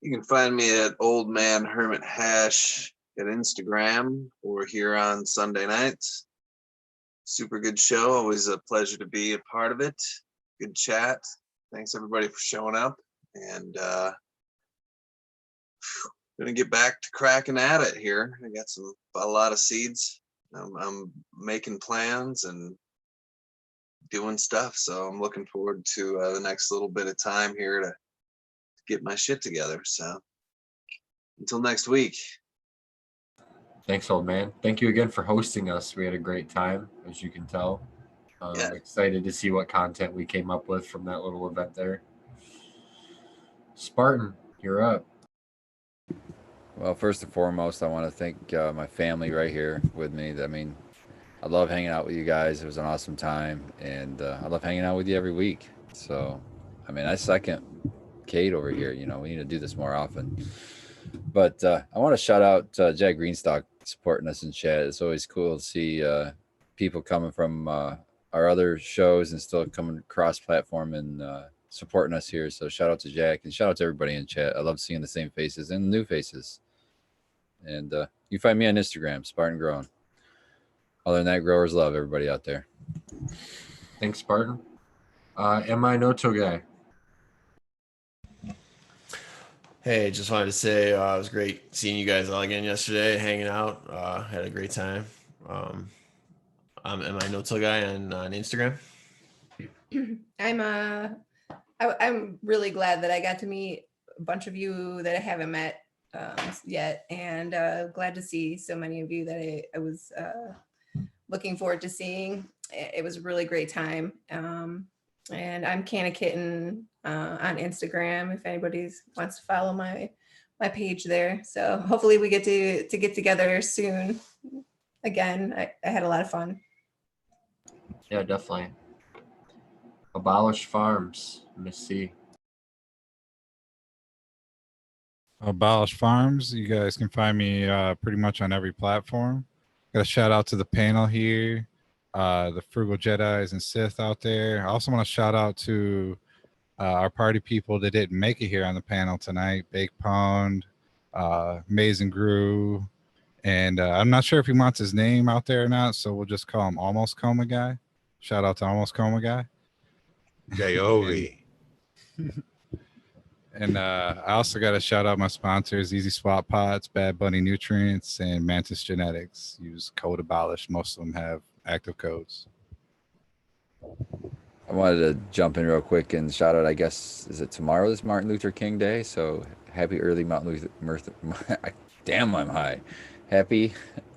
You can find me at Old Man Hermit Hash at Instagram or here on Sunday nights. Super good show. Always a pleasure to be a part of it. Good chat. Thanks everybody for showing up. And gonna get back to cracking at it here. I got a lot of seeds. I'm making plans and doing stuff. So I'm looking forward to the next little bit of time here to get my shit together. So until next week. Thanks, old man. Thank you again for hosting us. We had a great time, as you can tell. I'm excited to see what content we came up with from that little event there. Spartan, you're up. Well, first and foremost, I want to thank my family right here with me. I mean, I love hanging out with you guys. It was an awesome time, and I love hanging out with you every week. So, I mean, I second Kate over here. We need to do this more often. But I want to shout out Jack Greenstock supporting us in chat. It's always cool to see people coming from our other shows and still coming cross-platform and supporting us here. So shout out to Jack and shout out to everybody in chat. I love seeing the same faces and new faces. And you find me on Instagram, Spartan Growing. Other than that, growers love everybody out there. Thanks, Spartan. Am I Noto guy? Hey, just wanted to say it was great seeing you guys all again yesterday, hanging out. Had a great time. I'm I Noto guy on Instagram. I'm really glad that I got to meet a bunch of you that I haven't met yet, and glad to see so many of you that I was looking forward to seeing. It was a really great time. And I'm Canna Kitten on Instagram if anybody wants to follow my page there. So hopefully we get to get together soon. Again, I had a lot of fun. Yeah, definitely. Abolish Farms, Miss C. Abolish Farms. You guys can find me pretty much on every platform. Got a shout out to the panel here, the Frugal Jedis and Sith out there. I also want to shout out to our party people that didn't make it here on the panel tonight. Bake Pond, Maze and Grew, and I'm not sure if he wants his name out there or not, so we'll just call him Almost Coma Guy. Shout out to Almost Coma guy. J-O-V. And I also got to shout out my sponsors, Easy Swap Pods, Bad Bunny Nutrients, and Mantis Genetics. Use code ABOLISH. Most of them have active codes. I wanted to jump in real quick and shout out, I guess, is it tomorrow is Martin Luther King Day? So happy early damn, I'm high. Happy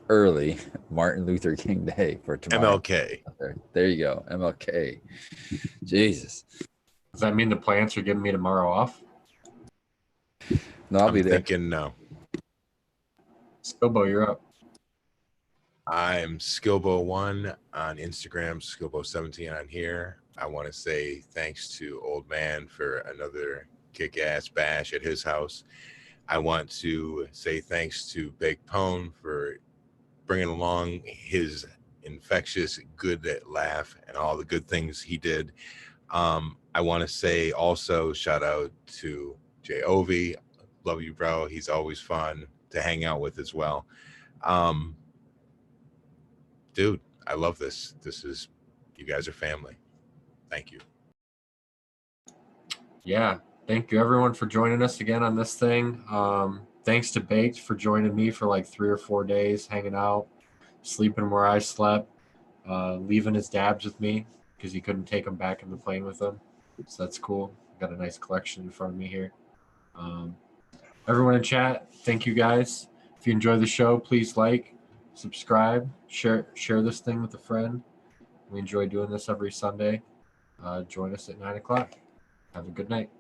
early Martin Luther King Day for tomorrow. MLK. There you go. MLK. Jesus. Does that mean the plants are giving me tomorrow off? No, I'll I'm be there. thinking no. Skilbo, you're up. I'm Skilbo1 on Instagram, Skilbo17 on here. I want to say thanks to Old Man for another kick-ass bash at his house. I want to say thanks to Big Pone for bringing along his infectious good laugh and all the good things he did. I want to say also shout out to J-O-V. Love you, bro. He's always fun to hang out with as well. Dude, I love this. You guys are family. Thank you. Yeah. Thank you everyone for joining us again on this thing. Thanks to Baked for joining me for like 3 or 4 days, hanging out, sleeping where I slept, leaving his dabs with me because he couldn't take them back in the plane with him. So that's cool. Got a nice collection in front of me here. Everyone in chat, thank you guys. If you enjoy the show, please like, subscribe, share this thing with a friend. We enjoy doing this every Sunday. Join us at 9 o'clock. Have a good night.